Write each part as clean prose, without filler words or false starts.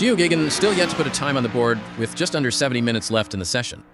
Geoghegan still yet to put a time on the board with just under 70 minutes left in the session.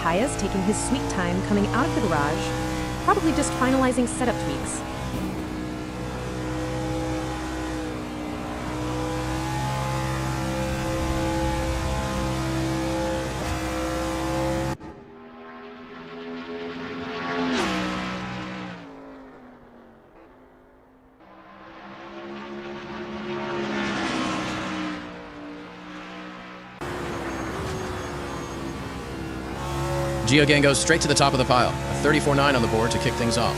Tyus taking his sweet time coming out of the garage, probably just finalizing setup tweaks. Geogang goes straight to the top of the pile. A 34.9 on the board to kick things off.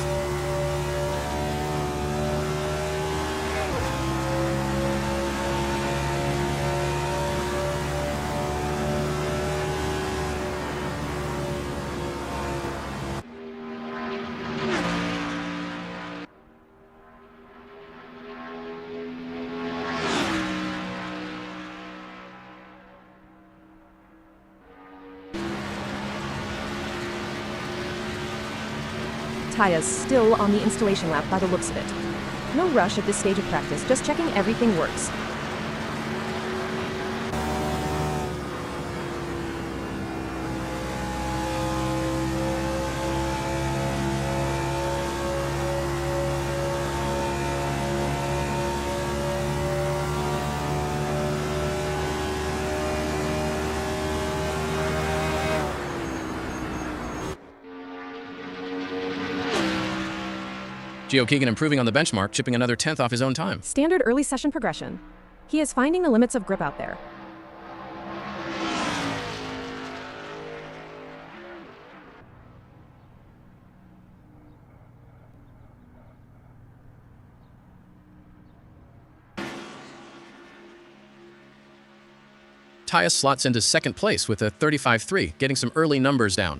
Tyus still on the installation lap by the looks of it. No rush at this stage of practice, just checking everything works. Gio Keegan improving on the benchmark, chipping another 10th off his own time. Standard early session progression. He is finding the limits of grip out there. Tyus slots into second place with a 35.3, getting some early numbers down.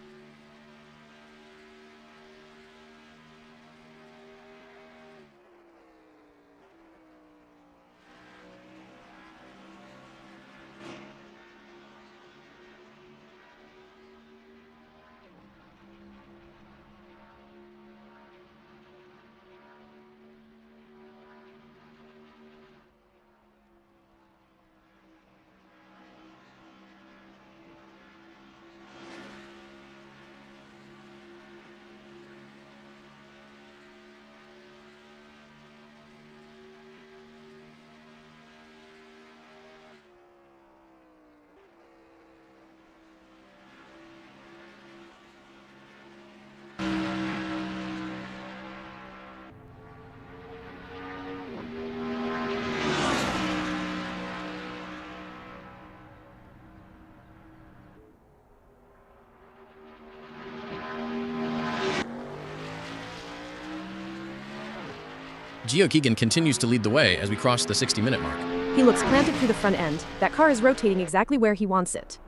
Gio Keegan continues to lead the way as we cross the 60-minute mark. He looks planted through the front end. That car is rotating exactly where he wants it.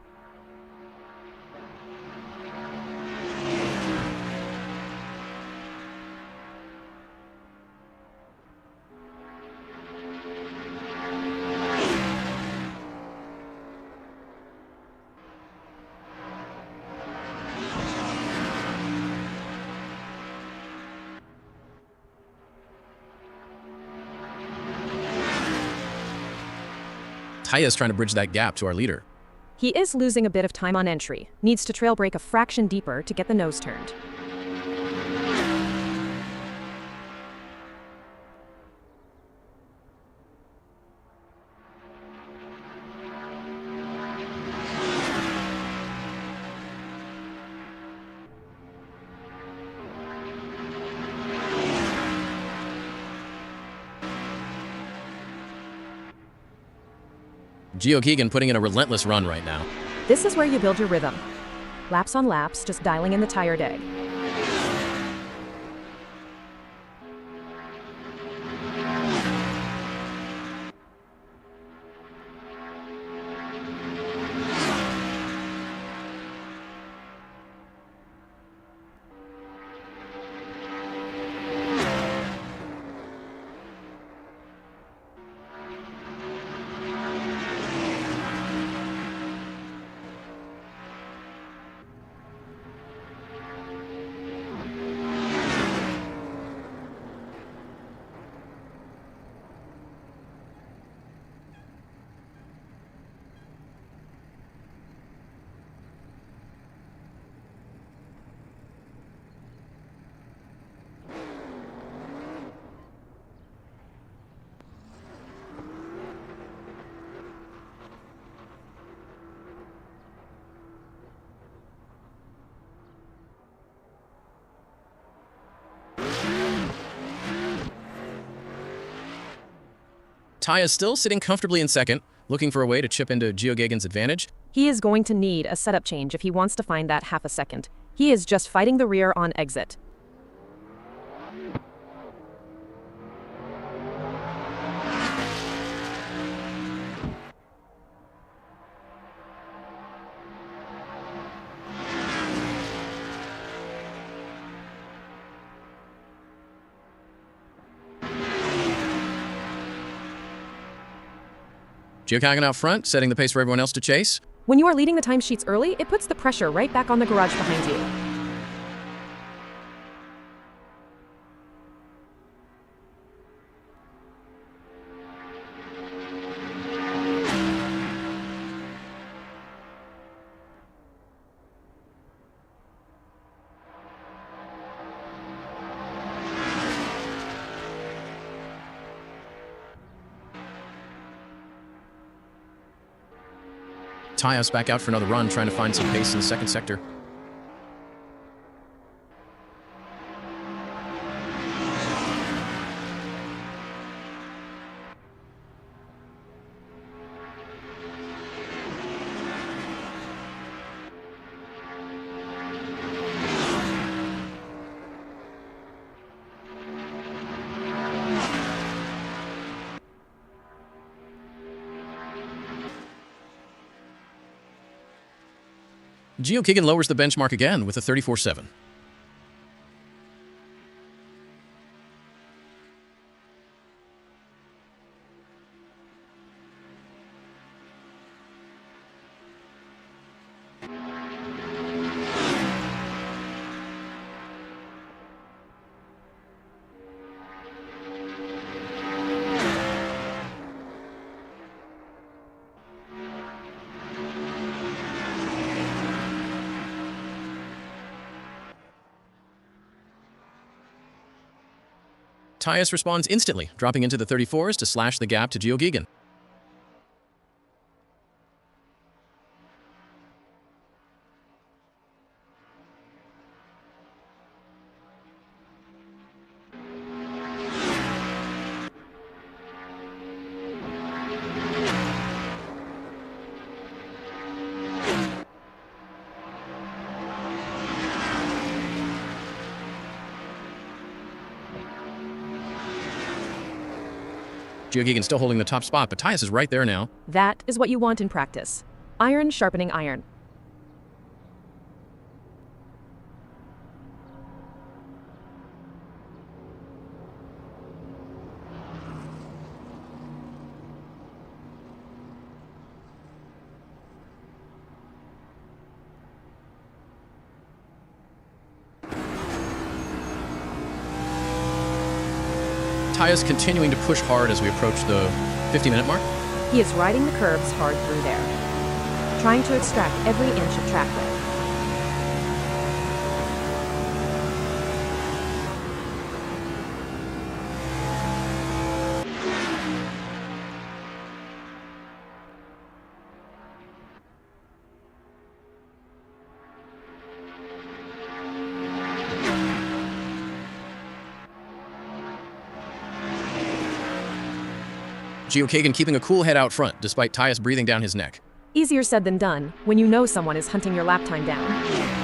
Tyus trying to bridge that gap to our leader. He is losing a bit of time on entry. Needs to trail brake a fraction deeper to get the nose turned. Gio Keegan putting in a relentless run right now. This is where you build your rhythm. Laps on laps, just dialing in the tire day. Ty is still sitting comfortably in second, looking for a way to chip into Geoghegan's advantage. He is going to need a setup change if he wants to find that half a second. He is just fighting the rear on exit. Geoghegan out front, setting the pace for everyone else to chase. When you are leading the timesheets early, it puts the pressure right back on the garage behind you. Tyus back out for another run, trying to find some pace in the second sector. Geoghegan lowers the benchmark again with a 34.7. Tyus responds instantly, dropping into the 34s to slash the gap to Geoghegan. Geoghegan still holding the top spot, but Tyus is right there now. That is what you want in practice. Iron sharpening iron. Tyus continuing to push hard as we approach the 50-minute mark. He is riding the curves hard through there, trying to extract every inch of track width. Geoghegan keeping a cool head out front, despite Tyus breathing down his neck. Easier said than done when you know someone is hunting your lap time down.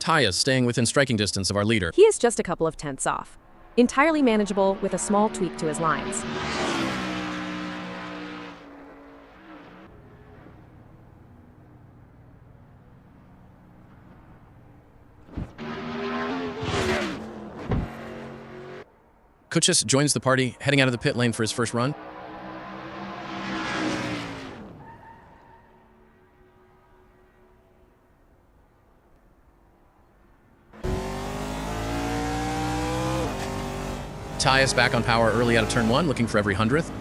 Tyus staying within striking distance of our leader. He is just a couple of tenths off. Entirely manageable with a small tweak to his lines. Kuchis joins the party, heading out of the pit lane for his first run. Tyus back on power early out of turn 1, looking for every 100th.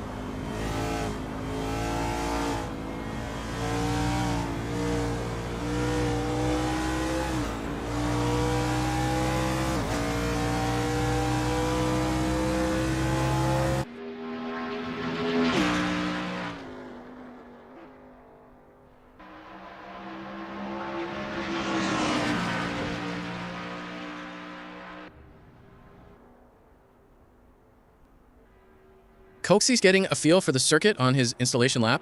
Coxie's getting a feel for the circuit on his installation lap.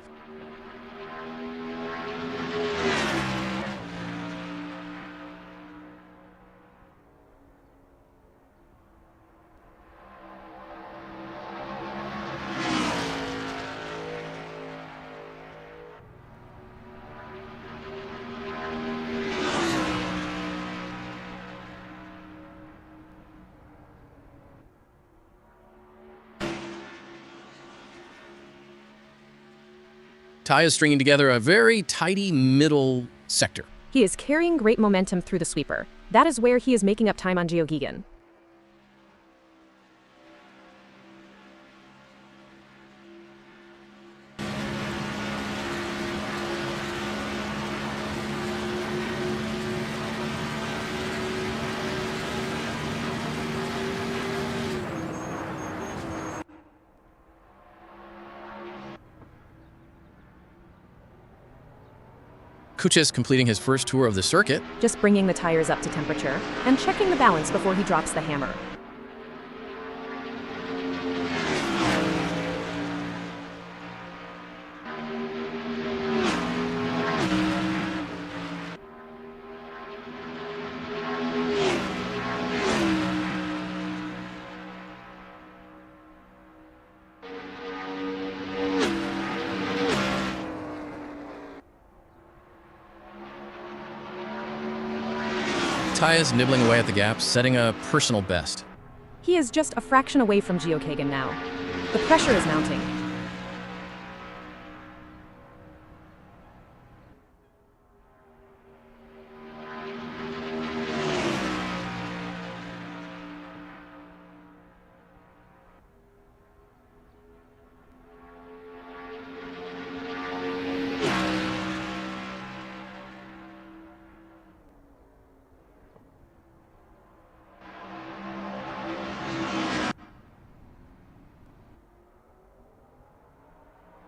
Ty is stringing together a very tidy middle sector. He is carrying great momentum through the sweeper. That is where he is making up time on Geoghegan. Kucha is completing his first tour of the circuit. Just bringing the tires up to temperature and checking the balance before he drops the hammer. Ty is nibbling away at the gap, setting a personal best. He is just a fraction away from Geoghegan now. The pressure is mounting.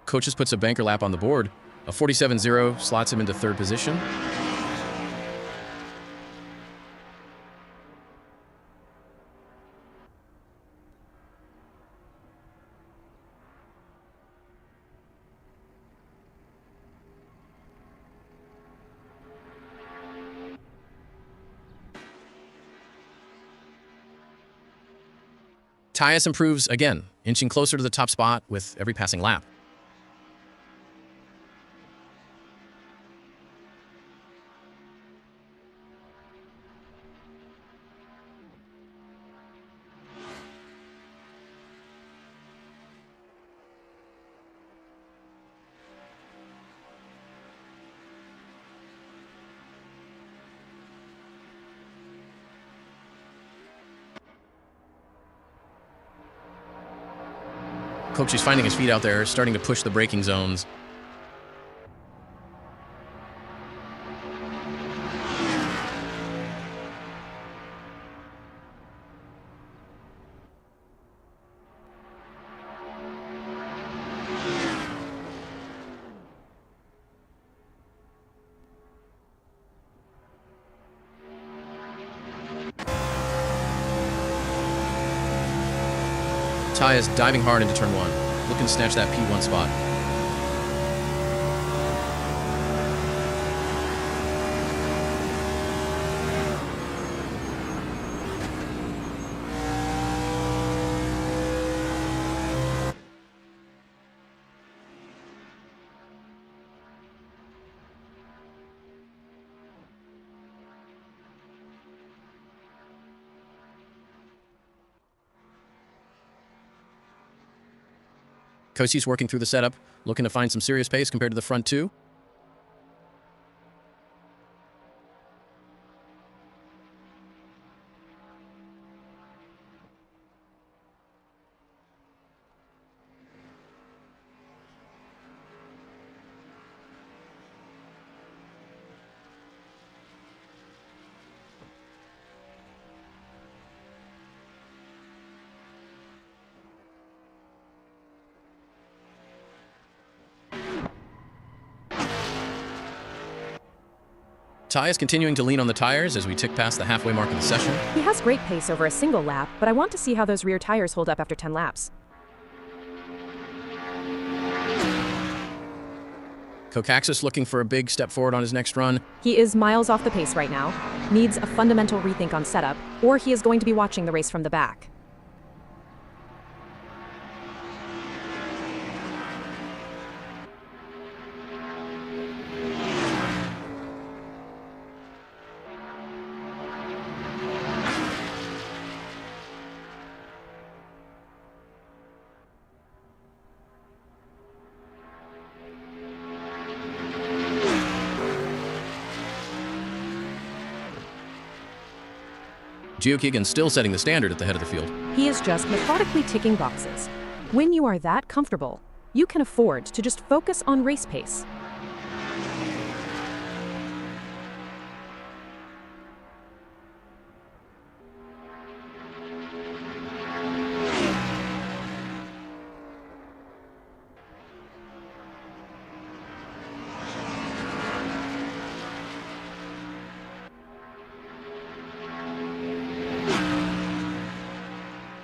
Coaches puts a banker lap on the board. A 47.0 slots him into third position. Tyus improves again, inching closer to the top spot with every passing lap. Coach is finding his feet out there, starting to push the braking zones. Ty is diving hard into turn one, looking to snatch that P1 spot. Kosi's working through the setup, looking to find some serious pace compared to the front two. Ty is continuing to lean on the tires as we tick past the halfway mark of the session. He has great pace over a single lap, but I want to see how those rear tires hold up after 10 laps. Kokaxis looking for a big step forward on his next run. He is miles off the pace right now, needs a fundamental rethink on setup, or he is going to be watching the race from the back. Geoghegan still setting the standard at the head of the field. He is just methodically ticking boxes. When you are that comfortable, you can afford to just focus on race pace.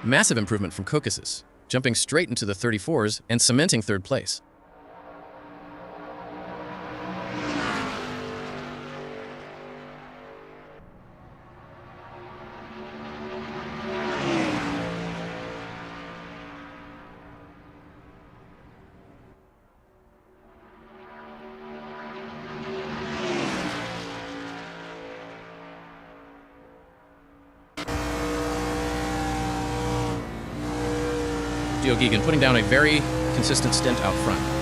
Massive improvement from Kokaxis, jumping straight into the 34s and cementing third place. Geoghegan putting down a very consistent stint out front.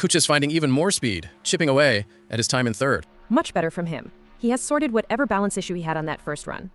Kuch is finding even more speed, chipping away at his time in third. Much better from him. He has sorted whatever balance issue he had on that first run.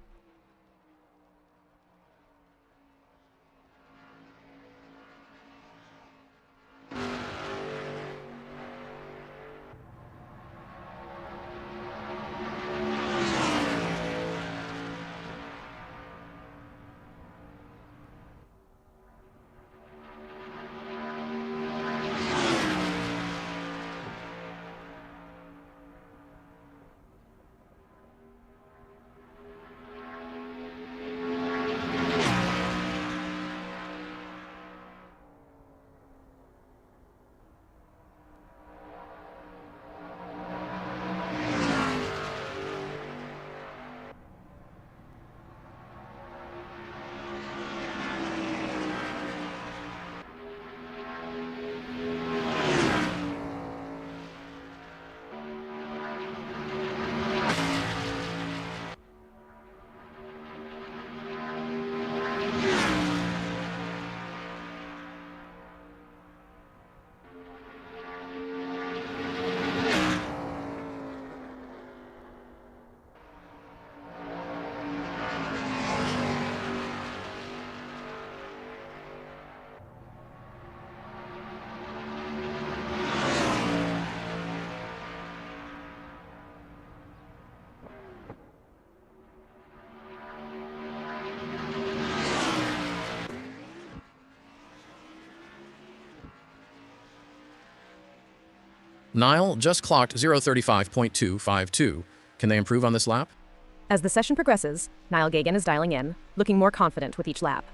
Nile just clocked 0:35.252. Can they improve on this lap? As the session progresses, Niall Gagan is dialing in, looking more confident with each lap.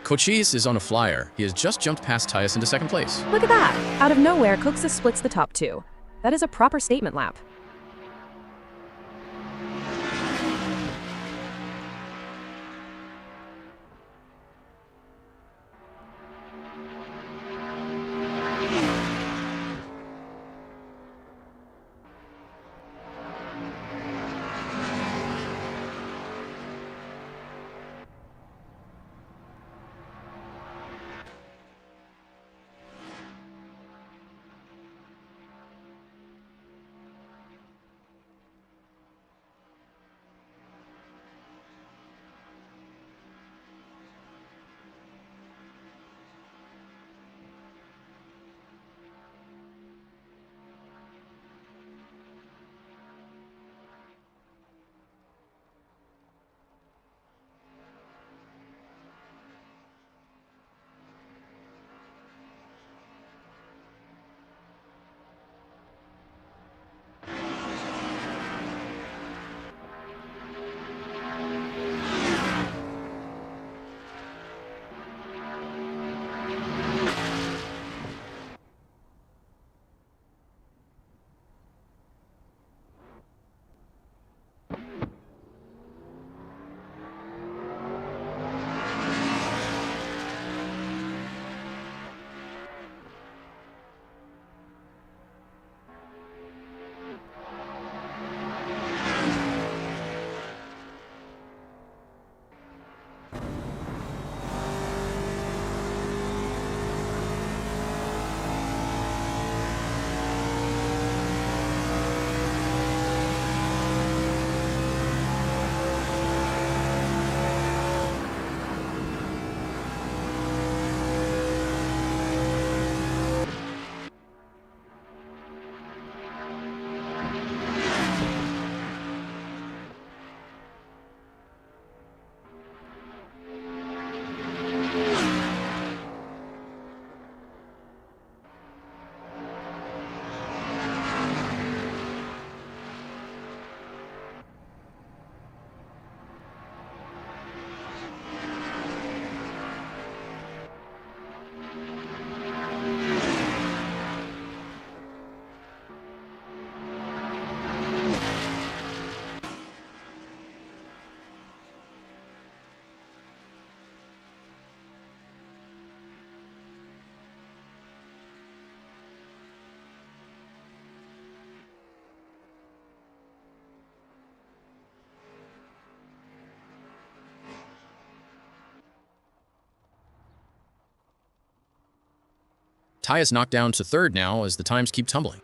Cochise is on a flyer. He has just jumped past Tyus into second place. Look at that! Out of nowhere, Coxa splits the top two. That is a proper statement lap. Tyus knocked down to third now as the times keep tumbling.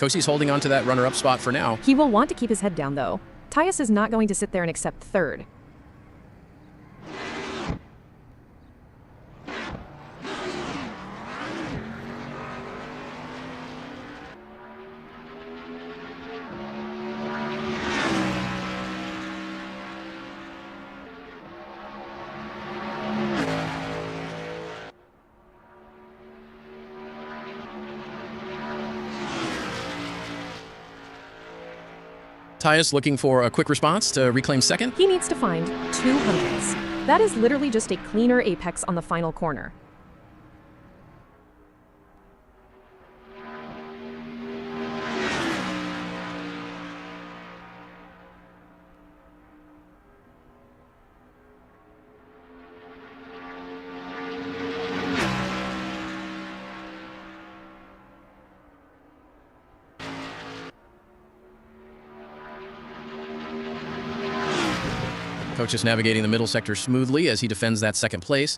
Kosi's holding on to that runner-up spot for now. He will want to keep his head down, though. Tyus is not going to sit there and accept third. Tyus looking for a quick response to reclaim second. He needs to find 200s. That is literally just a cleaner apex on the final corner. Coach is navigating the middle sector smoothly as he defends that second place.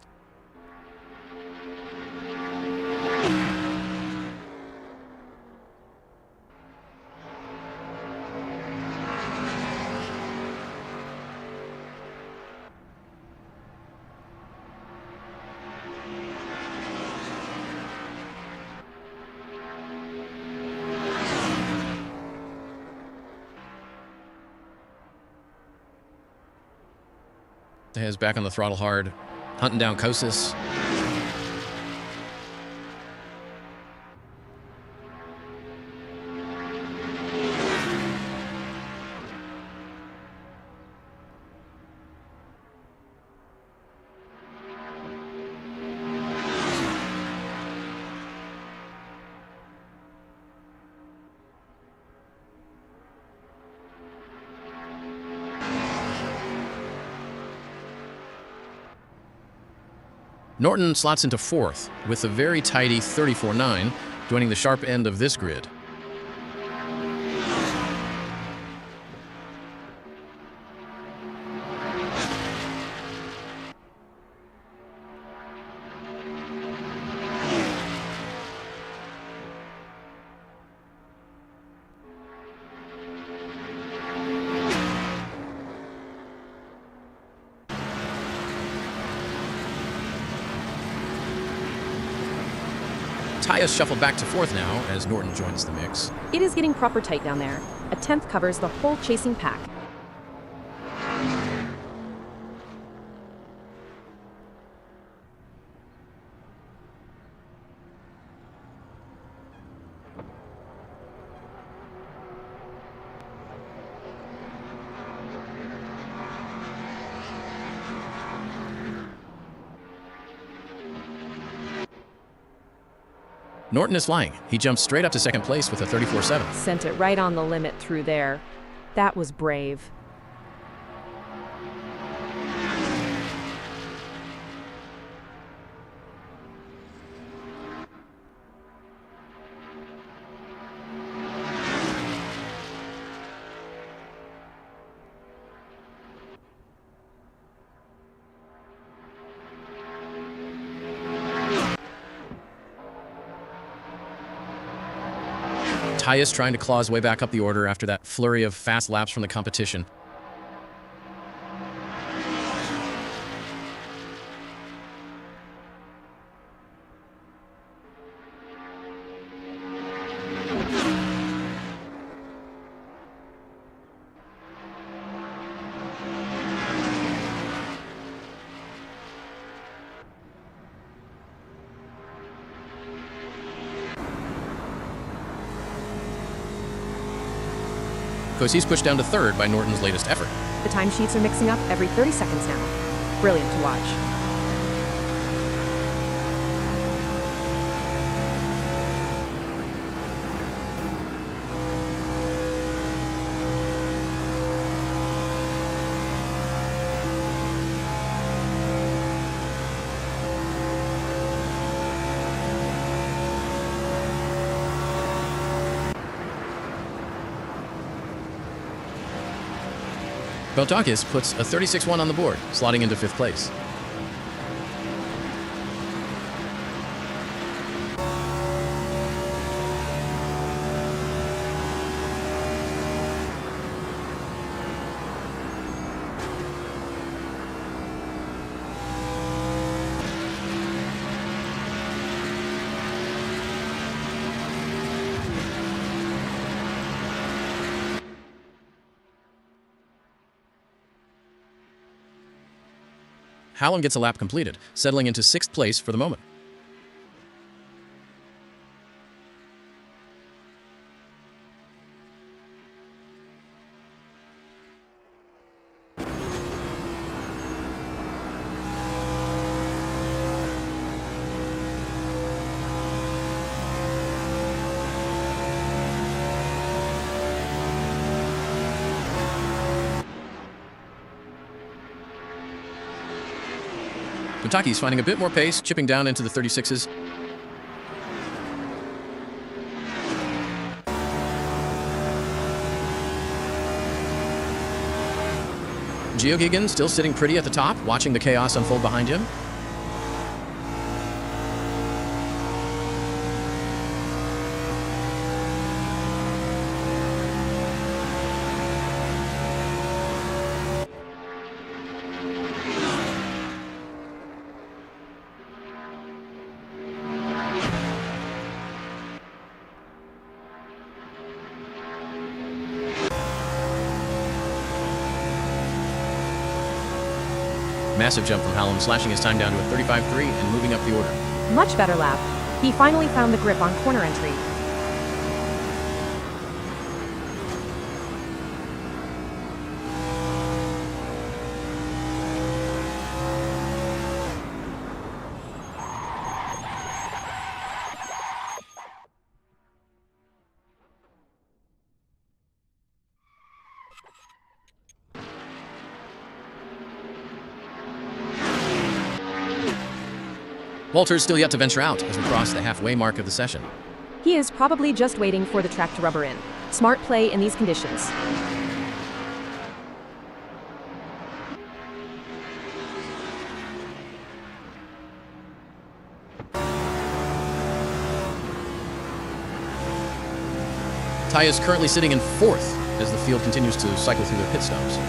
Is back on the throttle hard, hunting down Kosis. Norton slots into fourth with a very tidy 34.9, joining the sharp end of this grid. Tyus shuffled back to fourth now as Norton joins the mix. It is getting proper tight down there. A 10th covers the whole chasing pack. Norton is flying. He jumps straight up to second place with a 34.7. Sent it right on the limit through there. That was brave. Tyus trying to claw his way back up the order after that flurry of fast laps from the competition. He's pushed down to third by Norton's latest effort. The timesheets are mixing up every 30 seconds now. Brilliant to watch. Beltakis puts a 36.1 on the board, slotting into fifth place. Hallam gets a lap completed, settling into sixth place for the moment. Motegi's finding a bit more pace, chipping down into the 36s. Geoghegan still sitting pretty at the top, watching the chaos unfold behind him. Massive jump from Hallam, slashing his time down to a 35.3 and moving up the order. Much better lap. He finally found the grip on corner entry. Walter's still yet to venture out as we cross the halfway mark of the session. He is probably just waiting for the track to rubber in. Smart play in these conditions. Ty is currently sitting in 4th as the field continues to cycle through their pit stops.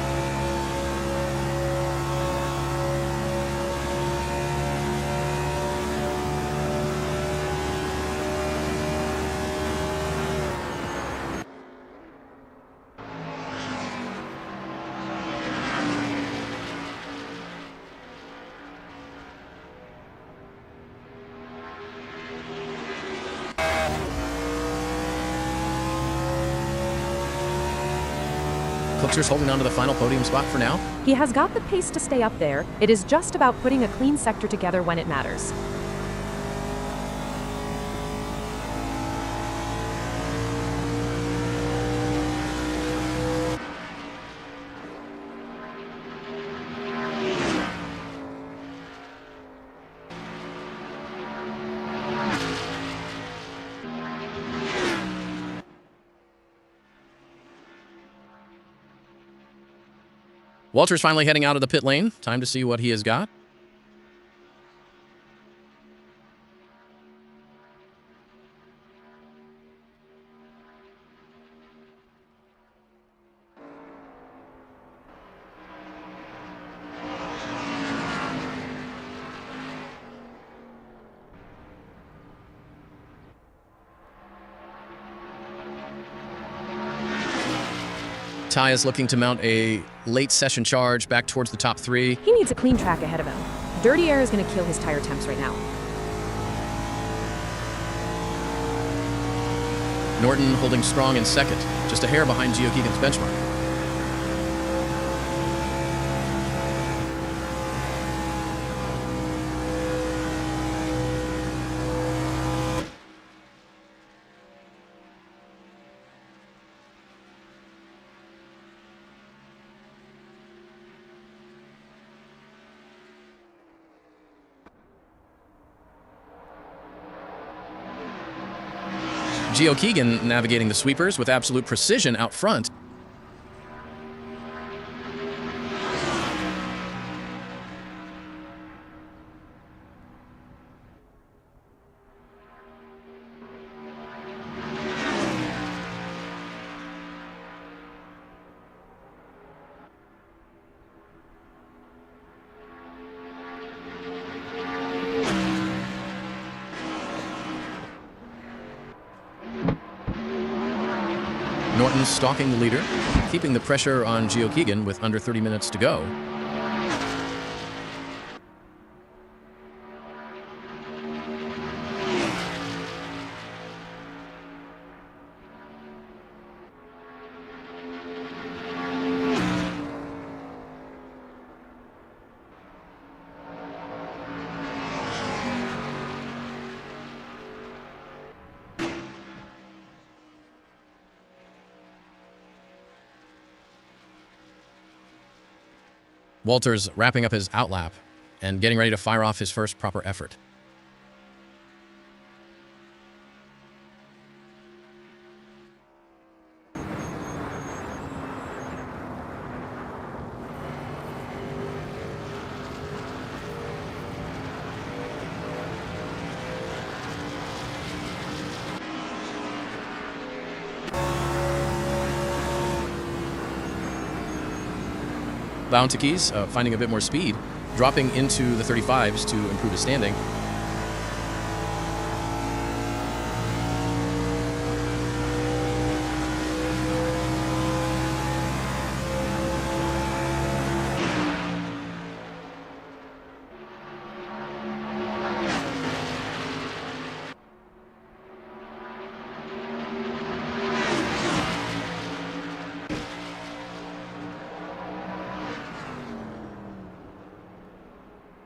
Cookster's holding on to the final podium spot for now. He has got the pace to stay up there. It is just about putting a clean sector together when it matters. Walter's finally heading out of the pit lane. Time to see what he has got. Ty is looking to mount a late session charge back towards the top 3. He needs a clean track ahead of him. Dirty air is going to kill his tire temps right now. Norton holding strong in 2nd, just a hair behind Gio Keegan's benchmark. Gio Keegan navigating the sweepers with absolute precision out front. Norton stalking the leader, keeping the pressure on Gio Keegan with under 30 minutes to go. Walter's wrapping up his outlap and getting ready to fire off his first proper effort. Motegi's finding a bit more speed, dropping into the 35s to improve his standing.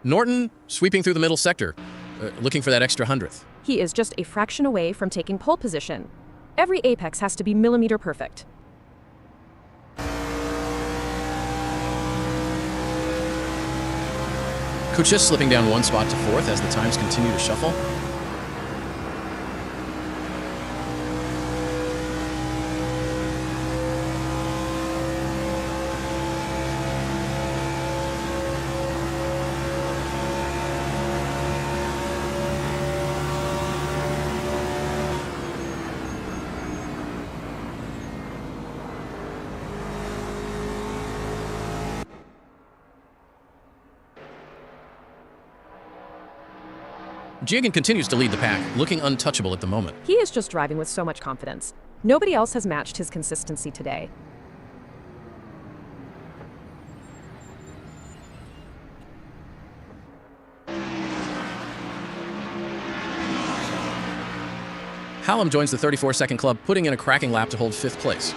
Norton sweeping through the middle sector, looking for that extra hundredth. He is just a fraction away from taking pole position. Every apex has to be millimeter perfect. Kuchis slipping down one spot to fourth as the times continue to shuffle. Jigen continues to lead the pack, looking untouchable at the moment. He is just driving with so much confidence. Nobody else has matched his consistency today. Hallam joins the 34-second club, putting in a cracking lap to hold fifth place.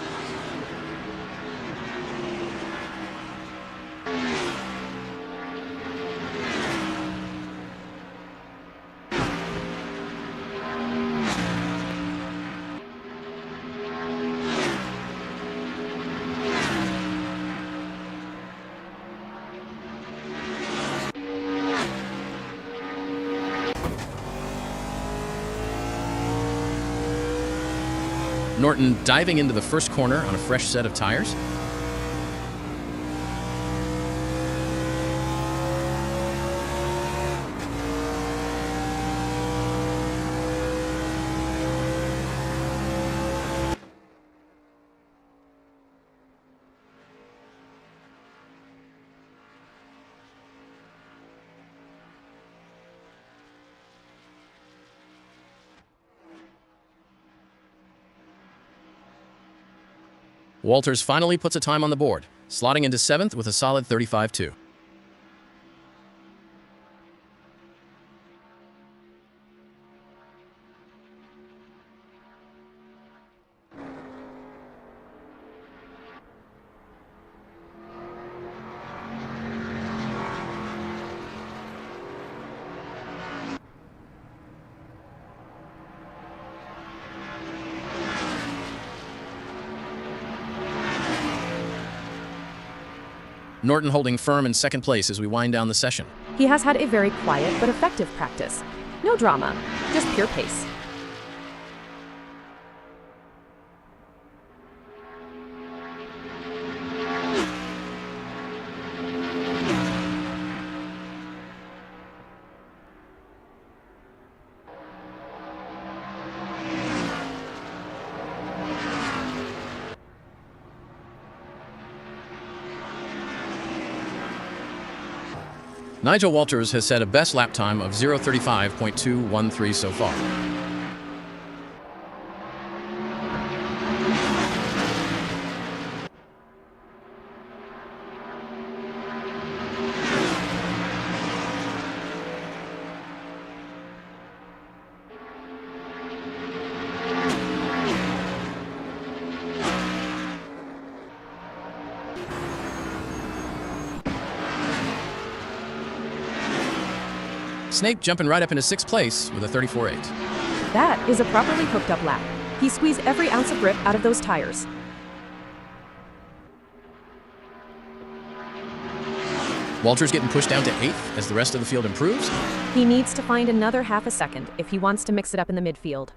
Norton diving into the first corner on a fresh set of tires. Walters finally puts a time on the board, slotting into seventh with a solid 35.2. Norton holding firm in second place as we wind down the session. He has had a very quiet but effective practice. No drama, just pure pace. Nigel Walters has set a best lap time of 0:35.213 so far. Snape jumping right up into sixth place with a 34.8. That is a properly hooked up lap. He squeezed every ounce of grip out of those tires. Walters getting pushed down to eighth as the rest of the field improves. He needs to find another half a second if he wants to mix it up in the midfield.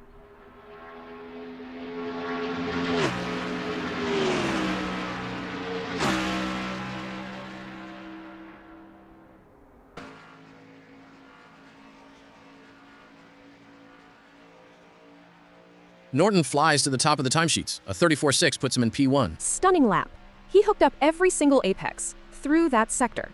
Norton flies to the top of the timesheets. A 34.6 puts him in P1. Stunning lap. He hooked up every single apex through that sector.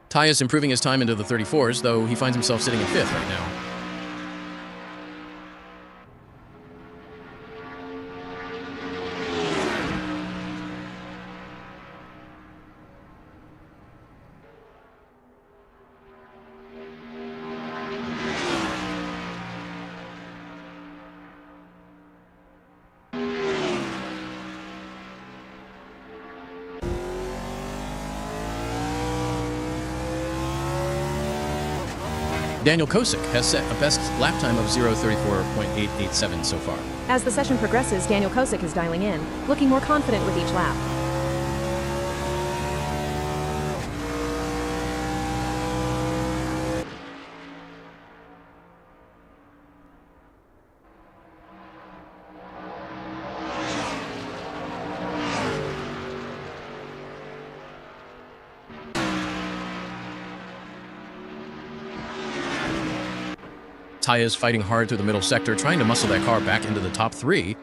Ty is improving his time into the 34s, though he finds himself sitting in fifth right now. Daniel Kosick has set a best lap time of 0:34.887 so far. As the session progresses, Daniel Kosick is dialing in, looking more confident with each lap. Taya is fighting hard through the middle sector, trying to muscle that car back into the top three.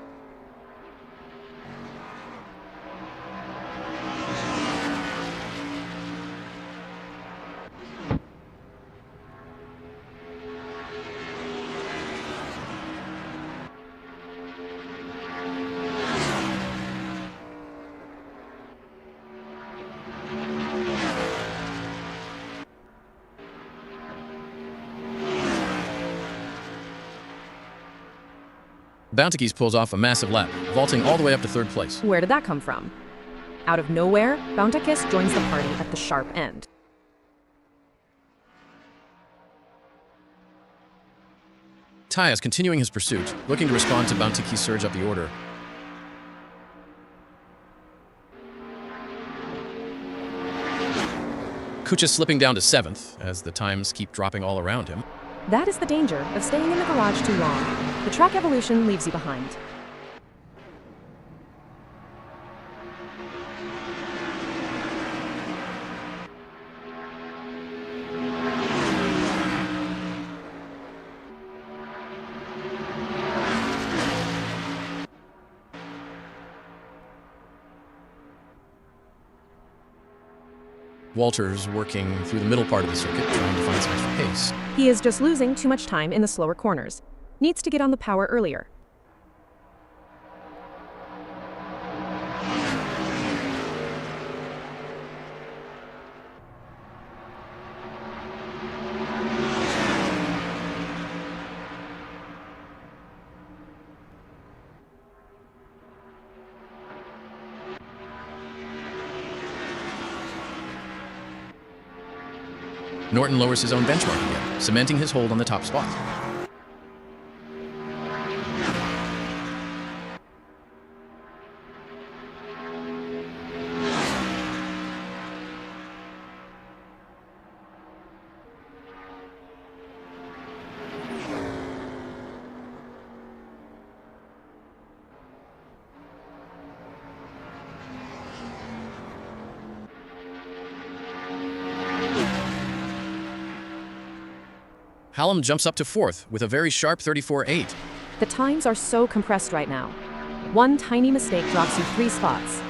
Motegi pulls off a massive lap, vaulting all the way up to third place. Where did that come from? Out of nowhere, Motegi joins the party at the sharp end. Taya is continuing his pursuit, looking to respond to Motegi's surge up the order. Kuch is slipping down to 7th, as the times keep dropping all around him. That is the danger of staying in the garage too long. The track evolution leaves you behind. Walter's working through the middle part of the circuit, trying to find some extra pace. He is just losing too much time in the slower corners. Needs to get on the power earlier. Norton lowers his own benchmark again, cementing his hold on the top spot. Hallam jumps up to 4th with a very sharp 34.8. The times are so compressed right now. One tiny mistake drops you 3 spots.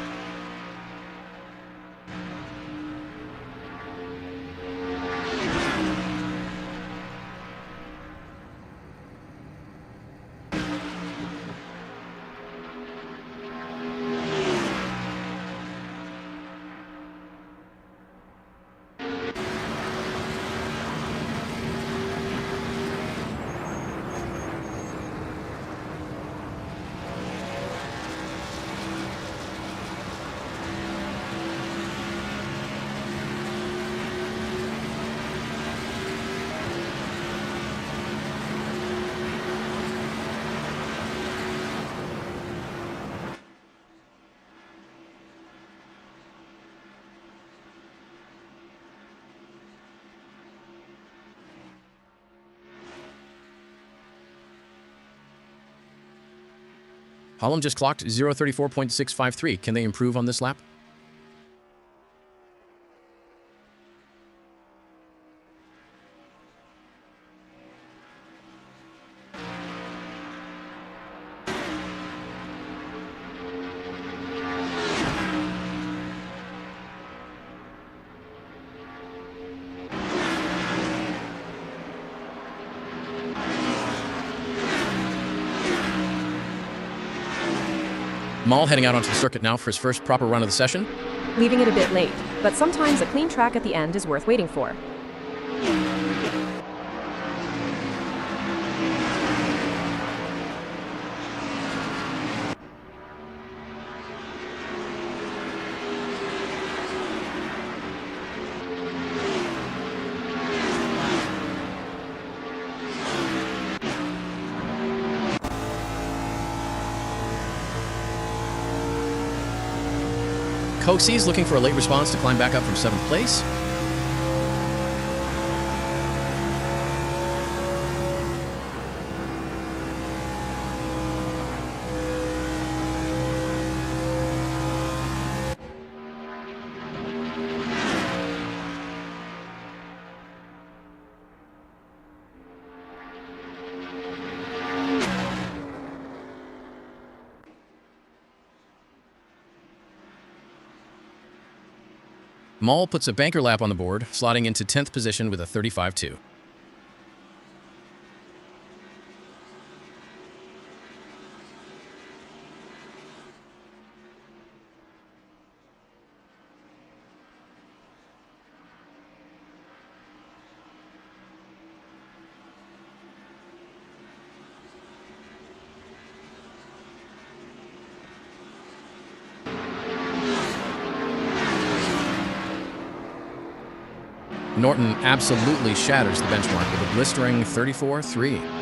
Hallam just clocked 0:34.653. Can they improve on this lap? Maul heading out onto the circuit now for his first proper run of the session. Leaving it a bit late, but sometimes a clean track at the end is worth waiting for. Coxie's looking for a late response to climb back up from 7th place. Mall puts a banker lap on the board, slotting into 10th position with a 35.2. Norton absolutely shatters the benchmark with a blistering 34.3.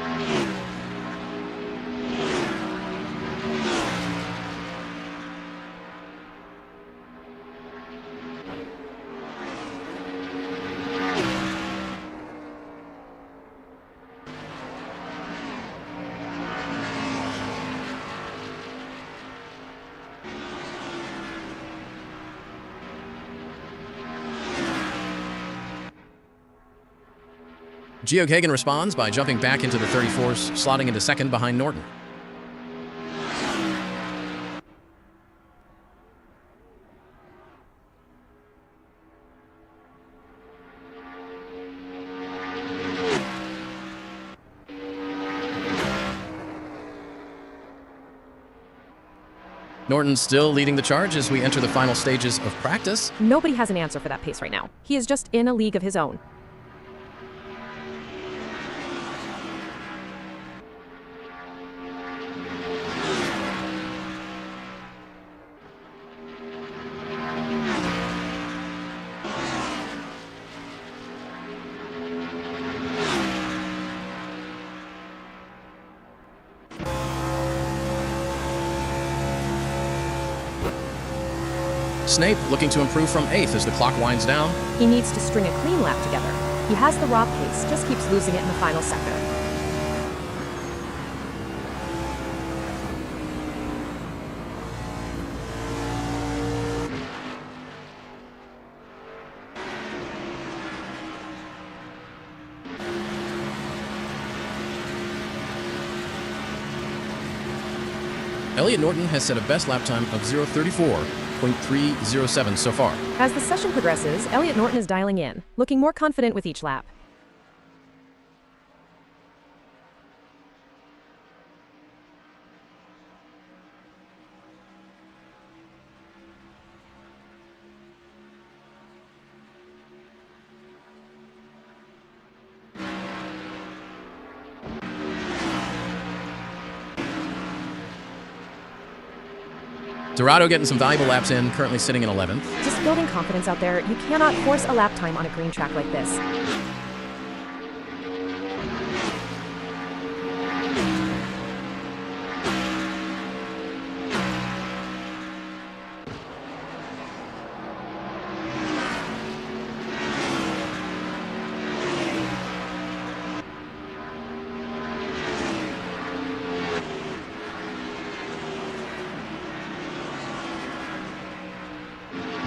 Geoghagan responds by jumping back into the 34s, slotting into 2nd behind Norton. Norton still leading the charge as we enter the final stages of practice. Nobody has an answer for that pace right now. He is just in a league of his own. Snape looking to improve from 8th as the clock winds down. He needs to string a clean lap together. He has the raw pace, just keeps losing it in the final sector. Elliot Norton has set a best lap time of 0:34.307 so far. As the session progresses, Elliot Norton is dialing in, looking more confident with each lap. Dorado getting some valuable laps in, currently sitting in 11th. Just building confidence out there. You cannot force a lap time on a green track like this.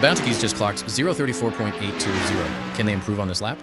Bounty's just clocked 0:34.820. Can they improve on this lap?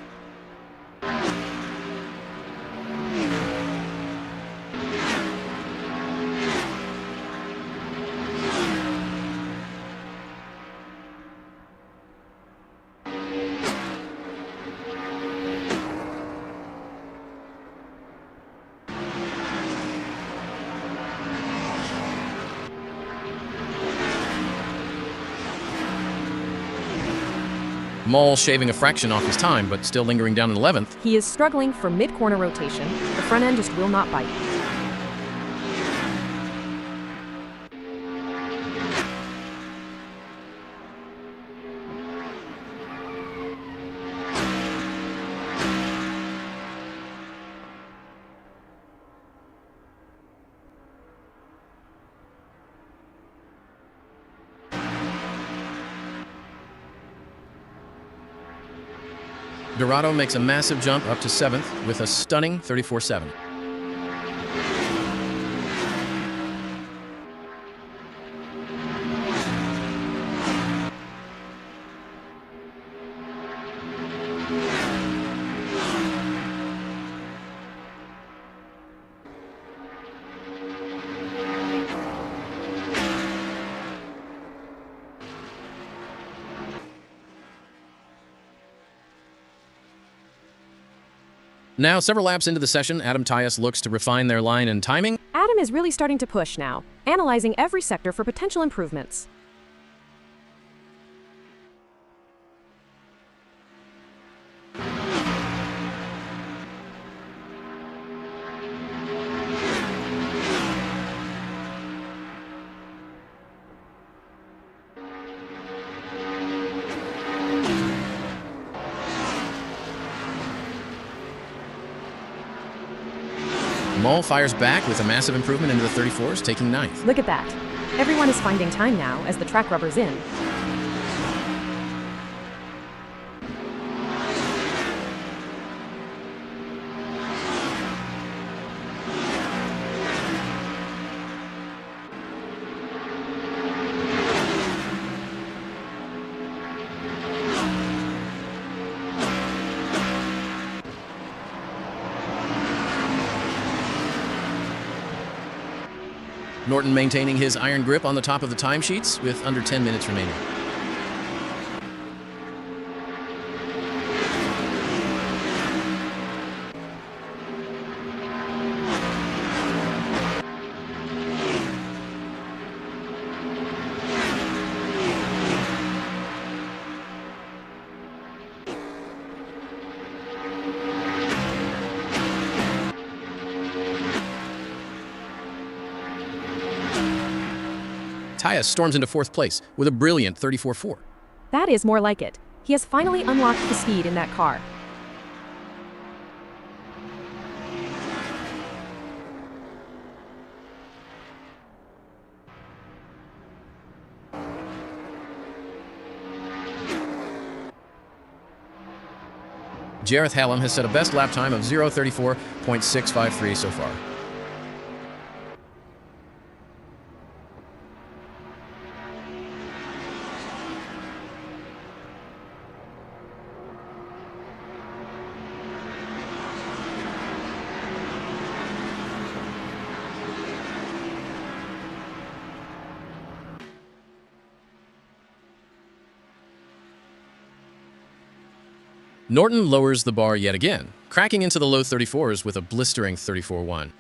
Mall shaving a fraction off his time, but still lingering down in 11th. He is struggling for mid-corner rotation. The front end just will not bite. Dorado makes a massive jump up to 7th with a stunning 34.7. Now, several laps into the session, Adam Tyus looks to refine their line and timing. Adam is really starting to push now, analyzing every sector for potential improvements. Mull fires back with a massive improvement into the 34s, taking 9th. Look at that. Everyone is finding time now as the track rubber's in. Norton maintaining his iron grip on the top of the timesheets with under 10 minutes remaining. Tyus storms into 4th place with a brilliant 34.4. That is more like it. He has finally unlocked the speed in that car. Jareth Hallam has set a best lap time of 0:34.653 so far. Norton lowers the bar yet again, cracking into the low 34s with a blistering 34.1.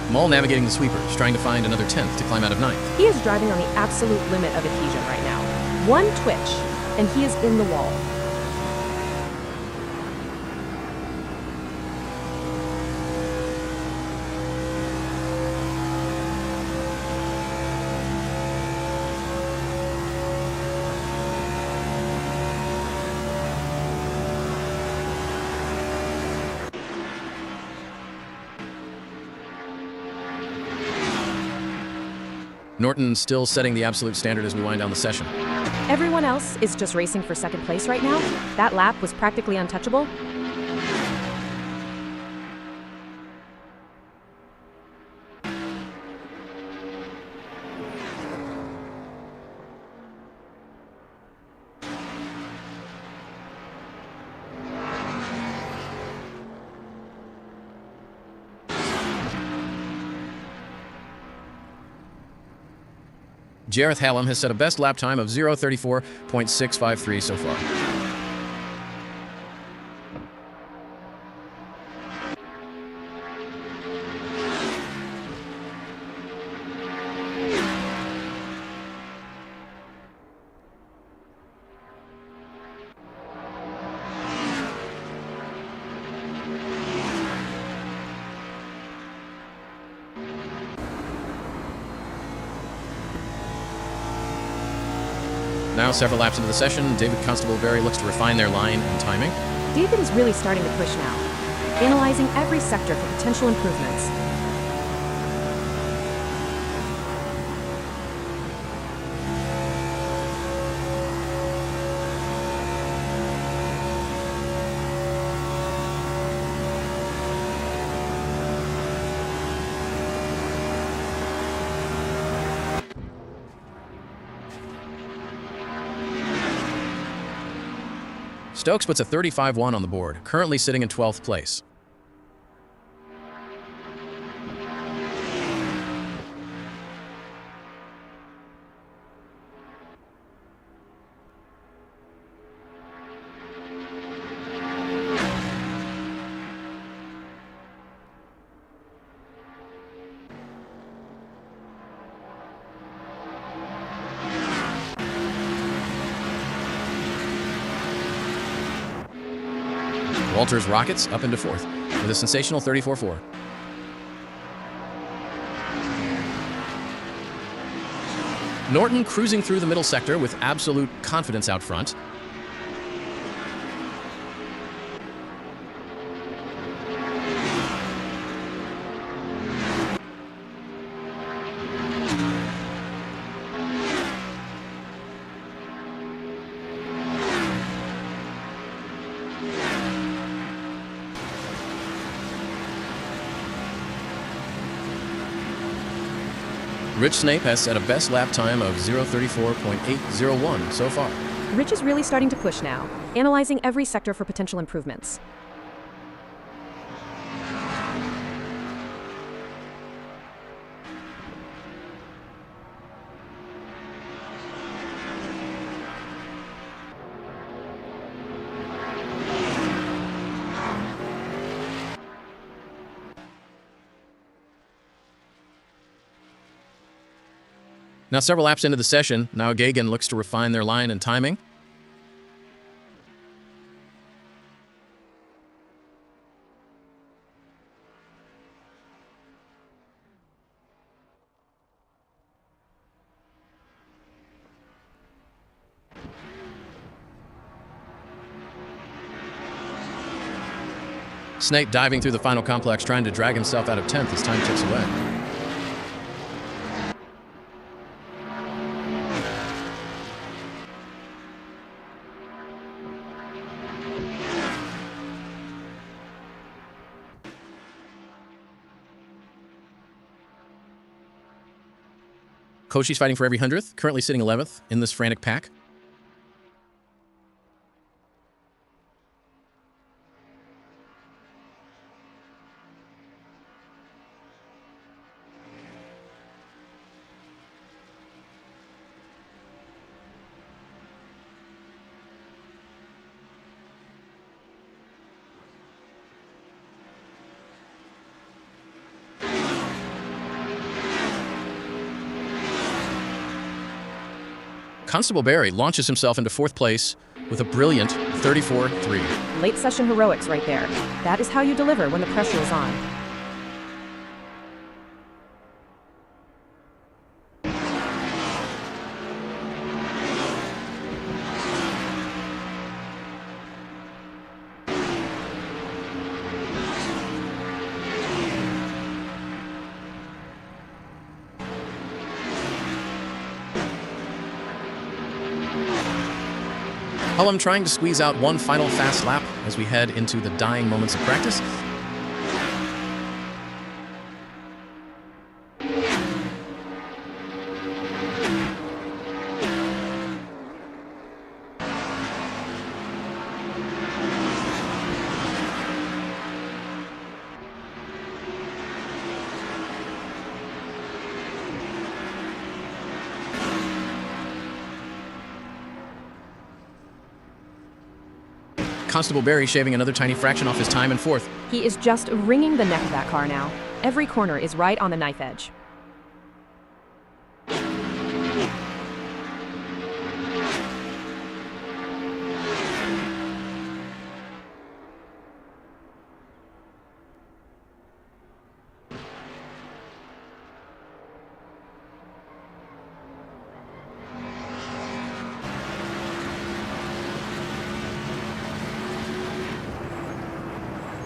Mull navigating the sweepers, trying to find another 10th to climb out of 9th. He is driving on the absolute limit of adhesion right now. One twitch, and he is in the wall. Norton still setting the absolute standard as we wind down the session. Everyone else is just racing for second place right now. That lap was practically untouchable. Jareth Hallam has set a best lap time of 0:34.653 so far. Now, several laps into the session, David Constable-Berry looks to refine their line and timing. David is really starting to push now, analyzing every sector for potential improvements. Stokes puts a 35-1 on the board, currently sitting in 12th place. Walters rockets up into 4th with a sensational 34-4. Norton cruising through the middle sector with absolute confidence out front. Rich Snape has set a best lap time of 0:34.801 so far. Rich is really starting to push now, analyzing every sector for potential improvements. Now, several laps into the session, now Gagan looks to refine their line and timing. Snape diving through the final complex, trying to drag himself out of 10th as time ticks away. Koshi's fighting for every 100th, currently sitting 11th in this frantic pack. Constable-Berry launches himself into 4th place with a brilliant 34-3. Late session heroics right there. That is how you deliver when the pressure is on. Hullum trying to squeeze out one final fast lap as we head into the dying moments of practice. Constable-Berry shaving another tiny fraction off his time in 4th. He is just wringing the neck of that car now. Every corner is right on the knife edge.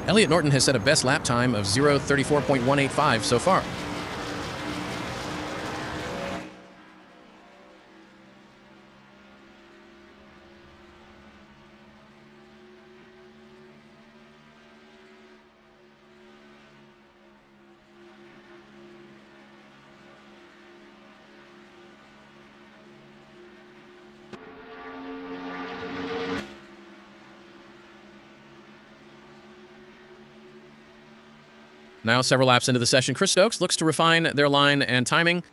Elliot Norton has set a best lap time of 0:34.185 so far. Now, several laps into the session, Chris Stokes looks to refine their line and timing.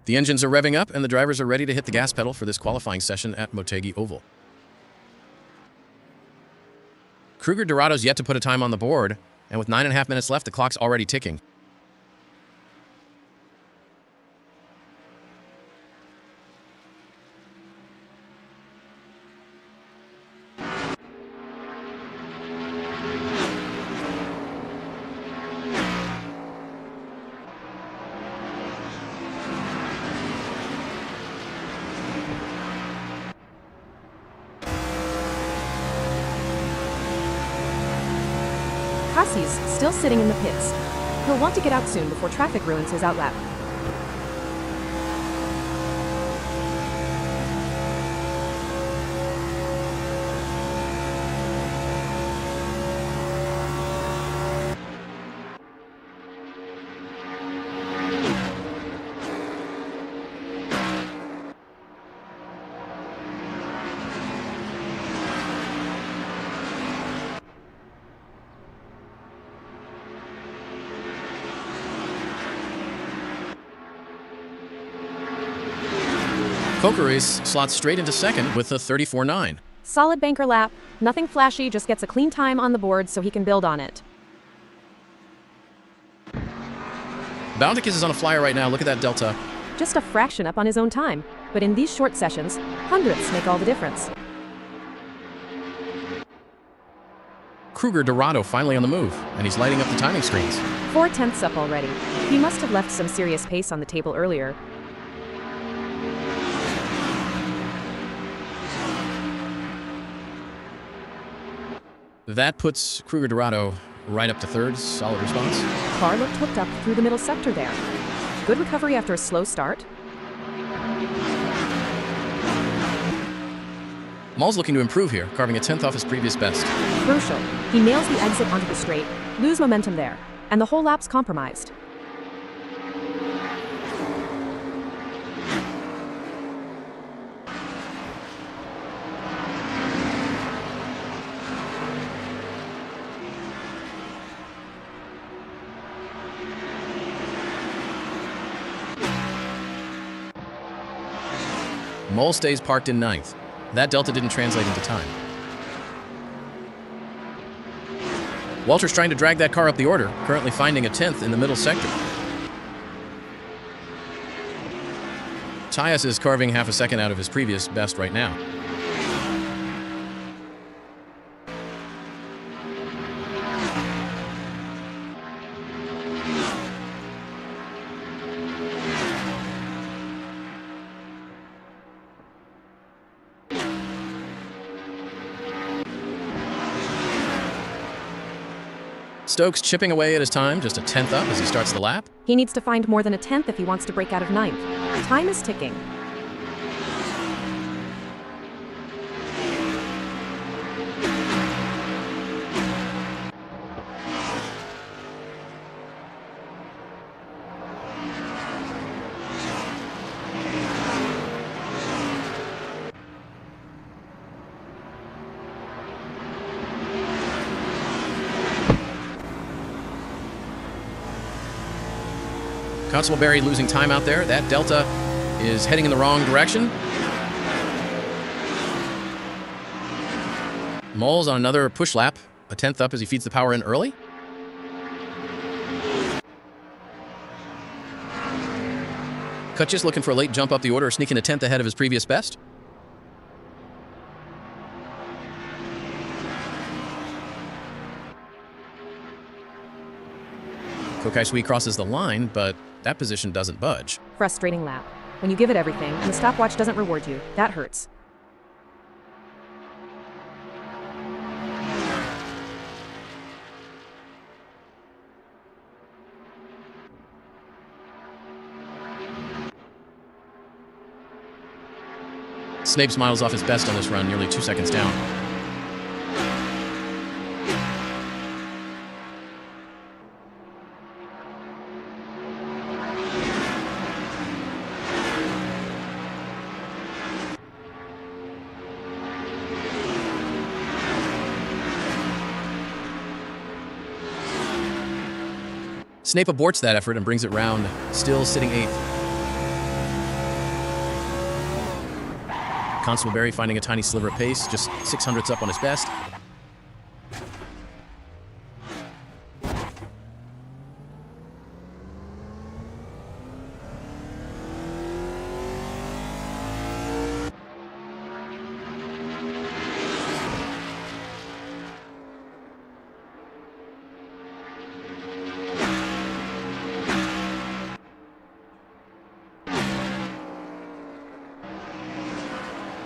The engines are revving up, and the drivers are ready to hit the gas pedal for this qualifying session at Motegi Oval. Kruger Dorado's yet to put a time on the board, and with 9.5 minutes left, the clock's already ticking. Cassie's still sitting in the pits. He'll want to get out soon before traffic ruins his outlap. Coquerez slots straight into second with a 34.9. Solid banker lap. Nothing flashy, just gets a clean time on the board so he can build on it. Bounticus is on a flyer right now. Look at that delta. Just a fraction up on his own time. But in these short sessions, hundredths make all the difference. Kruger Dorado finally on the move, and he's lighting up the timing screens. 4/10 up already. He must have left some serious pace on the table earlier. That puts Kruger Dorado right up to third. Solid response. Car looked hooked up through the middle sector there. Good recovery after a slow start. Mull's looking to improve here, carving a 10th off his previous best. Crucial. He nails the exit onto the straight, lose momentum there, and the whole lap's compromised. Mull stays parked in ninth. That delta didn't translate into time. Walter's trying to drag that car up the order, currently finding a 10th in the middle sector. Tyus is carving half a second out of his previous best right now. Stokes chipping away at his time, just a 10th up as he starts the lap. He needs to find more than a 10th if he wants to break out of ninth. Time is ticking. Constable Barry losing time out there. That delta is heading in the wrong direction. Mull's on another push lap, a 10th up as he feeds the power in early. Kutchis looking for a late jump up the order, sneaking a 10th ahead of his previous best. Kokai Sui crosses the line, but that position doesn't budge. Frustrating lap. When you give it everything and the stopwatch doesn't reward you, that hurts. Snape smiles off his best on this run, nearly 2 seconds down. Snape aborts that effort and brings it round, still sitting 8th. Constable Barry finding a tiny sliver of pace, just 600ths up on his best.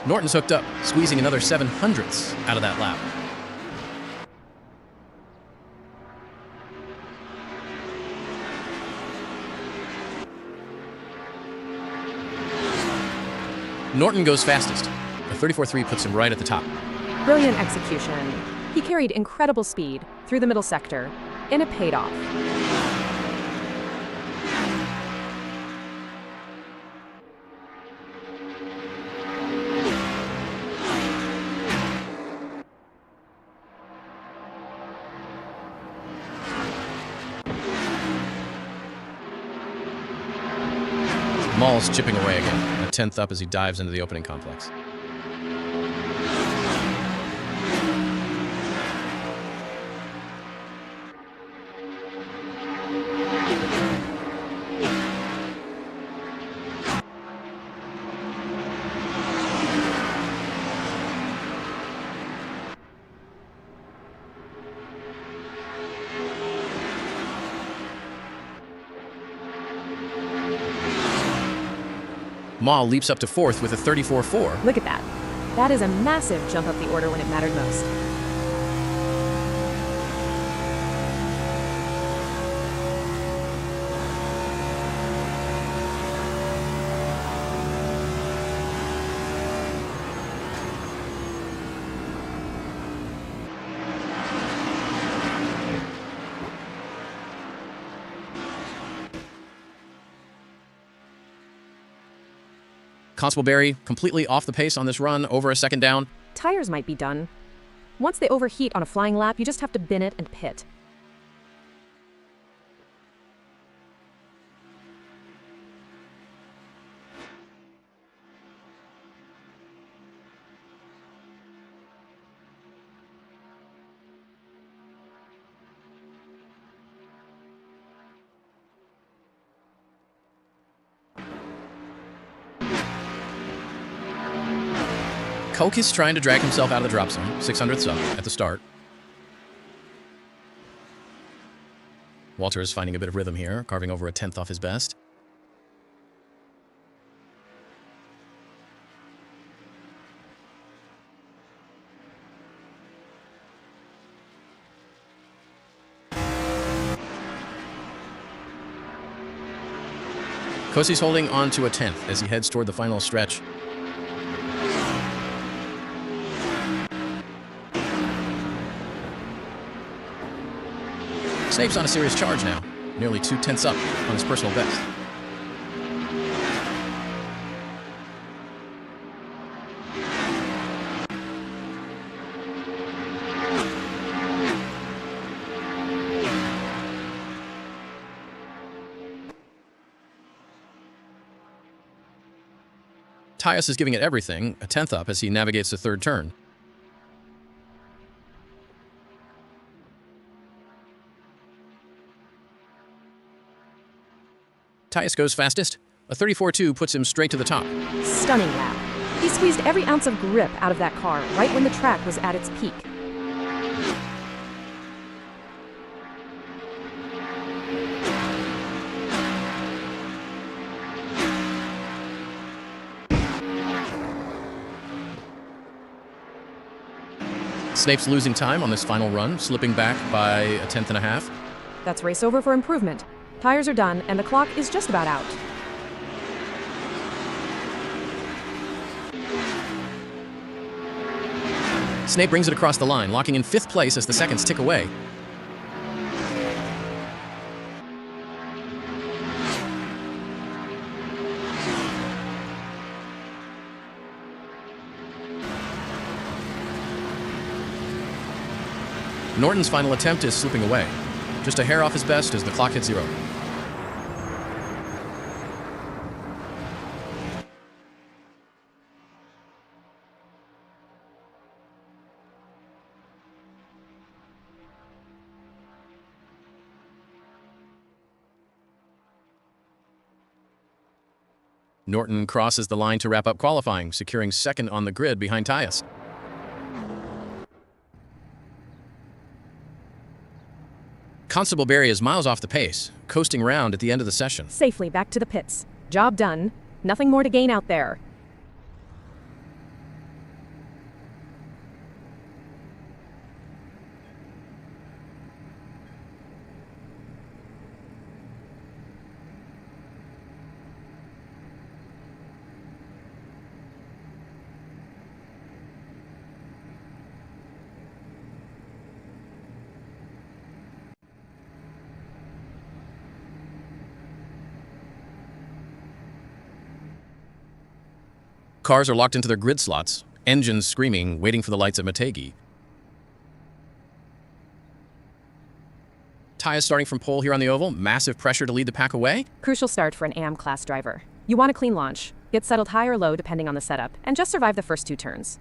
Norton's hooked up, squeezing another 700ths out of that lap. Norton goes fastest. A 34.3 puts him right at the top. Brilliant execution. He carried incredible speed through the middle sector, and it paid off. Maul's chipping away again, a 10th up as he dives into the opening complex. Maul leaps up to 4th with a 34.4. Look at that. That is a massive jump up the order when it mattered most. Constable Barry completely off the pace on this run, over a second down. Tires might be done. Once they overheat on a flying lap, you just have to bin it and pit. Coke is trying to drag himself out of the drop zone, 600ths up at the start. Walter is finding a bit of rhythm here, carving over a 10th off his best. Kosi's holding on to a 10th as he heads toward the final stretch. Snape's on a serious charge now, nearly 2/10ths up on his personal best. Tyus is giving it everything, a 10th up as he navigates the third turn. Tyus goes fastest. A 34.2 puts him straight to the top. Stunning lap. He squeezed every ounce of grip out of that car right when the track was at its peak. Snape's losing time on this final run, slipping back by a 10th and a half. That's race over for improvement. Tires are done, and the clock is just about out. Snape brings it across the line, locking in 5th place as the seconds tick away. Norton's final attempt is slipping away. Just a hair off his best as the clock hits 0. Norton crosses the line to wrap up qualifying, securing second on the grid behind Tyus. Constable Barry is miles off the pace, coasting round at the end of the session. Safely back to the pits. Job done. Nothing more to gain out there. Cars are locked into their grid slots, engines screaming, waiting for the lights at Motegi. Tyus starting from pole here on the oval, massive pressure to lead the pack away. Crucial start for an AM-class driver. You want a clean launch, get settled high or low depending on the setup, and just survive the first 2 turns.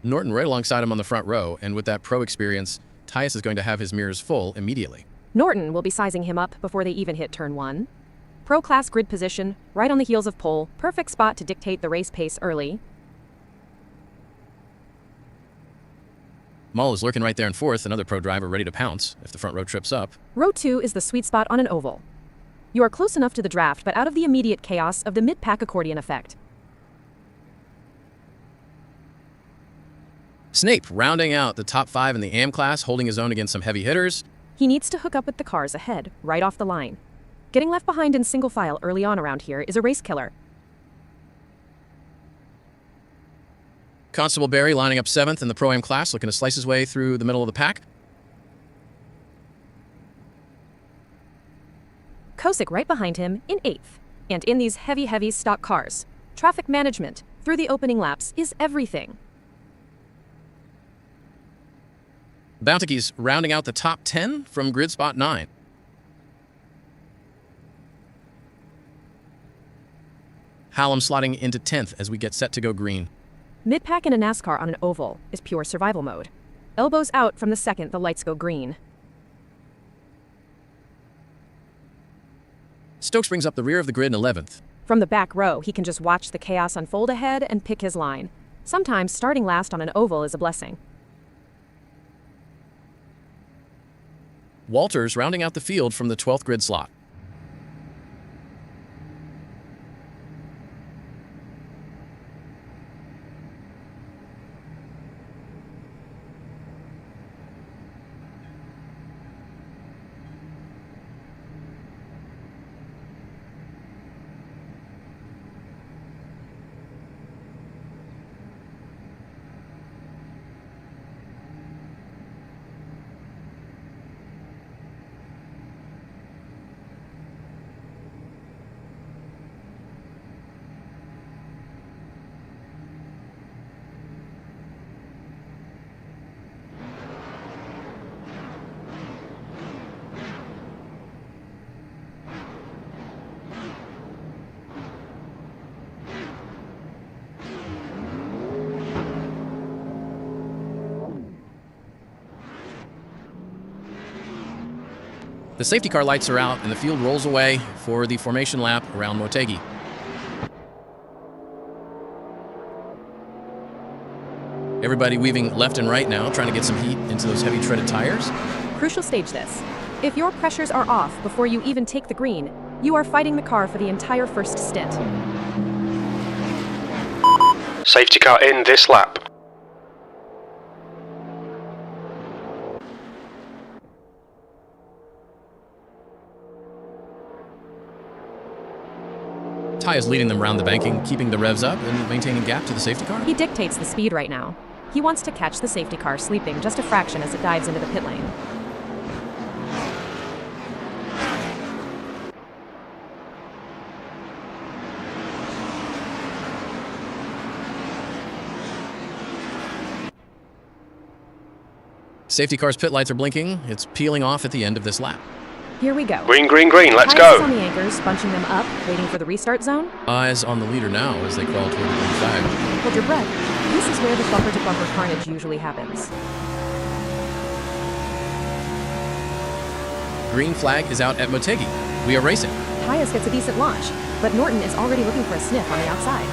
Norton right alongside him on the front row, and with that pro experience, Tyus is going to have his mirrors full immediately. Norton will be sizing him up before they even hit turn 1. Pro-class grid position, right on the heels of pole, perfect spot to dictate the race pace early. Mull is lurking right there in fourth, another pro driver ready to pounce if the front row trips up. Row 2 is the sweet spot on an oval. You are close enough to the draft, but out of the immediate chaos of the mid-pack accordion effect. Snape rounding out the top 5 in the AM class, holding his own against some heavy hitters. He needs to hook up with the cars ahead, right off the line. Getting left behind in single file early on around here is a race killer. Constable Barry lining up 7th in the Pro-Am class, looking to slice his way through the middle of the pack. Kosick right behind him in 8th. And in these heavy stock cars, traffic management through the opening laps is everything. Motegi's rounding out the top 10 from grid spot 9. Hallam slotting into 10th as we get set to go green. Mid-pack in a Nascar on an oval is pure survival mode. Elbows out from the second the lights go green. Stokes brings up the rear of the grid in 11th. From the back row, he can just watch the chaos unfold ahead and pick his line. Sometimes starting last on an oval is a blessing. Walters rounding out the field from the 12th grid slot. The safety car lights are out and the field rolls away for the formation lap around Motegi. Everybody weaving left and right now, trying to get some heat into those heavy treaded tires. Crucial stage this. If your pressures are off before you even take the green, you are fighting the car for the entire first stint. Safety car in this lap. Ty is leading them around the banking, keeping the revs up and maintaining gap to the safety car. He dictates the speed right now. He wants to catch the safety car sleeping just a fraction as it dives into the pit lane. Safety car's pit lights are blinking. It's peeling off at the end of this lap. Here we go. Green, green, green, let's Tyus is go. on the anchors, bunching them up, waiting for the restart zone. Eyes on the leader now as they crawl toward the green flag. Hold your breath. This is where the bumper-to-bumper carnage usually happens. green flag is out at Motegi. We are racing. Tyus gets a decent launch, but Norton is already looking for a sniff on the outside.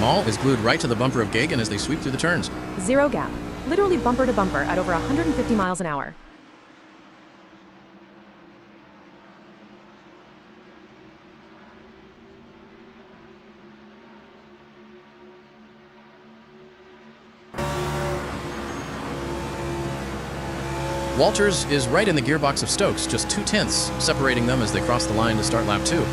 Maul is glued right to the bumper of Gagan as they sweep through the turns. Zero gap, literally bumper to bumper at over 150 miles an hour. Walters is right in the gearbox of Stokes, just 0.2 separating them as they cross the line to start lap 2.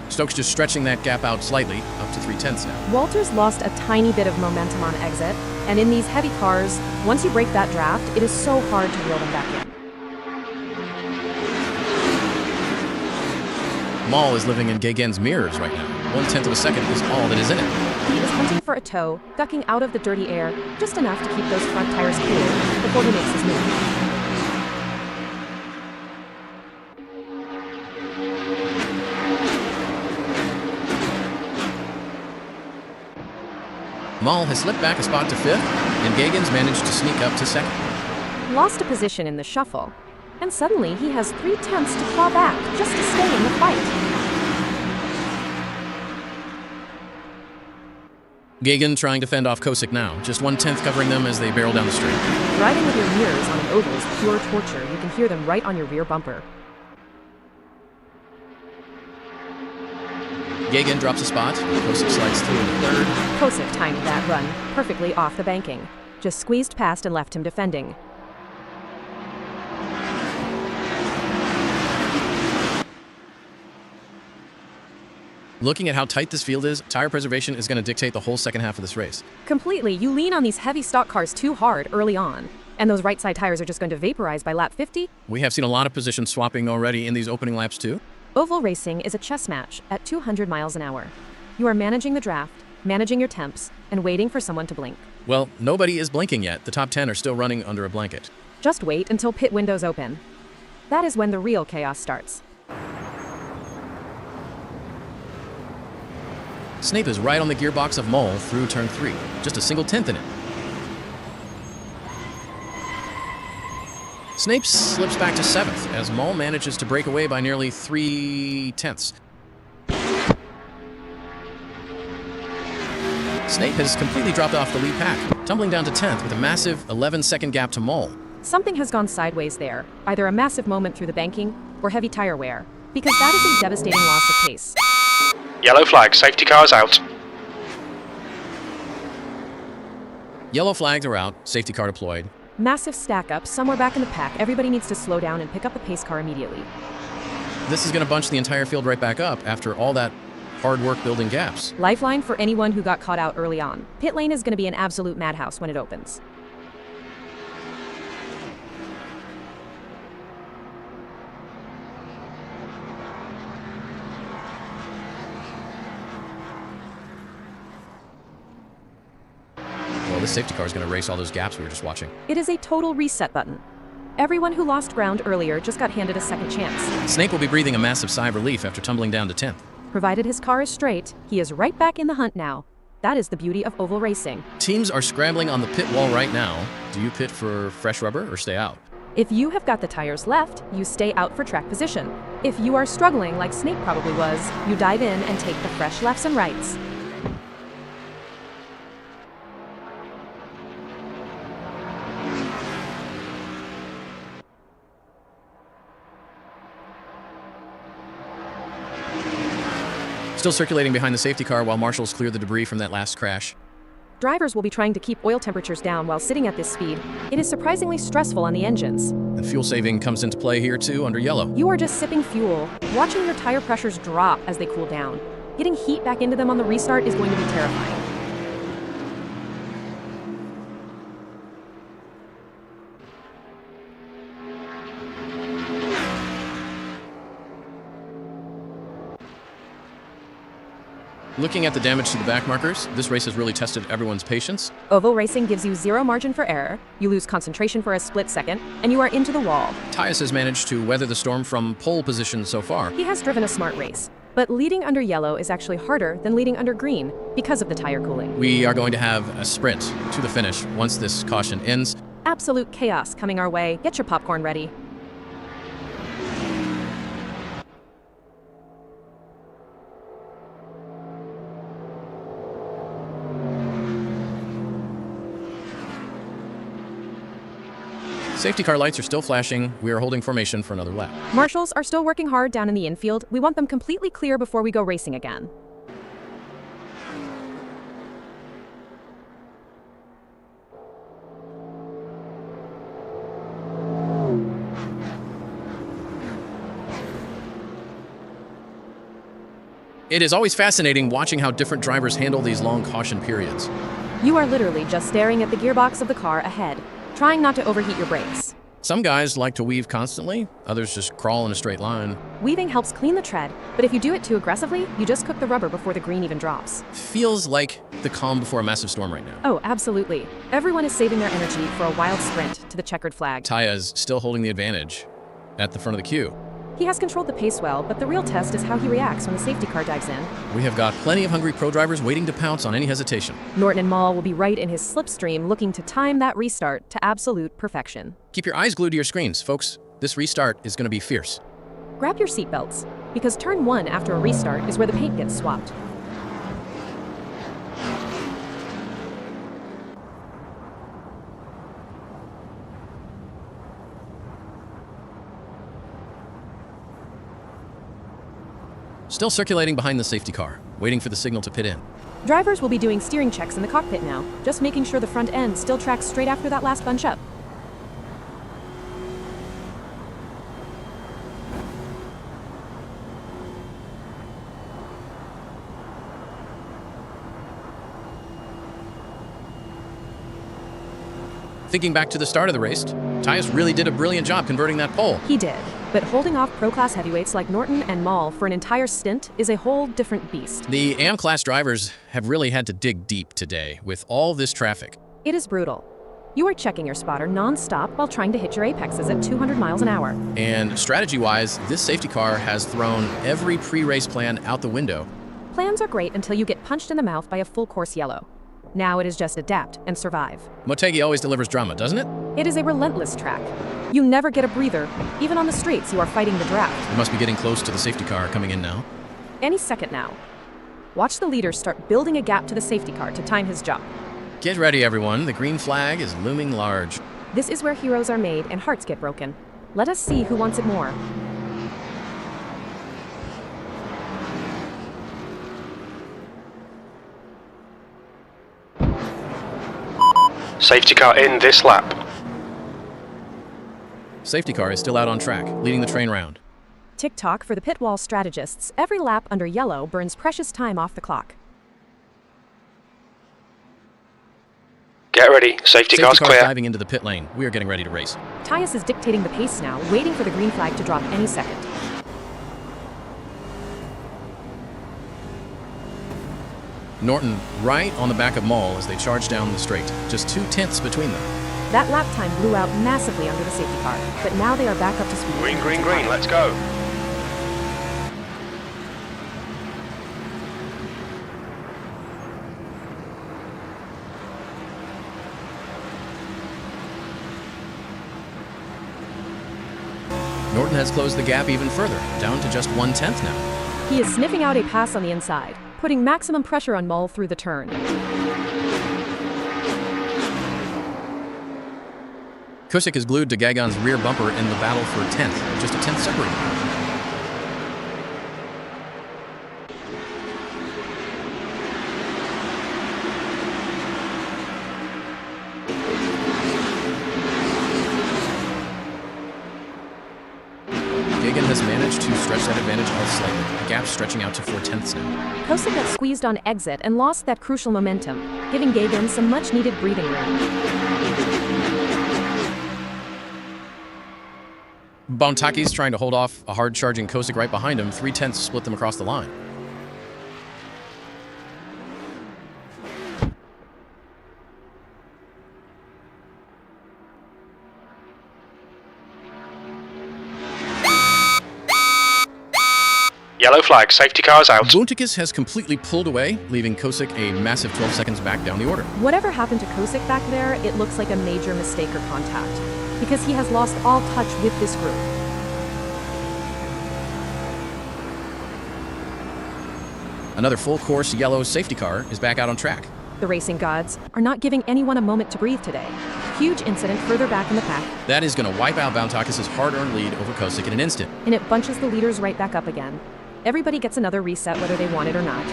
Stokes just stretching that gap out slightly, up to 0.3 now. Walters lost a tiny bit of momentum on exit, and in these heavy cars, once you break that draft, it is so hard to reel them back in. Maul is living in Gagan's mirrors right now. 0.1 of a second is all that is in it. He is hunting for a toe, ducking out of the dirty air, just enough to keep those front tires cool before he makes his move. Maul has slipped back a spot to 5th, and Gagan's managed to sneak up to 2nd. Lost a position in the shuffle, and suddenly he has 0.3 to claw back just to stay in the fight. Gagan trying to fend off Kosick now, just 0.1 covering them as they barrel down the straight. Driving with your mirrors on an oval is pure torture. You can hear them right on your rear bumper. Gagan drops a spot, Kosick slides through into 3rd. Kosick timed that run perfectly off the banking. Just squeezed past and left him defending. Looking at how tight this field is, tire preservation is going to dictate the whole second half of this race. Completely. You lean on these heavy stock cars too hard early on, and those right side tires are just going to vaporize by lap 50. We have seen a lot of position swapping already in these opening laps too. Oval racing is a chess match at 200 miles an hour. You are managing the draft, managing your temps, and waiting for someone to blink. Well, nobody is blinking yet. The top 10 are still running under a blanket. Just wait until pit windows open. That is when the real chaos starts. Snape is right on the gearbox of Maul through turn 3, just a 0.1 in it. Snape slips back to 7th as Maul manages to break away by nearly 0.3. Snape has completely dropped off the lead pack, tumbling down to 10th with a massive 11-second gap to Maul. Something has gone sideways there, either a massive moment through the banking or heavy tire wear, because that is a devastating loss of pace. Yellow flag, safety cars out. Yellow flags are out, safety car deployed. Massive stack up, somewhere back in the pack. Everybody needs to slow down and pick up the pace car immediately. This is going to bunch the entire field right back up after all that hard work building gaps. Lifeline for anyone who got caught out early on. Pit lane is going to be an absolute madhouse when it opens. This safety car is going to race all those gaps we were just watching. It is a total reset button. Everyone who lost ground earlier just got handed a second chance. Snape will be breathing a massive sigh of relief after tumbling down to 10th. Provided his car is straight, he is right back in the hunt now. That is the beauty of oval racing. Teams are scrambling on the pit wall right now. Do you pit for fresh rubber or stay out? If you have got the tires left, you stay out for track position. If you are struggling, like Snape probably was, you dive in and take the fresh lefts and rights. Still circulating behind the safety car while marshals clear the debris from that last crash. Drivers will be trying to keep oil temperatures down while sitting at this speed. It is surprisingly stressful on the engines. And fuel saving comes into play here too under yellow. You are just sipping fuel, watching your tire pressures drop as they cool down. Getting heat back into them on the restart is going to be terrifying. Looking at the damage to the back markers, this race has really tested everyone's patience. Oval racing gives you zero margin for error, you lose concentration for a split second, and you are into the wall. Tyus has managed to weather the storm from pole position so far. He has driven a smart race, but leading under yellow is actually harder than leading under green because of the tire cooling. We are going to have a sprint to the finish once this caution ends. Absolute chaos coming our way. Get your popcorn ready. Safety car lights are still flashing. We are holding formation for another lap. Marshals are still working hard down in the infield. We want them completely clear before we go racing again. It is always fascinating watching how different drivers handle these long caution periods. You are literally just staring at the gearbox of the car ahead, trying not to overheat your brakes. Some guys like to weave constantly, others just crawl in a straight line. Weaving helps clean the tread, but if you do it too aggressively, you just cook the rubber before the green even drops. Feels like the calm before a massive storm right now. Oh, absolutely. Everyone is saving their energy for a wild sprint to the checkered flag. Tyus still holding the advantage at the front of the queue. He has controlled the pace well, but the real test is how he reacts when the safety car dives in. We have got plenty of hungry pro drivers waiting to pounce on any hesitation. Norton and Mall will be right in his slipstream looking to time that restart to absolute perfection. Keep your eyes glued to your screens, folks. This restart is going to be fierce. Grab your seatbelts, because turn 1 after a restart is where the paint gets swapped. Still circulating behind the safety car, waiting for the signal to pit in. Drivers will be doing steering checks in the cockpit now, just making sure the front end still tracks straight after that last bunch up. Thinking back to the start of the race, Tyus really did a brilliant job converting that pole. He did, but holding off pro-class heavyweights like Norton and Mall for an entire stint is a whole different beast. The AM-class drivers have really had to dig deep today with all this traffic. It is brutal. You are checking your spotter non-stop while trying to hit your apexes at 200 miles an hour. And strategy-wise, this safety car has thrown every pre-race plan out the window. Plans are great until you get punched in the mouth by a full course yellow. Now it is just adapt and survive. Motegi always delivers drama, doesn't it? It is a relentless track. You never get a breather. Even on the straights, you are fighting the draft. We must be getting close to the safety car coming in now. Any second now. Watch the leader start building a gap to the safety car to time his jump. Get ready, everyone. The green flag is looming large. This is where heroes are made and hearts get broken. Let us see who wants it more. Safety car in this lap. Safety car is still out on track, leading the train round. Tick-tock for the pit wall strategists. Every lap under yellow burns precious time off the clock. Get ready. Safety car's clear. Diving into the pit lane. We are getting ready to race. Tyus is dictating the pace now, waiting for the green flag to drop any second. Norton right on the back of Mall as they charge down the straight. Just 2 tenths between them. That lap time blew out massively under the safety car, but now they are back up to speed. Green, green, green. Let's go. Norton has closed the gap even further, down to just 1/10 now. He is sniffing out a pass on the inside, putting maximum pressure on Mall through the turn. Kusick is glued to Gagan's rear bumper in the battle for 10th, just a 10th separated. Gagan has managed to stretch that advantage out slightly, the gap stretching out to 4/10 now. Kusick got squeezed on exit and lost that crucial momentum, giving Gagan some much-needed breathing room. Bontaki's trying to hold off a hard-charging Kusick right behind him. 3/10 split them across the line. Yellow flag, safety car's out. Motegi has completely pulled away, leaving Kosick a massive 12 seconds back down the order. Whatever happened to Kosick back there, it looks like a major mistake or contact, because he has lost all touch with this group. Another full course yellow safety car is back out on track. The racing gods are not giving anyone a moment to breathe today. Huge incident further back in the pack. That is going to wipe out Bountakis' hard-earned lead over Kosick in an instant. And it bunches the leaders right back up again. Everybody gets another reset whether they want it or not.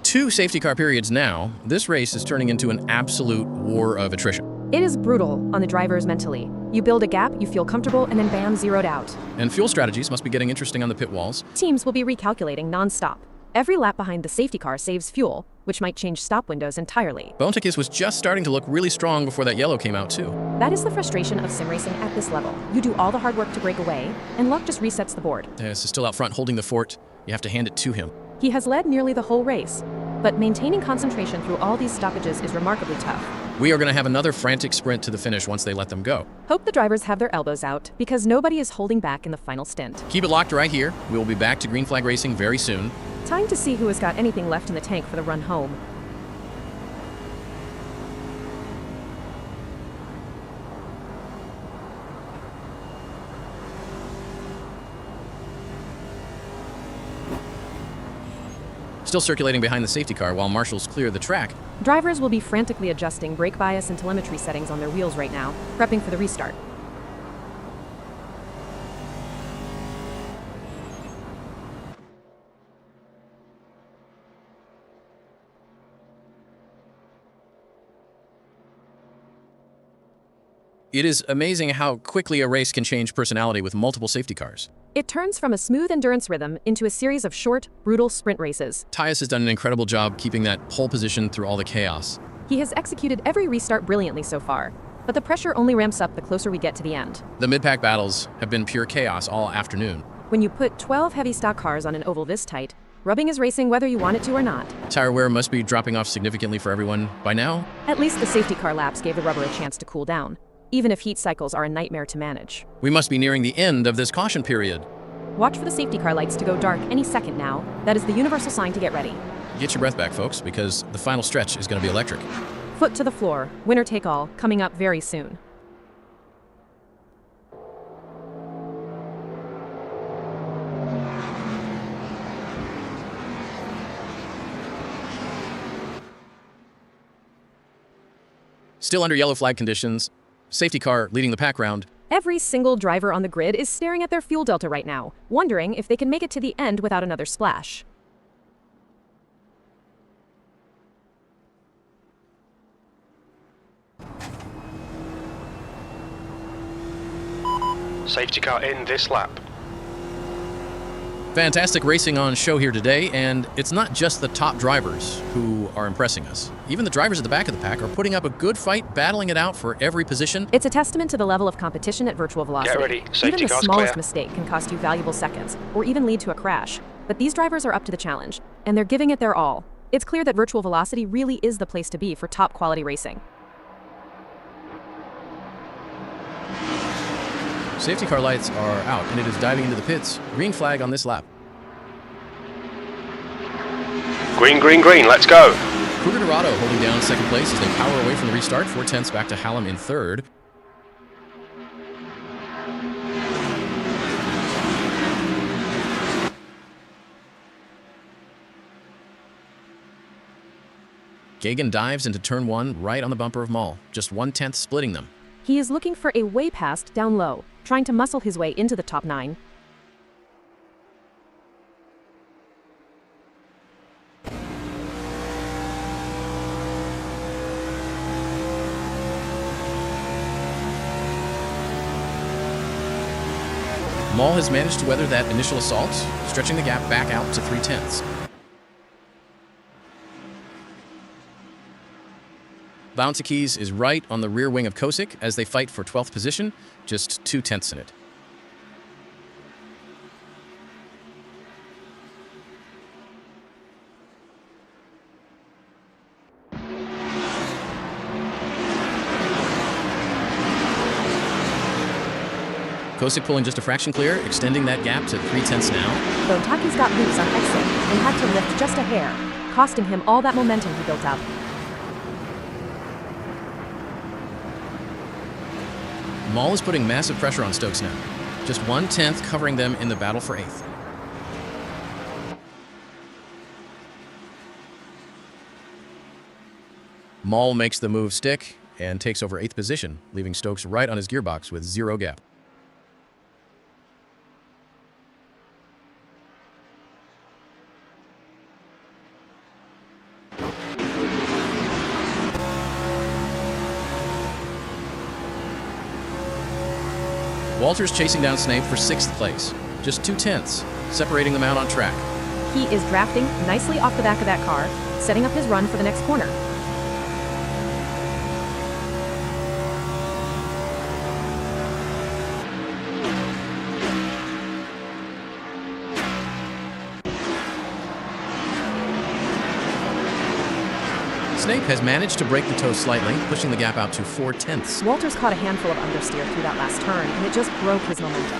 Two safety car periods now, this race is turning into an absolute war of attrition. It is brutal on the drivers mentally. You build a gap, you feel comfortable, and then bam, zeroed out. And fuel strategies must be getting interesting on the pit walls. Teams will be recalculating non-stop. Every lap behind the safety car saves fuel, which might change stop windows entirely. Bountakis was just starting to look really strong before that yellow came out too. That is the frustration of sim racing at this level. You do all the hard work to break away, and luck just resets the board. This is still out front holding the fort. You have to hand it to him. He has led nearly the whole race, but maintaining concentration through all these stoppages is remarkably tough. We are going to have another frantic sprint to the finish once they let them go. Hope the drivers have their elbows out, because nobody is holding back in the final stint. Keep it locked right here. We will be back to green flag racing very soon. Time to see who has got anything left in the tank for the run home. Still circulating behind the safety car while marshals clear the track. Drivers will be frantically adjusting brake bias and telemetry settings on their wheels right now, prepping for the restart. It is amazing how quickly a race can change personality with multiple safety cars. It turns from a smooth endurance rhythm into a series of short, brutal sprint races. Tyus has done an incredible job keeping that pole position through all the chaos. He has executed every restart brilliantly so far, but the pressure only ramps up the closer we get to the end. The mid-pack battles have been pure chaos all afternoon. When you put 12 heavy stock cars on an oval this tight, rubbing is racing whether you want it to or not. Tire wear must be dropping off significantly for everyone by now. At least the safety car laps gave the rubber a chance to cool down, even if heat cycles are a nightmare to manage. We must be nearing the end of this caution period. Watch for the safety car lights to go dark any second now. That is the universal sign to get ready. Get your breath back, folks, because the final stretch is going to be electric. Foot to the floor, winner take all, coming up very soon. Still under yellow flag conditions, safety car leading the pack round. Every single driver on the grid is staring at their fuel delta right now, wondering if they can make it to the end without another splash. Safety car in this lap. Fantastic racing on show here today, and it's not just the top drivers who are impressing us. Even the drivers at the back of the pack are putting up a good fight, battling it out for every position. It's a testament to the level of competition at virtual velocity. Get ready. Safety Even the car's smallest clear. mistake can cost you valuable seconds, or even lead to a crash. But these drivers are up to the challenge, and they're giving it their all. It's clear that virtual velocity really is the place to be for top quality racing. Safety car lights are out, and it is diving into the pits. Green flag on this lap. Green, green, green, let's go. Kruger Dorado holding down second place as they power away from the restart. 4/10 back to Hallam in third. Gagan dives into turn one right on the bumper of Mall, just 1/10 splitting them. He is looking for a way past down low, trying to muscle his way into the top 9. Mall has managed to weather that initial assault, stretching the gap back out to 3/10. Bountakis is right on the rear wing of Kosick as they fight for 12th position, just 2/10 in it. Kosick pulling just a fraction clear, extending that gap to 3/10 now. Though Taki's got loops on exit and had to lift just a hair, costing him all that momentum he built up. Maul is putting massive pressure on Stokes now. Just 1/10 covering them in the battle for 8th. Maul makes the move stick and takes over 8th position, leaving Stokes right on his gearbox with 0 gap. Walter's chasing down Snape for 6th place, just 2/10, separating them out on track. He is drafting nicely off the back of that car, setting up his run for the next corner. Snape has managed to break the toe slightly, pushing the gap out to 4/10. Walters caught a handful of understeer through that last turn, and it just broke his momentum.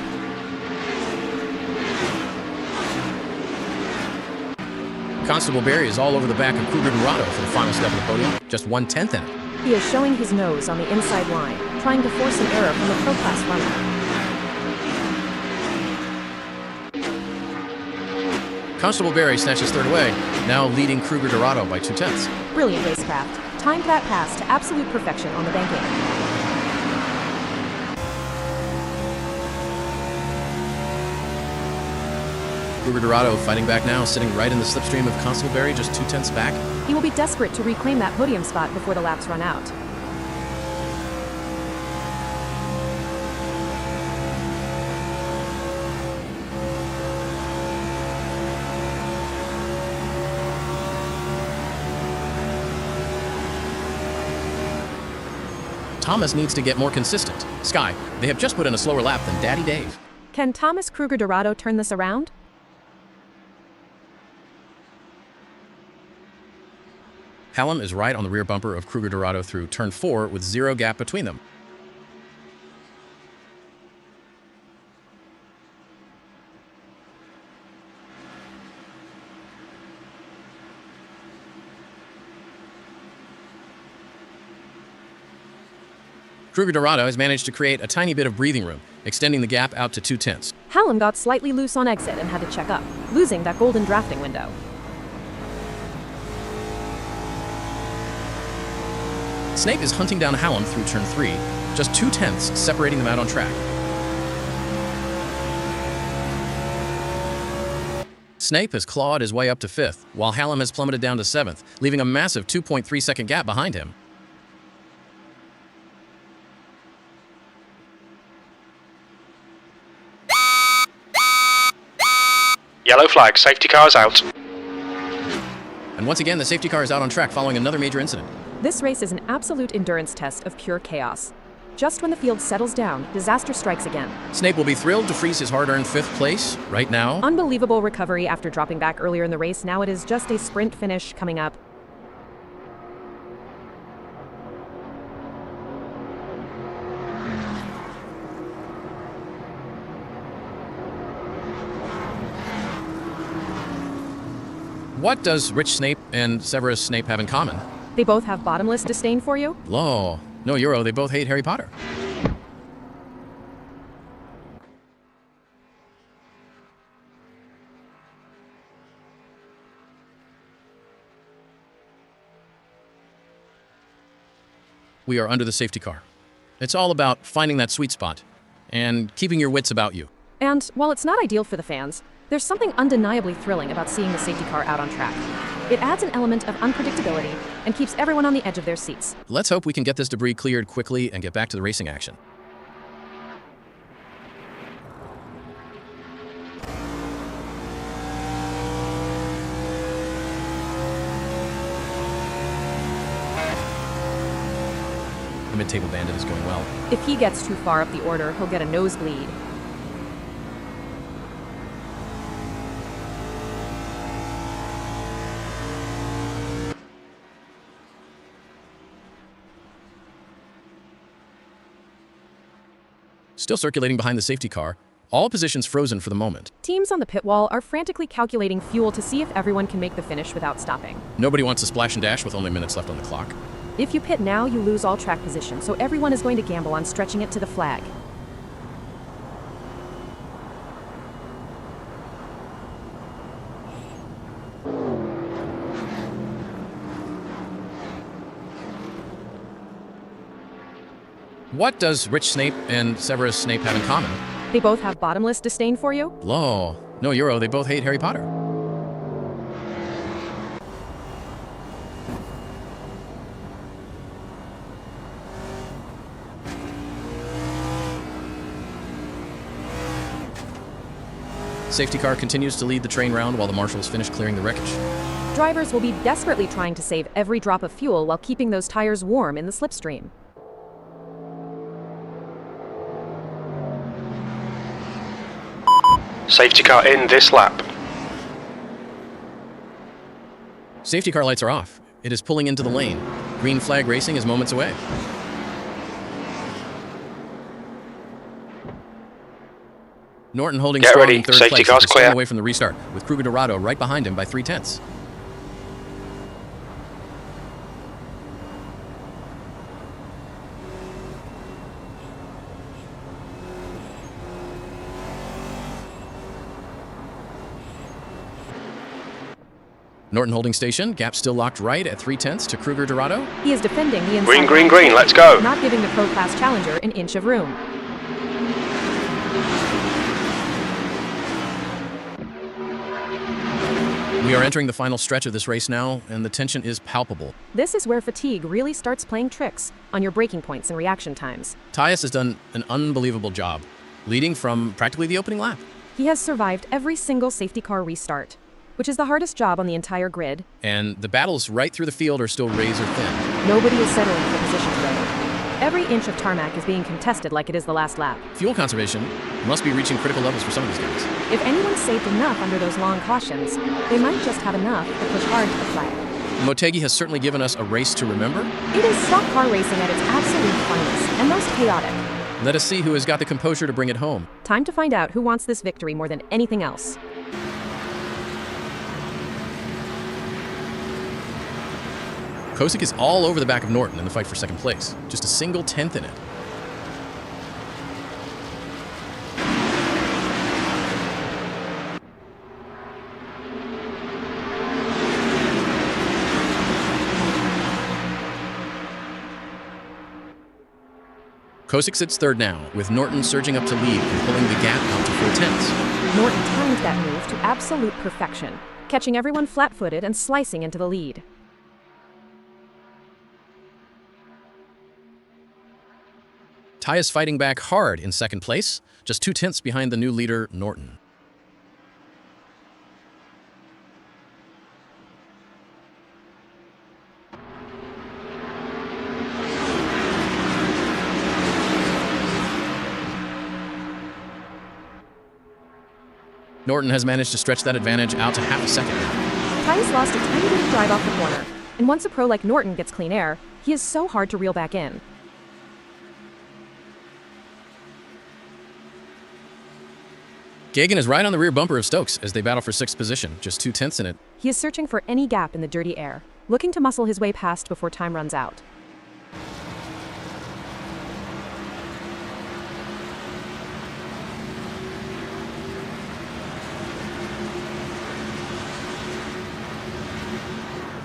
Constable Barry is all over the back of Cougar Dorado for the final step of the podium, just 1/10 in it. He is showing his nose on the inside line, trying to force an error from the pro-class runner. Constable Barry snatches 3rd away, now leading Kruger Dorado by 2/10. Brilliant racecraft. Timed that pass to absolute perfection on the banking. Kruger Dorado fighting back now, sitting right in the slipstream of Constable Barry, just 2/10 back. He will be desperate to reclaim that podium spot before the laps run out. Thomas needs to get more consistent. Sky, they have just put in a slower lap than Daddy Dave. Can Thomas Kruger Dorado turn this around? Hallam is right on the rear bumper of Kruger Dorado through turn 4 with 0 gap between them. Kruger Dorado has managed to create a tiny bit of breathing room, extending the gap out to 2/10. Hallam got slightly loose on exit and had to check up, losing that golden drafting window. Snape is hunting down Hallam through turn 3, just 2/10, separating them out on track. Snape has clawed his way up to 5th, while Hallam has plummeted down to 7th, leaving a massive 2.3-second gap behind him. Yellow flag, safety car is out. And once again, the safety car is out on track following another major incident. This race is an absolute endurance test of pure chaos. Just when the field settles down, disaster strikes again. Snape will be thrilled to freeze his hard-earned 5th place right now. Unbelievable recovery after dropping back earlier in the race. Now it is just a sprint finish coming up. What does Rich Snape and Severus Snape have in common? They both have bottomless disdain for you? Law. No, Euro, they both hate Harry Potter. We are under the safety car. It's all about finding that sweet spot and keeping your wits about you. And while it's not ideal for the fans, there's something undeniably thrilling about seeing the safety car out on track. It adds an element of unpredictability and keeps everyone on the edge of their seats. Let's hope we can get this debris cleared quickly and get back to the racing action. The mid-table bandit is going well. If he gets too far up the order, he'll get a nosebleed. still circulating behind the safety car, all positions frozen for the moment. Teams on the pit wall are frantically calculating fuel to see if everyone can make the finish without stopping. Nobody wants to splash and dash with only minutes left on the clock. If you pit now, you lose all track position, so everyone is going to gamble on stretching it to the flag. What does Rich Snape and Severus Snape have in common? They both have bottomless disdain for you? Lo, no Euro, they both hate Harry Potter. Safety car continues to lead the train round while the marshals finish clearing the wreckage. Drivers will be desperately trying to save every drop of fuel while keeping those tires warm in the slipstream. Safety car in this lap. Safety car lights are off. It is pulling into the lane. Green flag racing is moments away. Norton holding Get strong ready. in third Safety place, car's after staying clear. away from the restart, with Kruger Dorado right behind him by 0.3. Norton holding station, gap still locked right at 0.3 to Kruger Dorado. He is defending the inside. Green, green, green, let's go. Not giving the Pro Class challenger an inch of room. We are entering the final stretch of this race now, and the tension is palpable. This is where fatigue really starts playing tricks on your braking points and reaction times. Tyus has done an unbelievable job, leading from practically the opening lap. He has survived every single safety car restart, which is the hardest job on the entire grid. And the battles right through the field are still razor thin. Nobody is settling for position today. Every inch of tarmac is being contested like it is the last lap. Fuel conservation must be reaching critical levels for some of these guys. If anyone saved enough under those long cautions, they might just have enough to push hard to the flag. Motegi has certainly given us a race to remember. It is stock car racing at its absolute finest and most chaotic. Let us see who has got the composure to bring it home. Time to find out who wants this victory more than anything else. Kosick is all over the back of Norton in the fight for second place, just a single tenth in it. Kosick sits third now, with Norton surging up to lead and pulling the gap out to 0.4. Norton timed that move to absolute perfection, catching everyone flat-footed and slicing into the lead. Tyus fighting back hard in second place, just 0.2 behind the new leader, Norton. Norton has managed to stretch that advantage out to half a second. Tyus lost a tiny bit of drive off the corner, and once a pro like Norton gets clean air, he is so hard to reel back in. Gagan is right on the rear bumper of Stokes as they battle for sixth position, just 0.2 in it. He is searching for any gap in the dirty air, looking to muscle his way past before time runs out.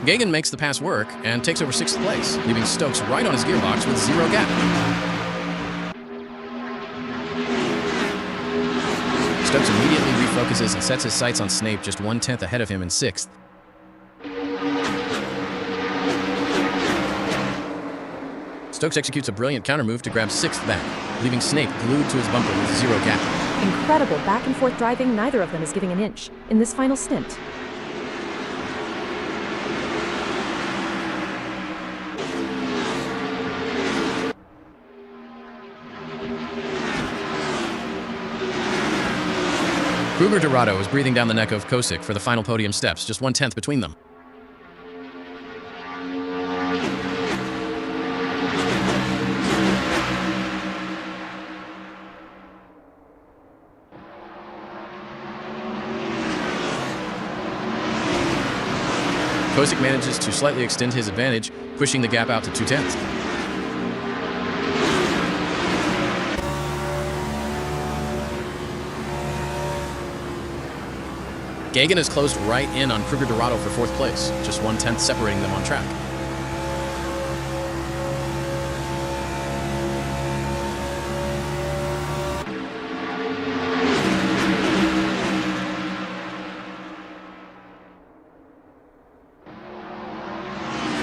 Gagan makes the pass work and takes over sixth place, leaving Stokes right on his gearbox with zero gap. Stokes immediately refocuses and sets his sights on Snape just 0.1 ahead of him in sixth. Stokes executes a brilliant counter move to grab sixth back, leaving Snape glued to his bumper with zero gap. Incredible back and forth driving, neither of them is giving an inch in this final stint. Kruger Dorado is breathing down the neck of Kosick for the final podium steps, just 0.1 between them. Kosick manages to slightly extend his advantage, pushing the gap out to 2/10. Gagan has closed right in on Kruger Dorado for 4th place, just 1/10 separating them on track.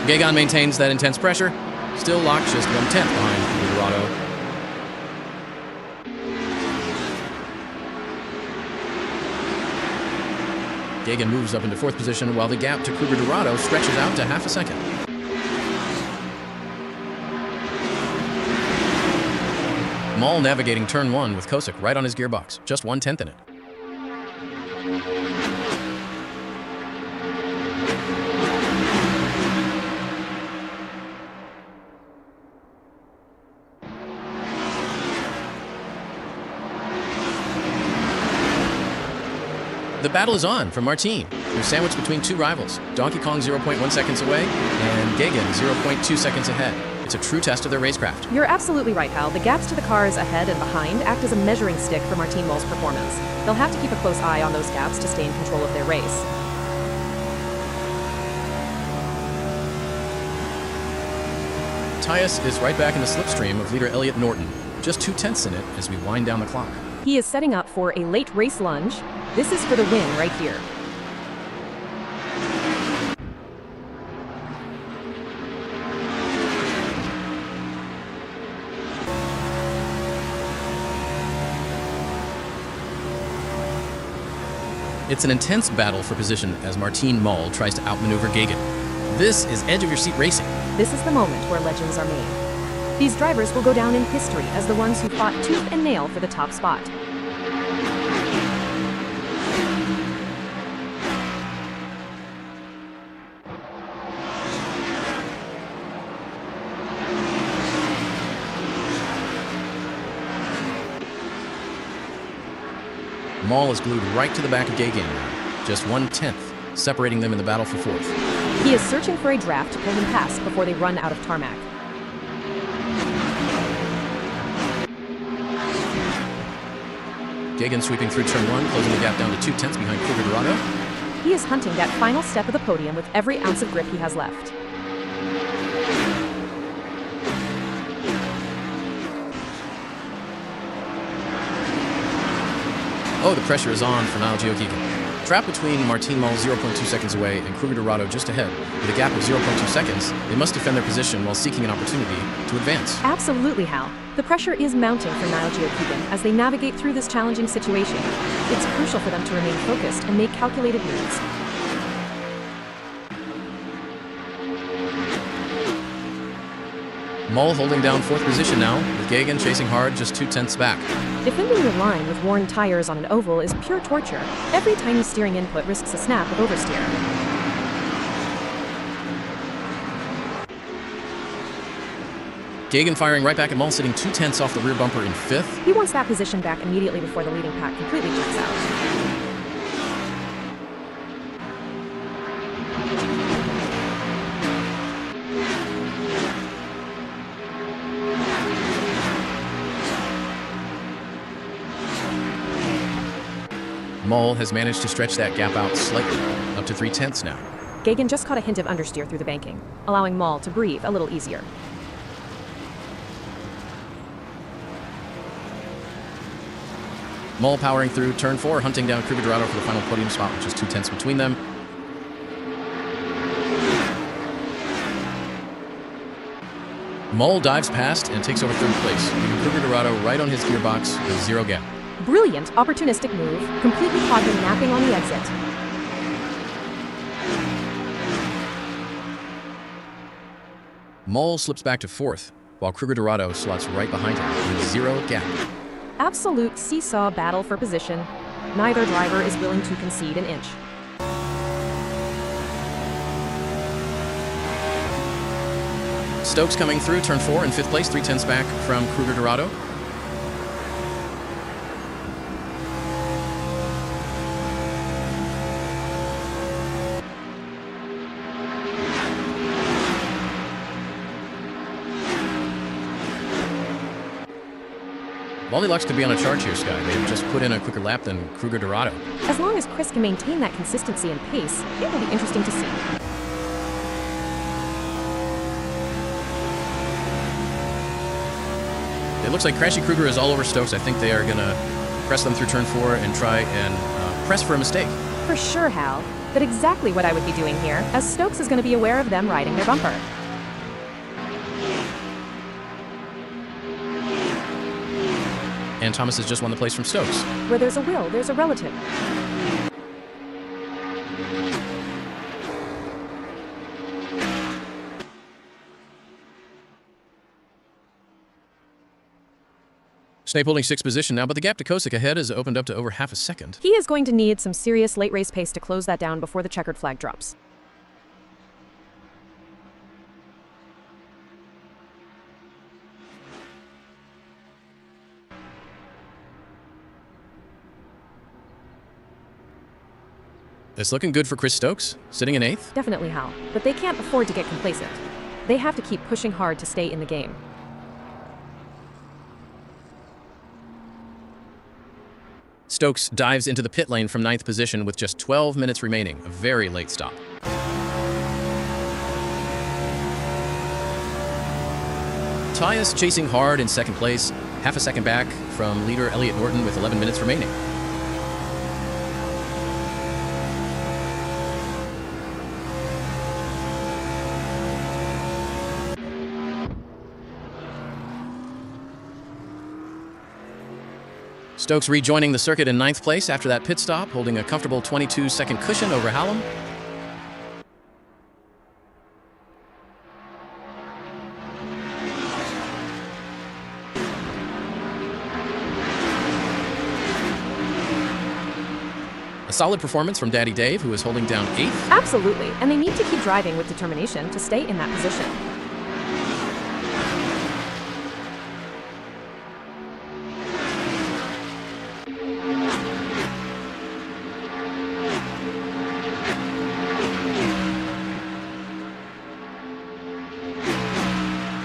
Gagan maintains that intense pressure, still locked just 1/10 behind Kruger Dorado. Gagan moves up into 4th position while the gap to Kruger Dorado stretches out to half a second. Moll navigating turn 1 with Kosick right on his gearbox, just 1/10 in it. The battle is on for Martin, who's sandwiched between two rivals, Donkey Kong 0.1 seconds away and Gagan 0.2 seconds ahead. It's a true test of their racecraft. You're absolutely right, Hal. The gaps to the cars ahead and behind act as a measuring stick for Martin Moll's performance. They'll have to keep a close eye on those gaps to stay in control of their race. Tyus is right back in the slipstream of leader Elliot Norton, just 2/10 in it as we wind down the clock. He is setting up for a late race lunge. This is for the win right here. It's an intense battle for position as Martin Moll tries to outmaneuver Gagan. This is edge-of-your-seat racing. This is the moment where legends are made. These drivers will go down in history as the ones who fought tooth and nail for the top spot. Moll is glued right to the back of Gagan, just 1/10, separating them in the battle for 4th. He is searching for a draft to pull him past before they run out of tarmac. Gagan sweeping through turn 1, closing the gap down to 2/10 behind Kruger Dorado. He is hunting that final step of the podium with every ounce of grip he has left. Oh, the pressure is on for Niall Geoghegan. Trapped between Martin Moll 0.2 seconds away and Kruger Dorado just ahead, with a gap of 0.2 seconds, they must defend their position while seeking an opportunity to advance. Absolutely, Hal. The pressure is mounting for Niall Geoghegan as they navigate through this challenging situation. It's crucial for them to remain focused and make calculated moves. Moll holding down 4th position now, with Gagan chasing hard just 2/10 back. Defending your line with worn tires on an oval is pure torture. Every tiny steering input risks a snap of oversteer. Gagan firing right back at Moll, sitting 2/10 off the rear bumper in 5th. He wants that position back immediately before the leading pack completely checks out. Moll has managed to stretch that gap out slightly, up to 3/10 now. Gagan just caught a hint of understeer through the banking, allowing Moll to breathe a little easier. Moll powering through turn 4, hunting down Kruger Dorado for the final podium spot, which is 2/10 between them. Moll dives past and takes over 3rd place, leaving Kruger Dorado right on his gearbox with 0 gap. Brilliant, opportunistic move, completely caught him napping on the exit. Moll slips back to 4th, while Kruger Dorado slots right behind him with 0 gap. Absolute seesaw battle for position. Neither driver is willing to concede an inch. Stokes coming through turn 4 in 5th place, 3/10 back from Kruger Dorado. Baldy could be on a charge here, Sky. They've just put in a quicker lap than Kruger Dorado. As long as Chris can maintain that consistency and pace, it will be interesting to see. It looks like Crashy Kruger is all over Stokes. I think they are going to press them through turn 4 and try and press for a mistake. For sure, Hal. But exactly what I would be doing here, as Stokes is going to be aware of them riding their bumper. And Thomas has just won the place from Stokes. Where there's a will, there's a relative. Snape holding 6th position now, but the gap to Kosick ahead has opened up to over half a second. He is going to need some serious late race pace to close that down before the checkered flag drops. It's looking good for Chris Stokes, sitting in 8th. Definitely, Hal. But they can't afford to get complacent. They have to keep pushing hard to stay in the game. Stokes dives into the pit lane from 9th position with just 12 minutes remaining, a very late stop. Tyus chasing hard in 2nd place, half a second back from leader Elliot Norton with 11 minutes remaining. Stokes rejoining the circuit in 9th place after that pit stop, holding a comfortable 22-second cushion over Hallam. A solid performance from Daddy Dave, who is holding down 8th. Absolutely, and they need to keep driving with determination to stay in that position.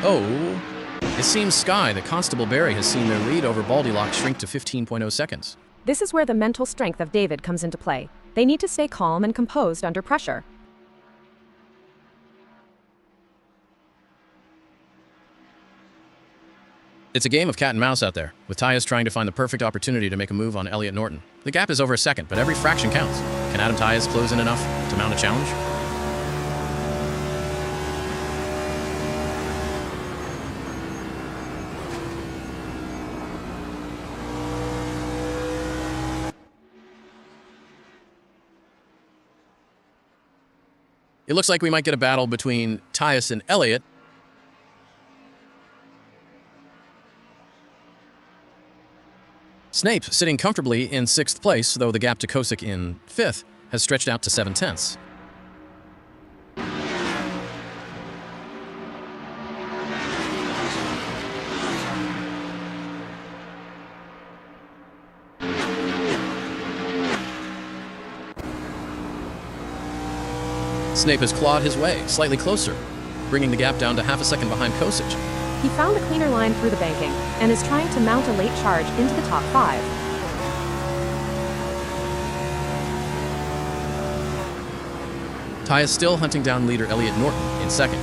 Oh, it seems Sky, that Constable Barry, has seen their lead over Baldy shrink to 15.0 seconds. This is where the mental strength of David comes into play. They need to stay calm and composed under pressure. It's a game of cat and mouse out there, with Tyus trying to find the perfect opportunity to make a move on Elliot Norton. The gap is over a second, but every fraction counts. Can Adam Tyus close in enough to mount a challenge? It looks like we might get a battle between Tyus and Elliot. Snape, sitting comfortably in 6th place, though the gap to Kosick in 5th, has stretched out to 7/10. Snape has clawed his way slightly closer, bringing the gap down to half a second behind Kosick. He found a cleaner line through the banking and is trying to mount a late charge into the top 5. Ty is still hunting down leader Elliot Norton in 2nd,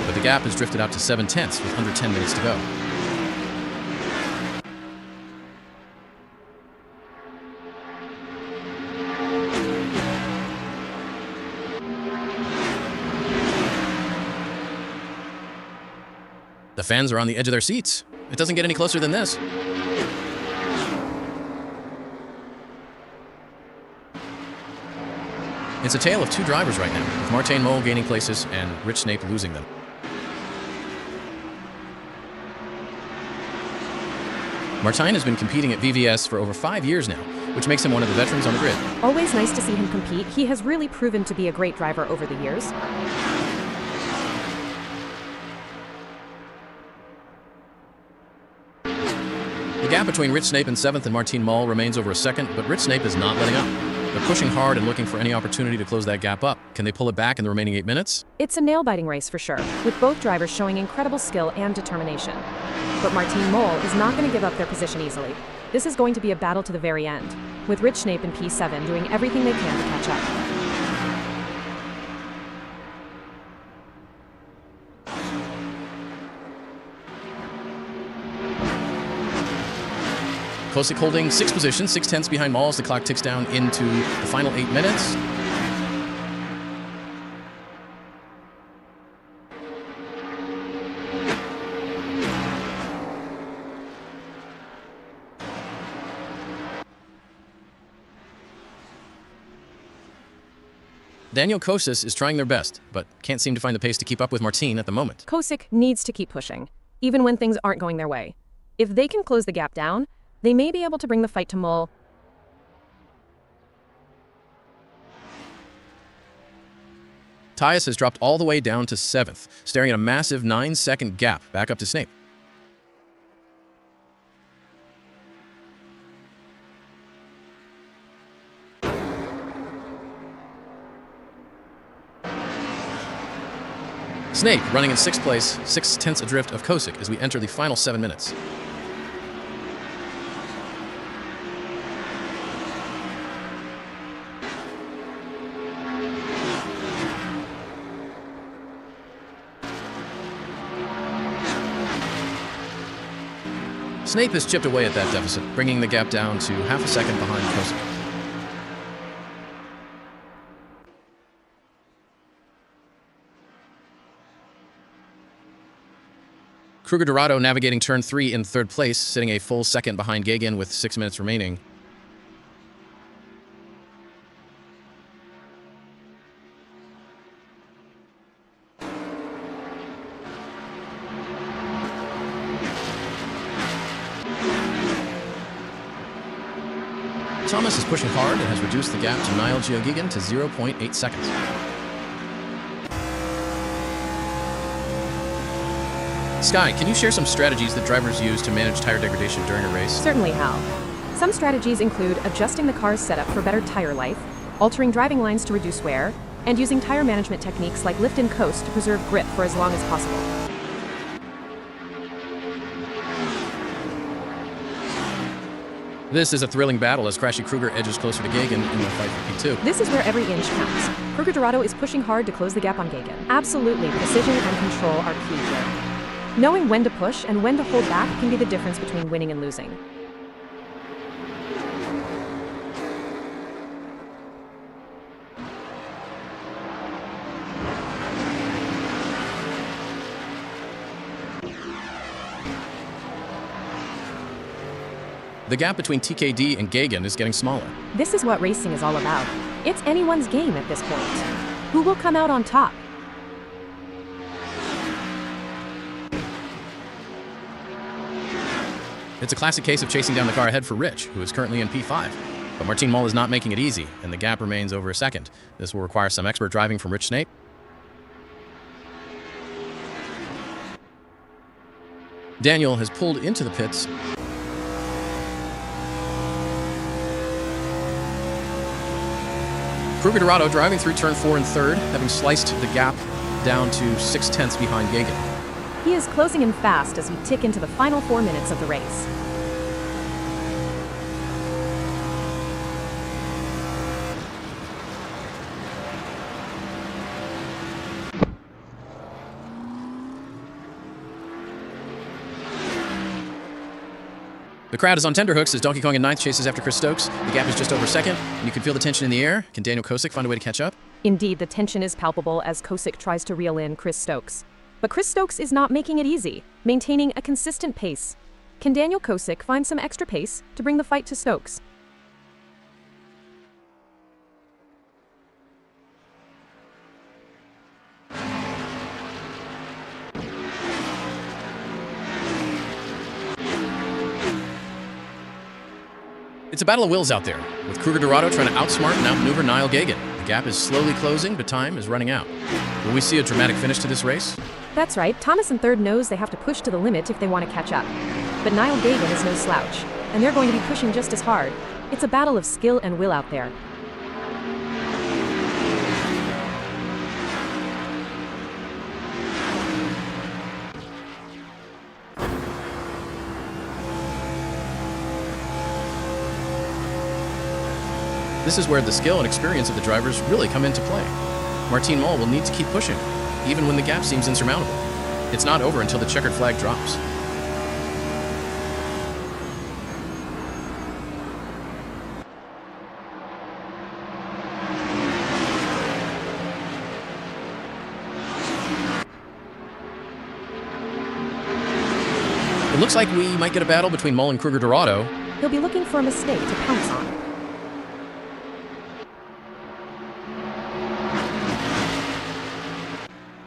but the gap has drifted out to 7/10 with under 10 minutes to go. The fans are on the edge of their seats. It doesn't get any closer than this. It's a tale of two drivers right now, with Martin Mole gaining places and Rich Snape losing them. Martin has been competing at VVS for over 5 years now, which makes him one of the veterans on the grid. Always nice to see him compete. He has really proven to be a great driver over the years. The gap between Rich Snape in 7th and Martin Mole remains over a second, but Rich Snape is not letting up. They're pushing hard and looking for any opportunity to close that gap up. Can they pull it back in the remaining 8 minutes? It's a nail-biting race for sure, with both drivers showing incredible skill and determination. But Martin Mol is not going to give up their position easily. This is going to be a battle to the very end, with Rich Snape and P7 doing everything they can to catch up. Kosick holding 6th position, 6/10 behind Mol as the clock ticks down into the final 8 minutes. Daniel Kosick is trying their best, but can't seem to find the pace to keep up with Martin at the moment. Kosick needs to keep pushing, even when things aren't going their way. If they can close the gap down, they may be able to bring the fight to Mol. Tyus has dropped all the way down to 7th, staring at a massive 9-second gap back up to Snape. Snape running in 6th place, 6/10 adrift of Kosick as we enter the final 7 minutes. Snape has chipped away at that deficit, bringing the gap down to half a second behind Kosick. Kruger Dorado navigating turn 3 in 3rd place, sitting a full second behind Gagan with 6 minutes remaining. Thomas is pushing hard and has reduced the gap to Niall Geoghegan to 0.8 seconds. Sky, can you share some strategies that drivers use to manage tire degradation during a race? Certainly, Hal. Some strategies include adjusting the car's setup for better tire life, altering driving lines to reduce wear, and using tire management techniques like lift and coast to preserve grip for as long as possible. This is a thrilling battle as Crashy Kruger edges closer to Gagan in the fight for P2. This is where every inch counts. Kruger Dorado is pushing hard to close the gap on Gagan. Absolutely, precision and control are key here. Knowing when to push and when to hold back can be the difference between winning and losing. The gap between TKD and Gagan is getting smaller. This is what racing is all about. It's anyone's game at this point. Who will come out on top? It's a classic case of chasing down the car ahead for Rich, who is currently in P5. But Martin Mol is not making it easy, and the gap remains over a second. This will require some expert driving from Rich Snape. Daniel has pulled into the pits. Kruger Dorado driving through turn 4 and 3rd, having sliced the gap down to 6/10 behind Gagan. He is closing in fast as we tick into the final 4 minutes of the race. The crowd is on tenterhooks as Donkey Kong in 9th chases after Chris Stokes. The gap is just over 2nd, and you can feel the tension in the air. Can Daniel Kosick find a way to catch up? Indeed, the tension is palpable as Kosick tries to reel in Chris Stokes. But Chris Stokes is not making it easy, maintaining a consistent pace. Can Daniel Kosick find some extra pace to bring the fight to Stokes? It's a battle of wills out there, with Kruger Dorado trying to outsmart and outmaneuver Niall Gagan. The gap is slowly closing, but time is running out. Will we see a dramatic finish to this race? That's right, Thomas in 3rd knows they have to push to the limit if they want to catch up. But Niall Gagan is no slouch, and they're going to be pushing just as hard. It's a battle of skill and will out there. This is where the skill and experience of the drivers really come into play. Martin Mol will need to keep pushing, even when the gap seems insurmountable. It's not over until the checkered flag drops. It looks like we might get a battle between Mol and Kruger-Dorado. He'll be looking for a mistake to pounce on.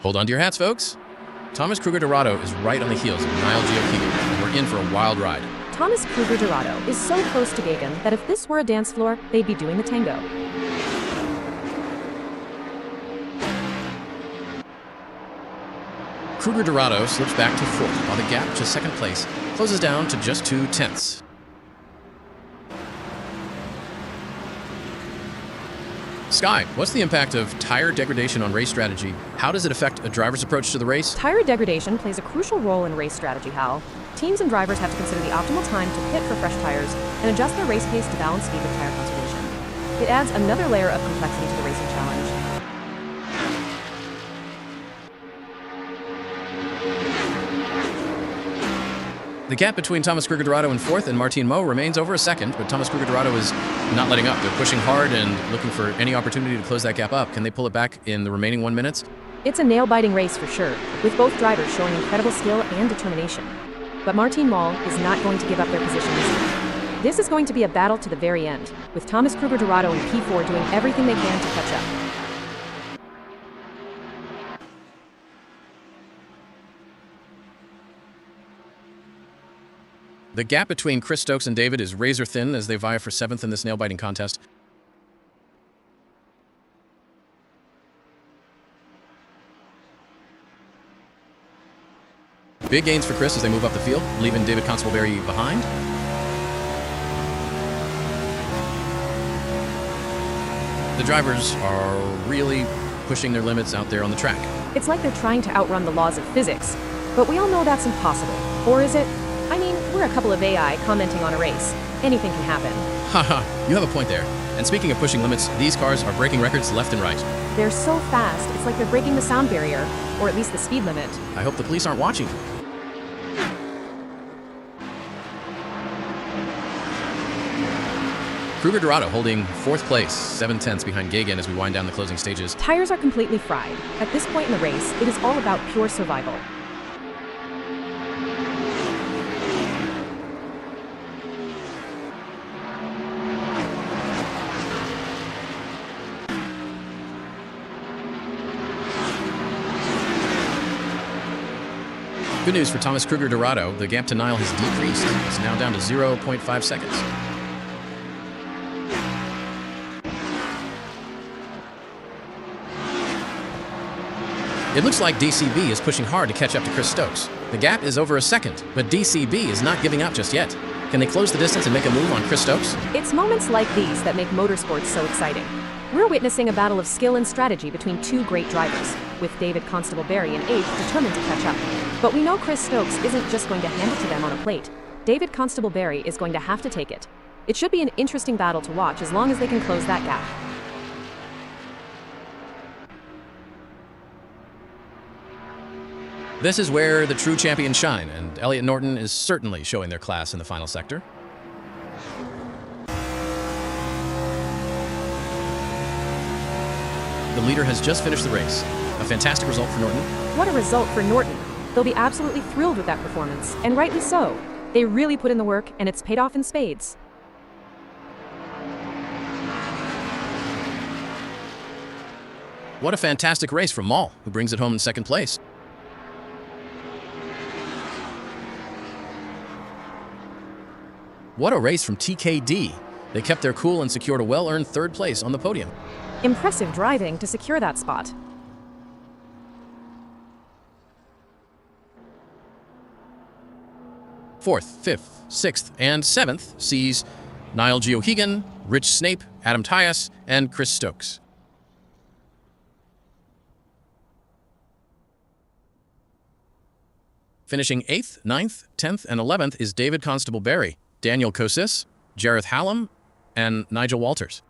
Hold on to your hats, folks. Thomas Kruger-Dorado is right on the heels of Niall Giochigo, and we're in for a wild ride. Thomas Kruger-Dorado is so close to Gagan that if this were a dance floor, they'd be doing the tango. Kruger-Dorado slips back to fourth, while the gap to second place closes down to just 0.2. Sky, what's the impact of tire degradation on race strategy? How does it affect a driver's approach to the race? Tire degradation plays a crucial role in race strategy, Hal. Teams and drivers have to consider the optimal time to pit for fresh tires and adjust their race pace to balance speed with tire conservation. It adds another layer of complexity to the racing challenge. The gap between Thomas Kruger-Dorado in fourth and Martin Mol remains over a second, but Thomas Kruger-Dorado is not letting up. They're pushing hard and looking for any opportunity to close that gap up. Can they pull it back in the remaining 1 minute? It's a nail-biting race for sure, with both drivers showing incredible skill and determination. But Martin Mol is not going to give up their position easily. This is going to be a battle to the very end, with Thomas Kruger-Dorado in P4 doing everything they can to catch up. The gap between Chris Stokes and David is razor thin as they vie for seventh in this nail-biting contest. Big gains for Chris as they move up the field, leaving David Constable-Berry behind. The drivers are really pushing their limits out there on the track. It's like they're trying to outrun the laws of physics, but we all know that's impossible. Or is it? I mean, we're a couple of AI commenting on a race. Anything can happen. Haha, you have a point there. And speaking of pushing limits, these cars are breaking records left and right. They're so fast, it's like they're breaking the sound barrier, or at least the speed limit. I hope the police aren't watching. Kruger-Dorado holding fourth place, 7/10 behind Gagan as we wind down the closing stages. Tires are completely fried. At this point in the race, it is all about pure survival. Good news for Thomas Kruger-Dorado, the gap to Niall has decreased. It's now down to 0.5 seconds. It looks like DCB is pushing hard to catch up to Chris Stokes. The gap is over a second, but DCB is not giving up just yet. Can they close the distance and make a move on Chris Stokes? It's moments like these that make motorsports so exciting. We're witnessing a battle of skill and strategy between two great drivers, with David Constable-Berry in eighth determined to catch up. But we know Chris Stokes isn't just going to hand it to them on a plate. David Constable-Berry is going to have to take it. It should be an interesting battle to watch as long as they can close that gap. This is where the true champions shine, and Elliott Norton is certainly showing their class in the final sector. The leader has just finished the race. A fantastic result for Norton. What a result for Norton. They'll be absolutely thrilled with that performance, and rightly so. They really put in the work, and it's paid off in spades. What a fantastic race from Mol, who brings it home in second place. What a race from TKD. They kept their cool and secured a well-earned third place on the podium. Impressive driving to secure that spot. Fourth, fifth, sixth, and seventh sees Niall Giochigo, Rich Snape, Adam Tyus, and Chris Stokes. Finishing 8th, 9th, 10th, and 11th is David Constable-Berry, Daniel Kosis, Jareth Hallam, and Nigel Walters.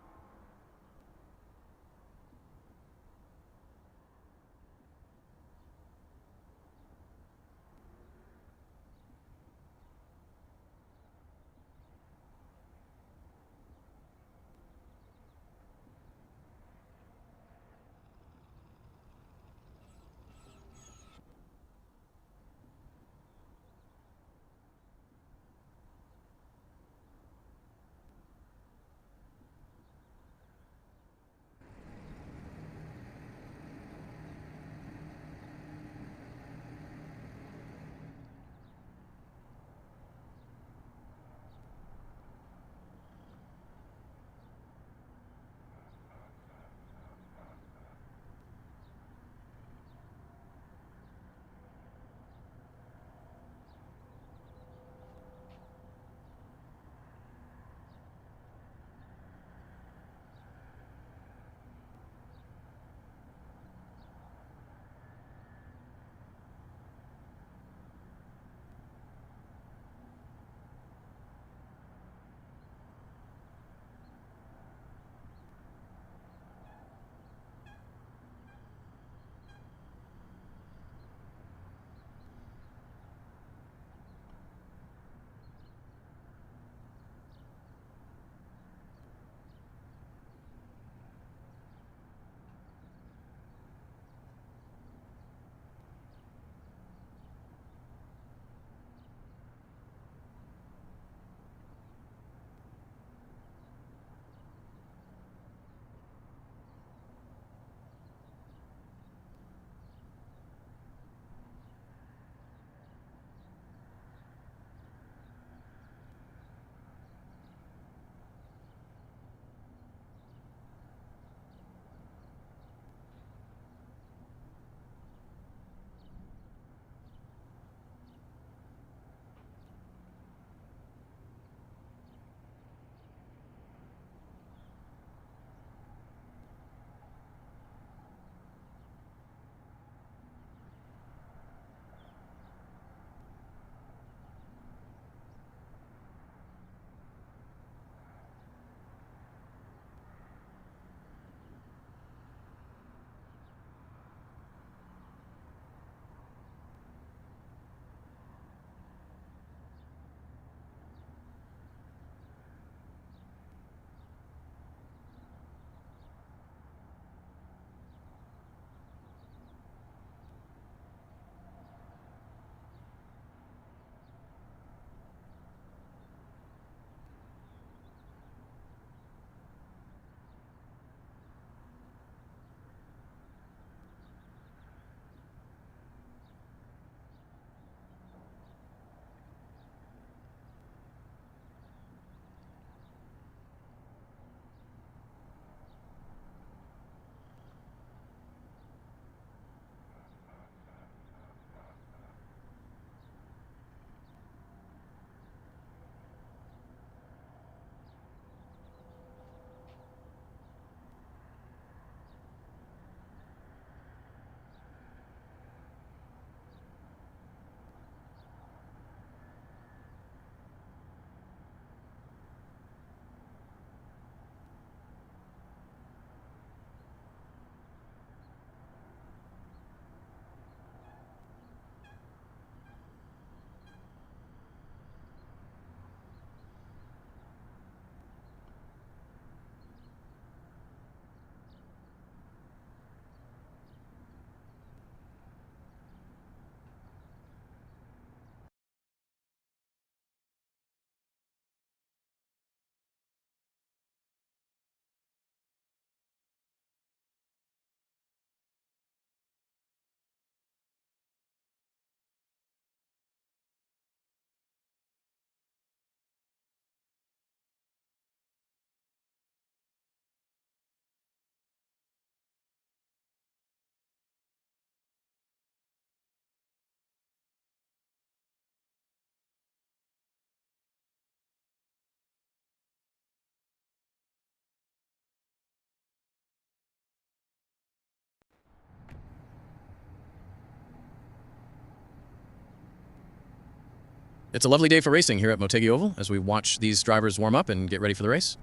It's a lovely day for racing here at Motegi Oval as we watch these drivers warm up and get ready for the race.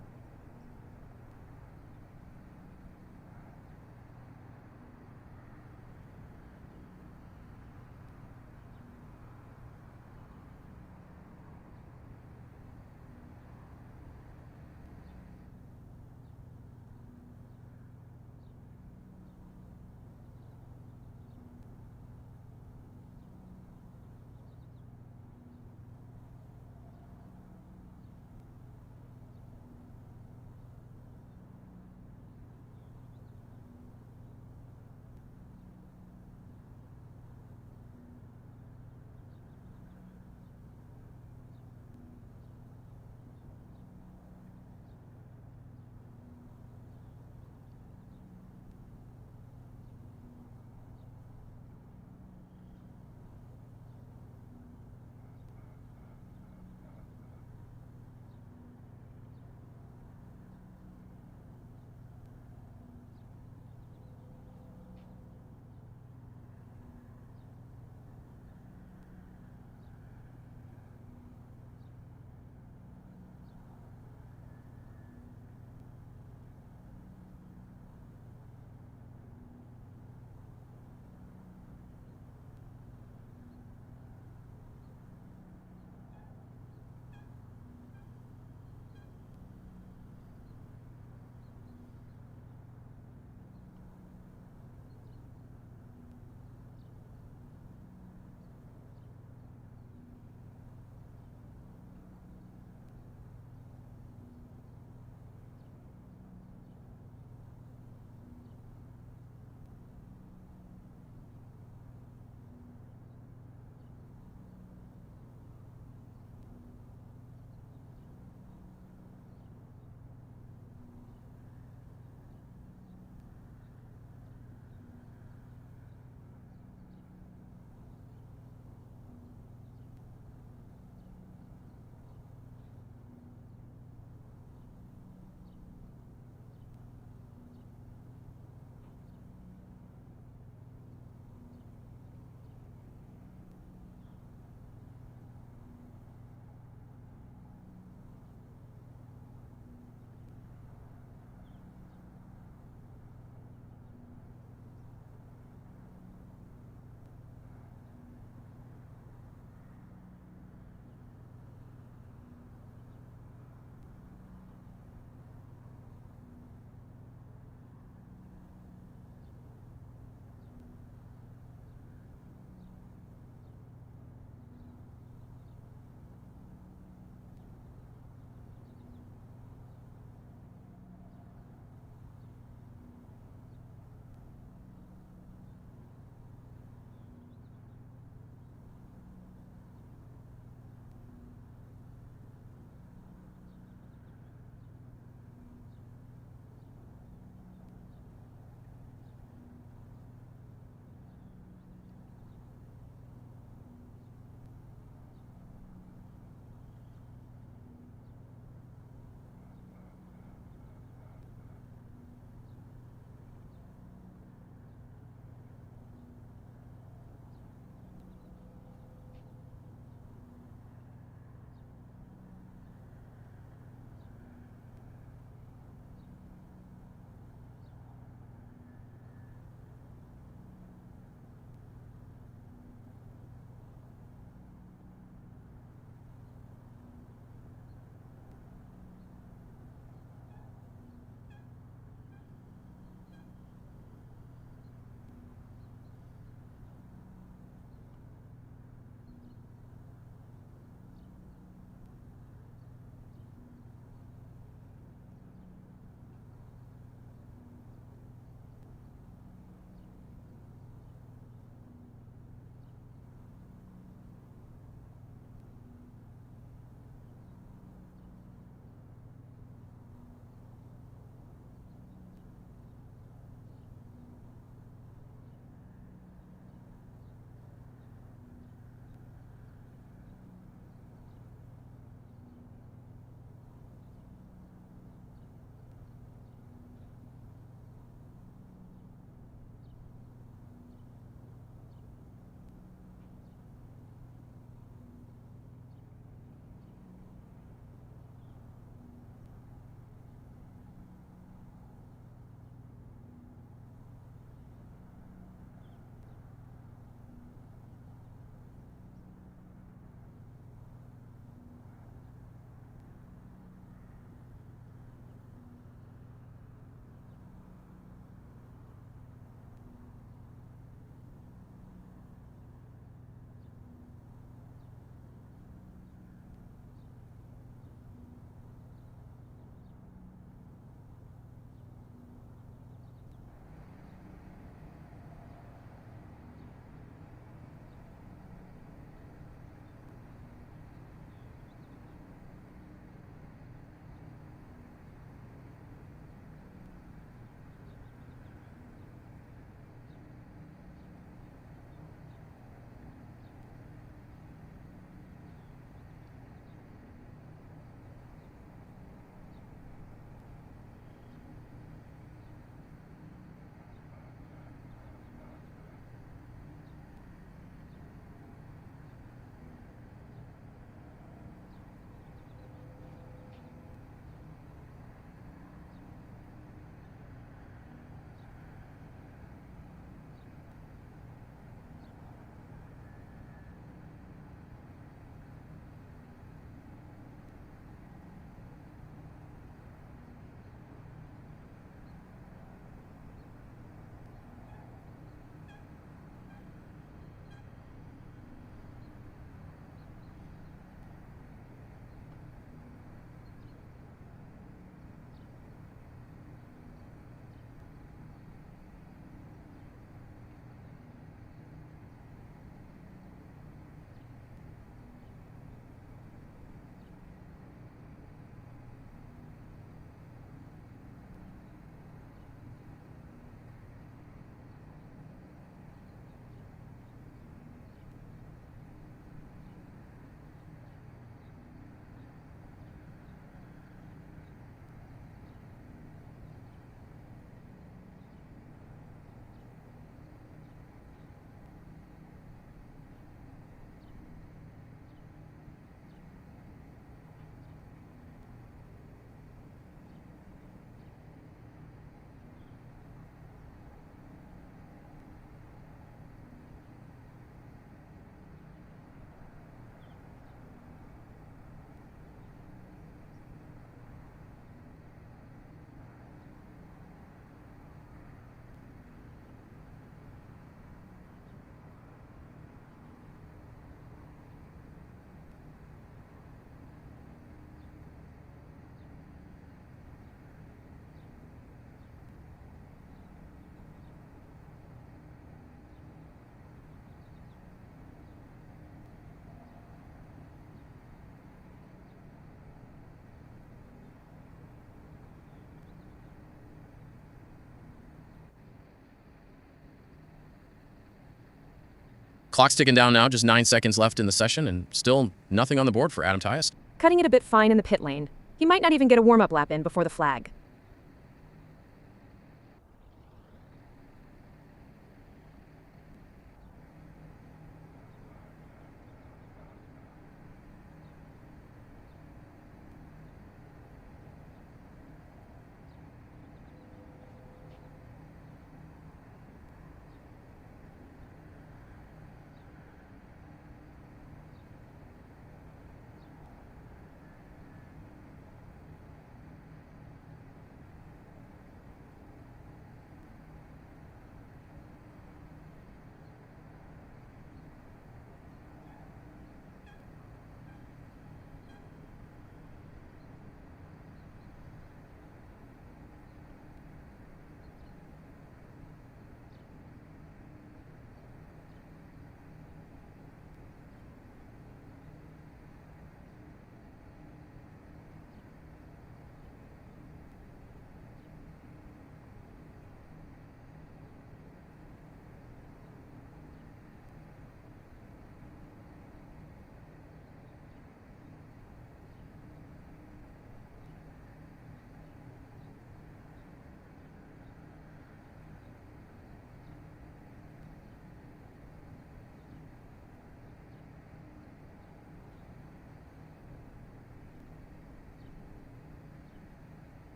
Clock's ticking down now, just 9 seconds left in the session, and still nothing on the board for Adam Tyus. Cutting it a bit fine in the pit lane. He might not even get a warm-up lap in before the flag.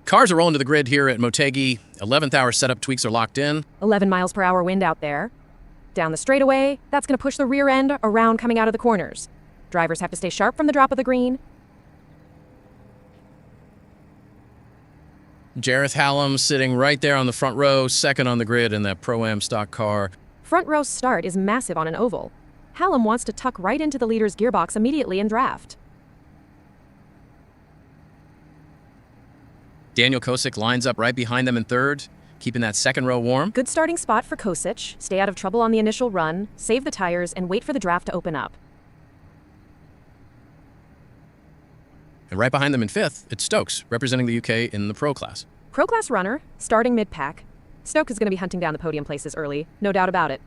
Cars are rolling to the grid here at Motegi. 11th hour setup tweaks are locked in. 11 miles per hour wind out there. Down the straightaway, that's going to push the rear end around coming out of the corners. Drivers have to stay sharp from the drop of the green. Jareth Hallam sitting right there on the front row, second on the grid in that Pro-Am stock car. Front row start is massive on an oval. Hallam wants to tuck right into the leader's gearbox immediately in draft. Daniel Kosick lines up right behind them in third, keeping that second row warm. Good starting spot for Kosic. Stay out of trouble on the initial run, save the tires, and wait for the draft to open up. And right behind them in fifth, it's Stokes, representing the UK in the Pro class. Pro class runner, starting mid-pack. Stokes is going to be hunting down the podium places early, no doubt about it.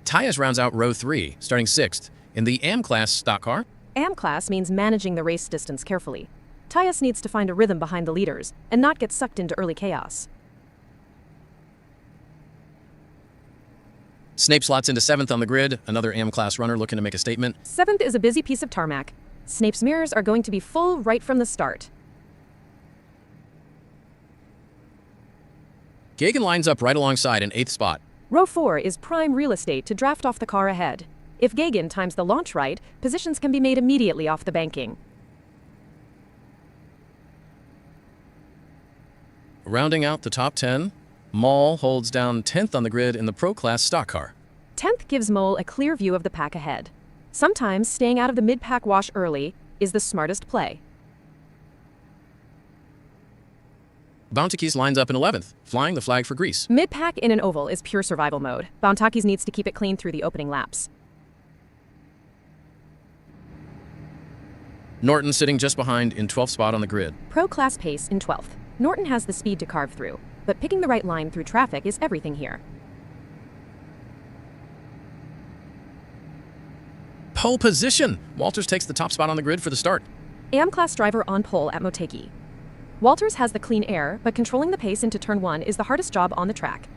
Tyus rounds out row 3, starting 6th, in the AM class stock car. AM class means managing the race distance carefully. Tyus needs to find a rhythm behind the leaders and not get sucked into early chaos. Snape slots into 7th on the grid, another AM class runner looking to make a statement. 7th is a busy piece of tarmac. Snape's mirrors are going to be full right from the start. Gagan lines up right alongside in 8th spot. Row 4 is prime real estate to draft off the car ahead. If Gagan times the launch right, positions can be made immediately off the banking. Rounding out the top 10, Mall holds down 10th on the grid in the Pro class stock car. 10th gives Mole a clear view of the pack ahead. Sometimes staying out of the mid-pack wash early is the smartest play. Bountakis lines up in 11th, flying the flag for Greece. Mid-pack in an oval is pure survival mode. Bountakis needs to keep it clean through the opening laps. Norton sitting just behind in 12th spot on the grid. Pro class pace in 12th. Norton has the speed to carve through, but picking the right line through traffic is everything here. Pole position! Walters takes the top spot on the grid for the start. AM class driver on pole at Motegi. Walters has the clean air, but controlling the pace into turn 1 is the hardest job on the track.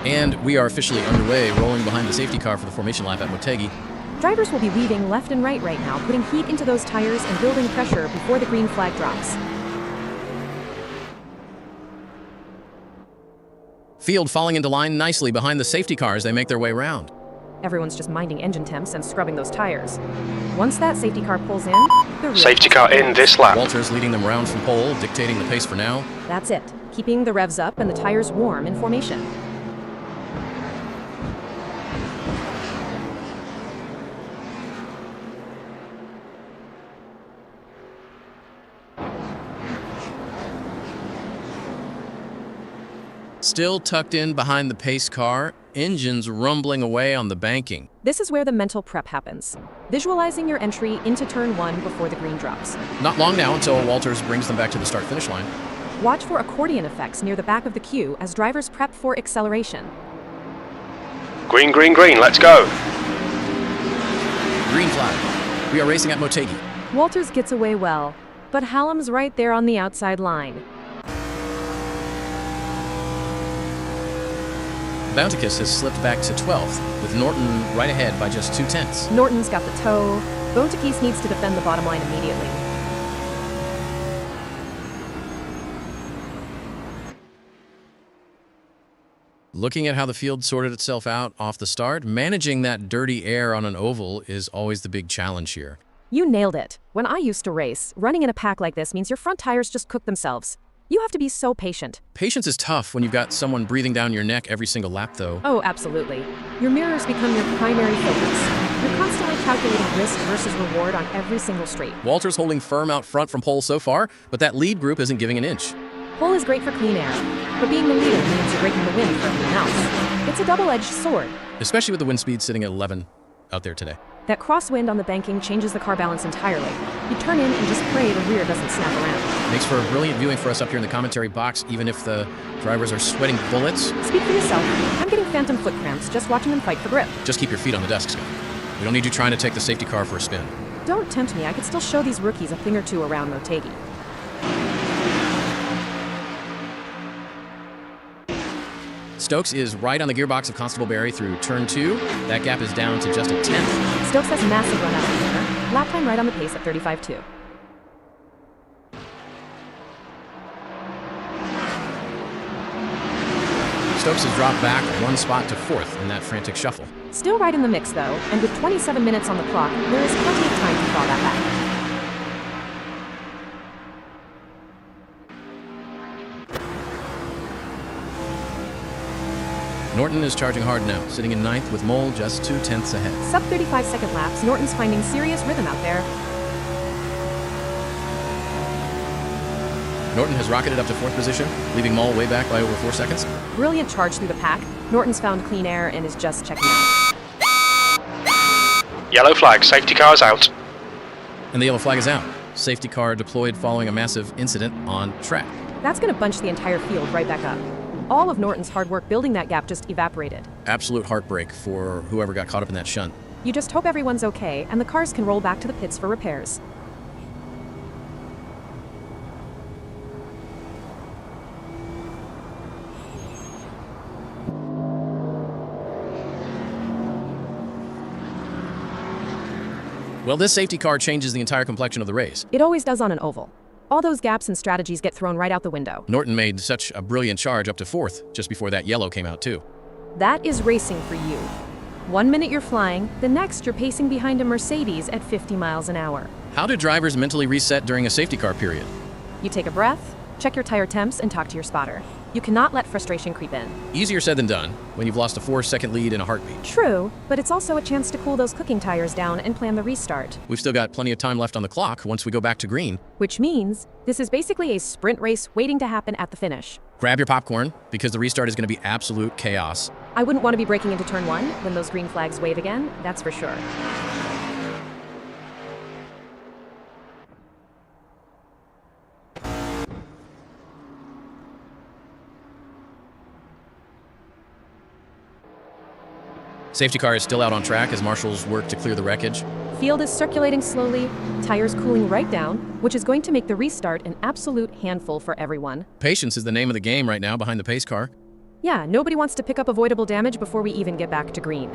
And we are officially underway, rolling behind the safety car for the formation lap at Motegi. Drivers will be weaving left and right now, putting heat into those tires and building pressure before the green flag drops. Field falling into line nicely behind the safety car as they make their way round. Everyone's just minding engine temps and scrubbing those tires. Once that safety car pulls in, the rear Safety car in this lap. Walters leading them round from pole, dictating the pace for now. That's it, keeping the revs up and the tires warm in formation. Still tucked in behind the pace car, engines rumbling away on the banking. This is where the mental prep happens. Visualizing your entry into turn 1 before the green drops. Not long now until Walters brings them back to the start-finish line. Watch for accordion effects near the back of the queue as drivers prep for acceleration. Green, green, green, let's go. Green flag. We are racing at Motegi. Walters gets away well, but Hallam's right there on the outside line. Bountakis has slipped back to 12th, with Norton right ahead by just 0.2. Norton's got the toe. Bountakis needs to defend the bottom line immediately. Looking at how the field sorted itself out off the start, managing that dirty air on an oval is always the big challenge here. You nailed it. When I used to race, running in a pack like this means your front tires just cook themselves. You have to be so patient. Patience is tough when you've got someone breathing down your neck every single lap, though. Oh, absolutely. Your mirrors become your primary focus. You're constantly calculating risk versus reward on every single straight. Walters holding firm out front from pole so far, but that lead group isn't giving an inch. Pole is great for clean air, but being the leader means you're breaking the wind for everyone else. It's a double-edged sword. Especially with the wind speed sitting at 11 out there today. That crosswind on the banking changes the car balance entirely. You turn in and just pray the rear doesn't snap around. Makes for brilliant viewing for us up here in the commentary box, even if the drivers are sweating bullets. Speak for yourself. I'm getting phantom foot cramps just watching them fight for grip. Just keep your feet on the desk, Scott. We don't need you trying to take the safety car for a spin. Don't tempt me. I could still show these rookies a thing or two around Motegi. Stokes is right on the gearbox of Constable Barry through turn 2. That gap is down to just a tenth. Stokes has massive run out of the corner. Lap time right on the pace at 35.2. Stokes has dropped back one spot to 4th in that frantic shuffle. Still right in the mix, though, and with 27 minutes on the clock, there is plenty of time to claw that back. Norton is charging hard now, sitting in 9th with Mole just 2 tenths ahead. Sub 35-second laps, Norton's finding serious rhythm out there. Norton has rocketed up to 4th position, leaving Mole way back by over 4 seconds. Brilliant charge through the pack. Norton's found clean air and is just checking out. Yellow flag, safety car's out. And the yellow flag is out. Safety car deployed following a massive incident on track. That's going to bunch the entire field right back up. All of Norton's hard work building that gap just evaporated. Absolute heartbreak for whoever got caught up in that shunt. You just hope everyone's okay and the cars can roll back to the pits for repairs. Well, this safety car changes the entire complexion of the race. It always does on an oval. All those gaps and strategies get thrown right out the window. Norton made such a brilliant charge up to 4th, just before that yellow came out too. That is racing for you. 1 minute you're flying, the next you're pacing behind a Mercedes at 50 miles an hour. How do drivers mentally reset during a safety car period? You take a breath, check your tire temps, and talk to your spotter. You cannot let frustration creep in. Easier said than done, when you've lost a 4-second lead in a heartbeat. True, but it's also a chance to cool those cooking tires down and plan the restart. We've still got plenty of time left on the clock once we go back to green. Which means this is basically a sprint race waiting to happen at the finish. Grab your popcorn, because the restart is going to be absolute chaos. I wouldn't want to be breaking into turn 1 when those green flags wave again, that's for sure. Safety car is still out on track as marshals work to clear the wreckage. Field is circulating slowly, tires cooling right down, which is going to make the restart an absolute handful for everyone. Patience is the name of the game right now behind the pace car. Yeah, nobody wants to pick up avoidable damage before we even get back to green.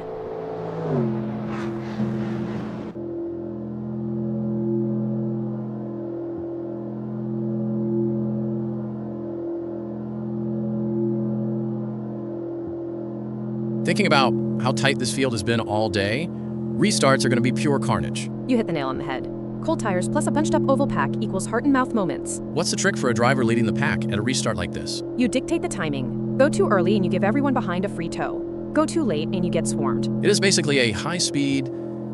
Thinking about how tight this field has been all day, restarts are going to be pure carnage. You hit the nail on the head. Cold tires plus a bunched up oval pack equals heart and mouth moments. What's the trick for a driver leading the pack at a restart like this? You dictate the timing. Go too early and you give everyone behind a free tow. Go too late and you get swarmed. It is basically a high-speed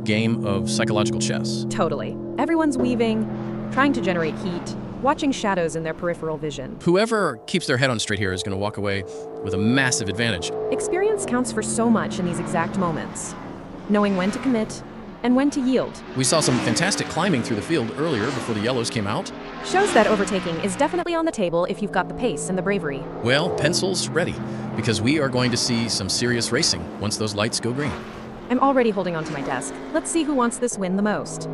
game of psychological chess. Totally. Everyone's weaving, trying to generate heat, watching shadows in their peripheral vision. Whoever keeps their head on straight here is going to walk away with a massive advantage. Experience counts for so much in these exact moments. Knowing when to commit and when to yield. We saw some fantastic climbing through the field earlier before the yellows came out. Shows that overtaking is definitely on the table if you've got the pace and the bravery. Well, pencils ready, because we are going to see some serious racing once those lights go green. I'm already holding onto my desk. Let's see who wants this win the most.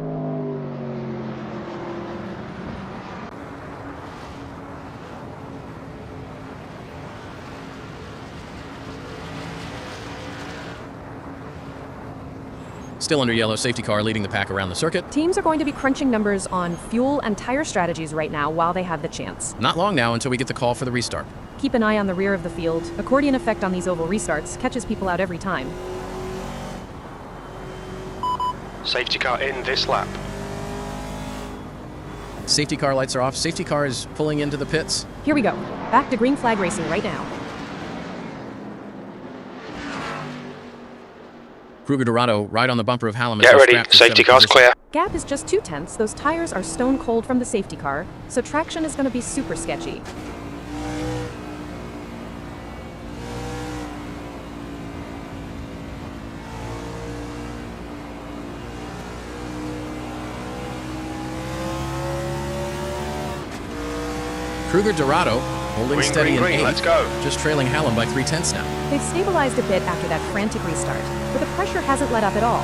Still under yellow, safety car leading the pack around the circuit. Teams are going to be crunching numbers on fuel and tire strategies right now while they have the chance. Not long now until we get the call for the restart. Keep an eye on the rear of the field. Accordion effect on these oval restarts catches people out every time. Safety car in this lap. Safety car lights are off. Safety car is pulling into the pits. Here we go. Back to green flag racing right now. Kruger Dorado right on the bumper of Hallam. Get ready, safety car's clear. Gap is just 2 tenths. Those tires are stone cold from the safety car, so traction is going to be super sketchy. Kruger Dorado holding Green, steady green, in green, 8th, let's go. just trailing Hallam by 3/10 now. They've stabilized a bit after that frantic restart, but the pressure hasn't let up at all.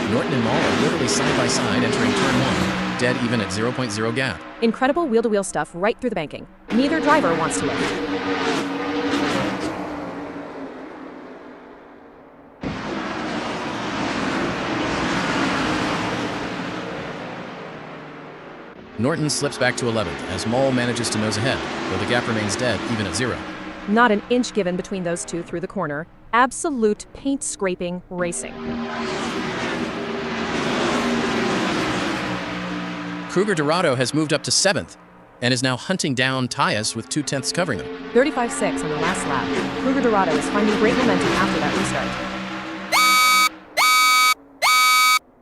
Norton and Mall are literally side by side entering turn 1, dead even at 0.0 gap. Incredible wheel-to-wheel stuff right through the banking. Neither driver wants to lift. Norton slips back to 11th as Mole manages to nose ahead, though the gap remains dead even at 0. Not an inch given between those two through the corner. Absolute paint-scraping racing. Kruger Dorado has moved up to 7th and is now hunting down Tyus with 2/10 covering them. 35.6 on the last lap. Kruger Dorado is finding great momentum after that restart.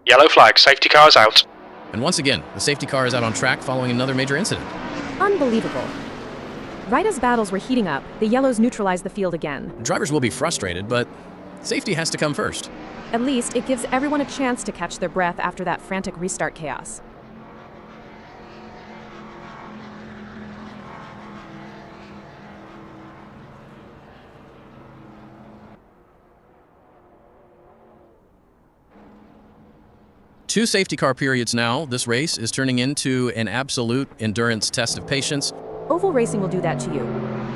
Yellow flag, safety cars out. And once again, the safety car is out on track following another major incident. Unbelievable. Right as battles were heating up, the yellows neutralized the field again. Drivers will be frustrated, but safety has to come first. At least it gives everyone a chance to catch their breath after that frantic restart chaos. Two safety car periods now. This race is turning into an absolute endurance test of patience. Oval racing will do that to you.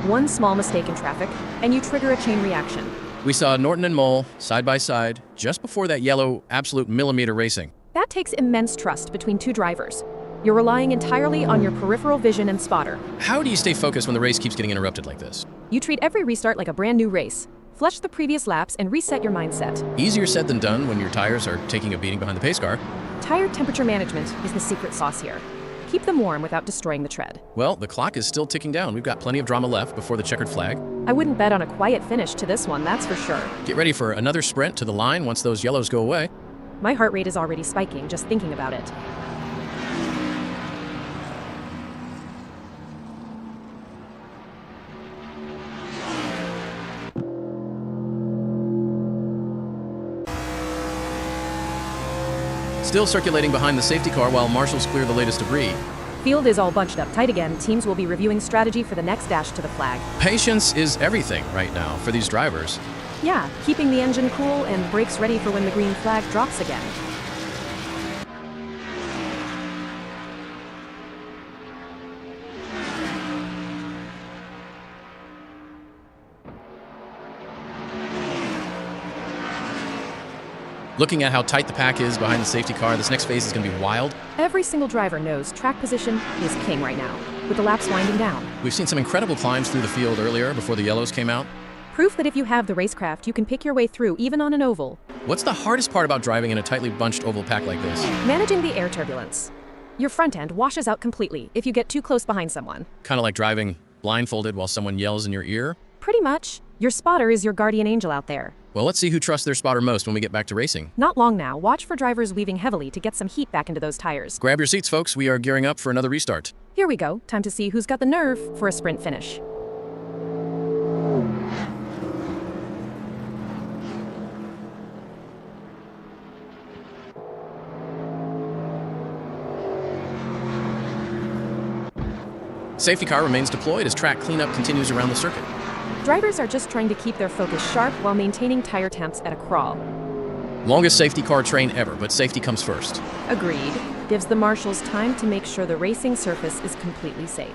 One small mistake in traffic, and you trigger a chain reaction. We saw Norton and Mole side by side just before that yellow absolute millimeter racing. That takes immense trust between two drivers. You're relying entirely on your peripheral vision and spotter. How do you stay focused when the race keeps getting interrupted like this? You treat every restart like a brand new race. Flush the previous laps and reset your mindset. Easier said than done when your tires are taking a beating behind the pace car. Tire temperature management is the secret sauce here. Keep them warm without destroying the tread. Well, the clock is still ticking down. We've got plenty of drama left before the checkered flag. I wouldn't bet on a quiet finish to this one, that's for sure. Get ready for another sprint to the line once those yellows go away. My heart rate is already spiking just thinking about it. Still circulating behind the safety car while marshals clear the latest debris. Field is all bunched up tight again. Teams will be reviewing strategy for the next dash to the flag. Patience is everything right now for these drivers. Yeah, keeping the engine cool and brakes ready for when the green flag drops again. Looking at how tight the pack is behind the safety car, this next phase is going to be wild. Every single driver knows track position is king right now, with the laps winding down. We've seen some incredible climbs through the field earlier before the yellows came out. Proof that if you have the racecraft, you can pick your way through even on an oval. What's the hardest part about driving in a tightly bunched oval pack like this? Managing the air turbulence. Your front end washes out completely if you get too close behind someone. Kind of like driving blindfolded while someone yells in your ear? Pretty much. Your spotter is your guardian angel out there. Well, let's see who trusts their spotter most when we get back to racing. Not long now. Watch for drivers weaving heavily to get some heat back into those tires. Grab your seats, folks. We are gearing up for another restart. Here we go. Time to see who's got the nerve for a sprint finish. Safety car remains deployed as track cleanup continues around the circuit. Drivers are just trying to keep their focus sharp while maintaining tire temps at a crawl. Longest safety car train ever, but safety comes first. Agreed. Gives the marshals time to make sure the racing surface is completely safe.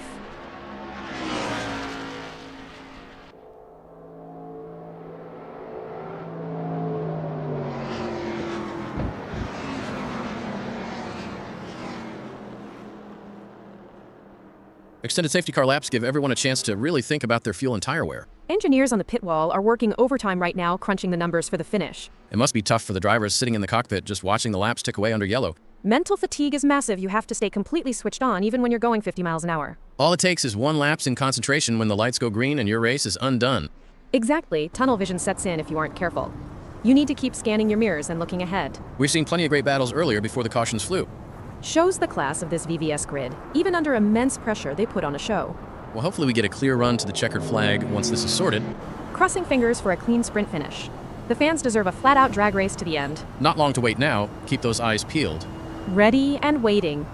Extended safety car laps give everyone a chance to really think about their fuel and tire wear. Engineers on the pit wall are working overtime right now, crunching the numbers for the finish. It must be tough for the drivers sitting in the cockpit just watching the laps tick away under yellow. Mental fatigue is massive. You have to stay completely switched on even when you're going 50 miles an hour. All it takes is one lapse in concentration when the lights go green and your race is undone. Exactly. Tunnel vision sets in if you aren't careful. You need to keep scanning your mirrors and looking ahead. We've seen plenty of great battles earlier before the cautions flew. Shows the class of this VVS grid. Even under immense pressure, they put on a show. Well, hopefully we get a clear run to the checkered flag once this is sorted. Crossing fingers for a clean sprint finish. The fans deserve a flat-out drag race to the end. Not long to wait now. Keep those eyes peeled. Ready and waiting.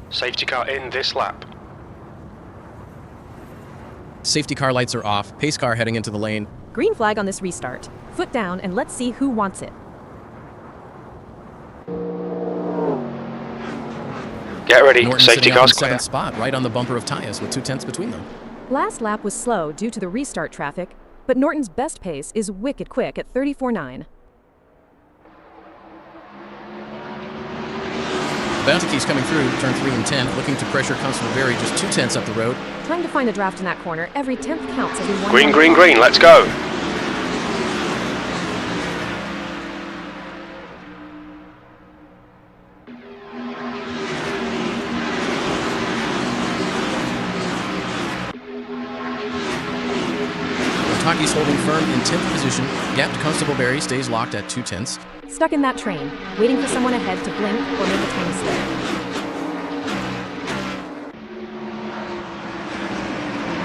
Safety car in this lap. Safety car lights are off. Pace car heading into the lane. Green flag on this restart. Foot down and let's see who wants it. Get ready. Norton Safety sitting out in car's the clear. 7th spot, right on the bumper of Tyus with 2/10 between them. Last lap was slow due to the restart traffic, but Norton's best pace is wicked quick at 34.9. Motegi's coming through, turn 3 and 10, looking to pressure Constable Berry just 2/10 up the road. Time to find a draft in that corner. Every 10th counts as we won. Green, green, green. Let's go. Motegi's holding firm in 10th position. Gap to Constable Berry stays locked at 2/10. Stuck in that train, waiting for someone ahead to blink or make a tiny slip.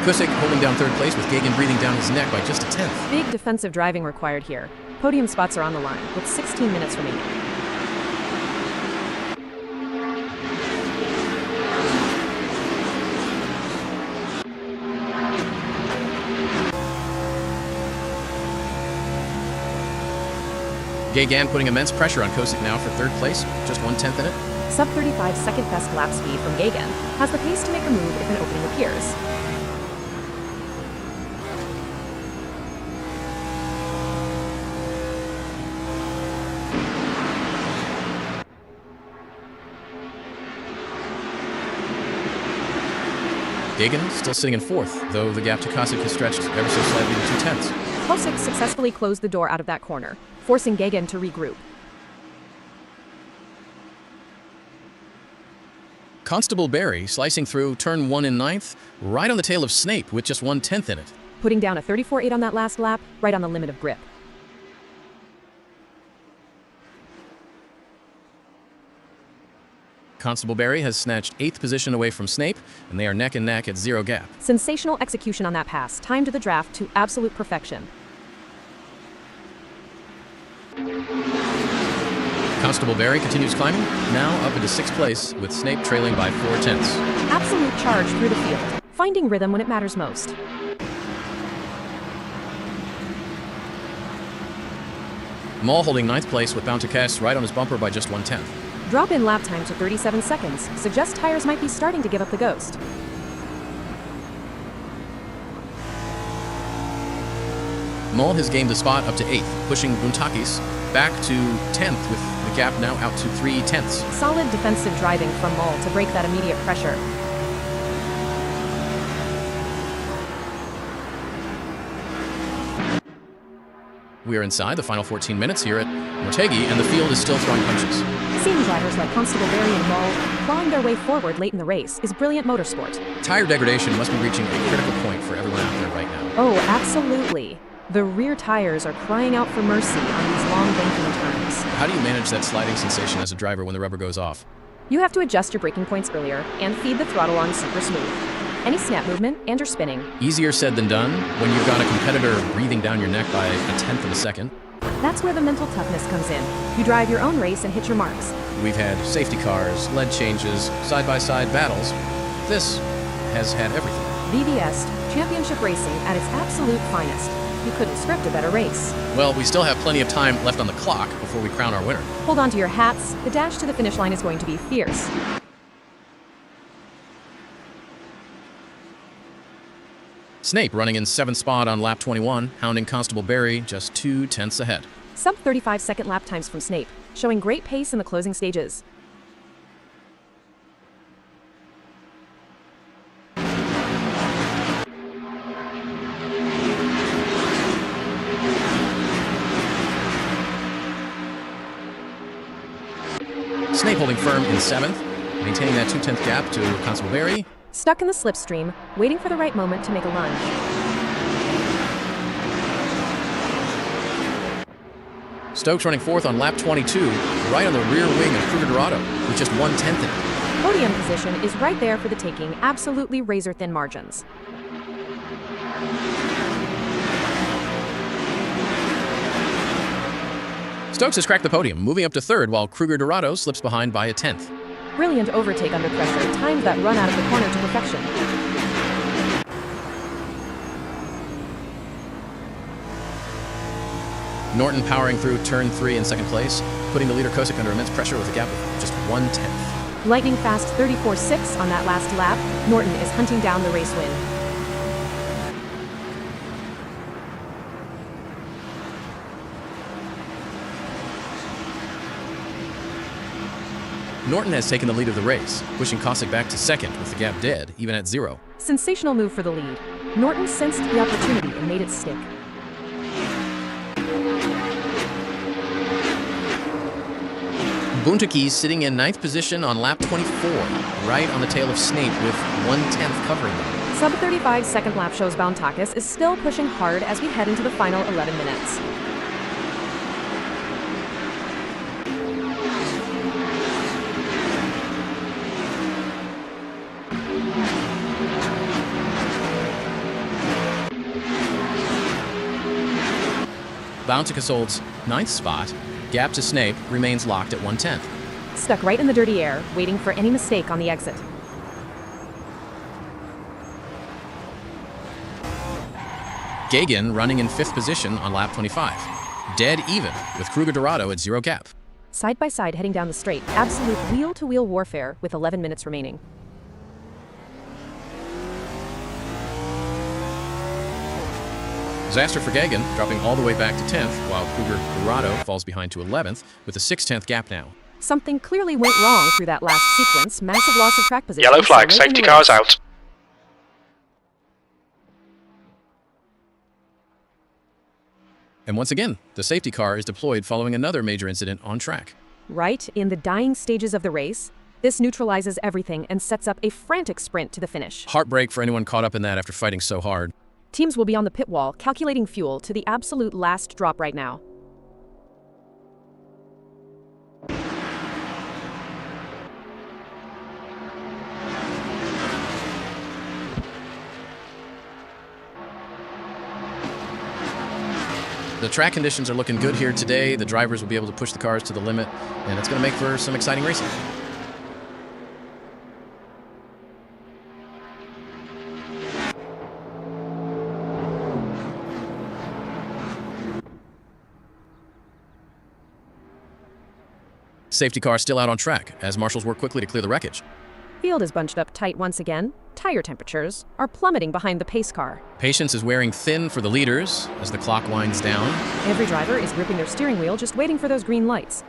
Kusick holding down 3rd place with Gagan breathing down his neck by just a 10th. Big defensive driving required here. Podium spots are on the line, with 16 minutes remaining. Gagan putting immense pressure on Kusick now for 3rd place, just 1/10 in it. Sub 35 second best lap speed from Gagan has the pace to make a move if an opening appears. Gagan still sitting in 4th, though the gap to Kusick has stretched ever so slightly to 2/10. Kusick successfully closed the door out of that corner, forcing Gagan to regroup. Constable Berry slicing through turn 1 in 9th, right on the tail of Snape with just 1/10 in it. Putting down a 34.8 on that last lap, right on the limit of grip. Constable Berry has snatched 8th position away from Snape, and they are neck and neck at 0 gap. Sensational execution on that pass, timed the draft to absolute perfection. Constable Berry continues climbing, now up into 6th place, with Snape trailing by 4/10. Absolute charge through the field, finding rhythm when it matters most. Moll holding 9th place with Bounticast right on his bumper by just 1/10. Drop in lap time to 37 seconds suggests tires might be starting to give up the ghost. Moll has gained the spot up to 8th, pushing Buntakis back to 10th with the gap now out to 3/10. Solid defensive driving from Moll to break that immediate pressure. We are inside the final 14 minutes here at Motegi, and the field is still throwing punches. Seeing drivers like Constable Berry and Moll clawing their way forward late in the race is brilliant motorsport. Tire degradation must be reaching a critical point for everyone out there right now. Oh, absolutely. The rear tires are crying out for mercy on these long banking turns. How do you manage that sliding sensation as a driver when the rubber goes off? You have to adjust your braking points earlier and feed the throttle on super smooth. Any snap movement and you're spinning. Easier said than done when you've got a competitor breathing down your neck by a 10th of a second. That's where the mental toughness comes in. You drive your own race and hit your marks. We've had safety cars, lead changes, side-by-side battles. This has had everything. VVS, championship racing at its absolute finest. You couldn't script a better race. Well, we still have plenty of time left on the clock before we crown our winner. Hold on to your hats. The dash to the finish line is going to be fierce. Snape running in 7th spot on lap 21, hounding Constable Berry just 2/10 ahead. Sub 35 second lap times from Snape, showing great pace in the closing stages. Snape holding firm in 7th, maintaining that 2/10 gap to Constable Berry. Stuck in the slipstream, waiting for the right moment to make a lunge. Stokes running 4th on lap 22, right on the rear wing of Cougar Dorado, with just 1/10 in it. Podium position is right there for the taking, absolutely razor-thin margins. Stokes has cracked the podium, moving up to third, while Kruger Dorado slips behind by a tenth. Brilliant overtake under pressure, timed that run out of the corner to perfection. Norton powering through turn 3 in second place, putting the leader Kosick under immense pressure with a gap of just 1/10. Lightning fast 34.6 on that last lap, Norton is hunting down the race win. Norton has taken the lead of the race, pushing Kosick back to second with the gap dead, even at 0. Sensational move for the lead. Norton sensed the opportunity and made it stick. Motegi sitting in 9th position on lap 24, right on the tail of Snape with 1/10 covering them. Sub 35 second lap shows Bountakis is still pushing hard as we head into the final 11 minutes. Bountakis holds 9th spot. Gap to Snape remains locked at 1/10. Stuck right in the dirty air, waiting for any mistake on the exit. Gagan running in 5th position on lap 25. Dead even, with Kruger Dorado at 0 gap. Side by side heading down the straight, absolute wheel-to-wheel warfare with 11 minutes remaining. Disaster for Gagan, dropping all the way back to 10th, while Kruger Dorado falls behind to 11th, with a 6/10 gap now. Something clearly went wrong through that last sequence. Massive loss of track position. Yellow flag, so late in safety the cars race. out. And once again, the safety car is deployed following another major incident on track. Right in the dying stages of the race, this neutralizes everything and sets up a frantic sprint to the finish. Heartbreak for anyone caught up in that after fighting so hard. Teams will be on the pit wall, calculating fuel to the absolute last drop right now. The track conditions are looking good here today. The drivers will be able to push the cars to the limit, and it's going to make for some exciting racing. Safety car still out on track, as marshals work quickly to clear the wreckage. Field is bunched up tight once again. Tire temperatures are plummeting behind the pace car. Patience is wearing thin for the leaders as the clock winds down. Every driver is gripping their steering wheel, just waiting for those green lights.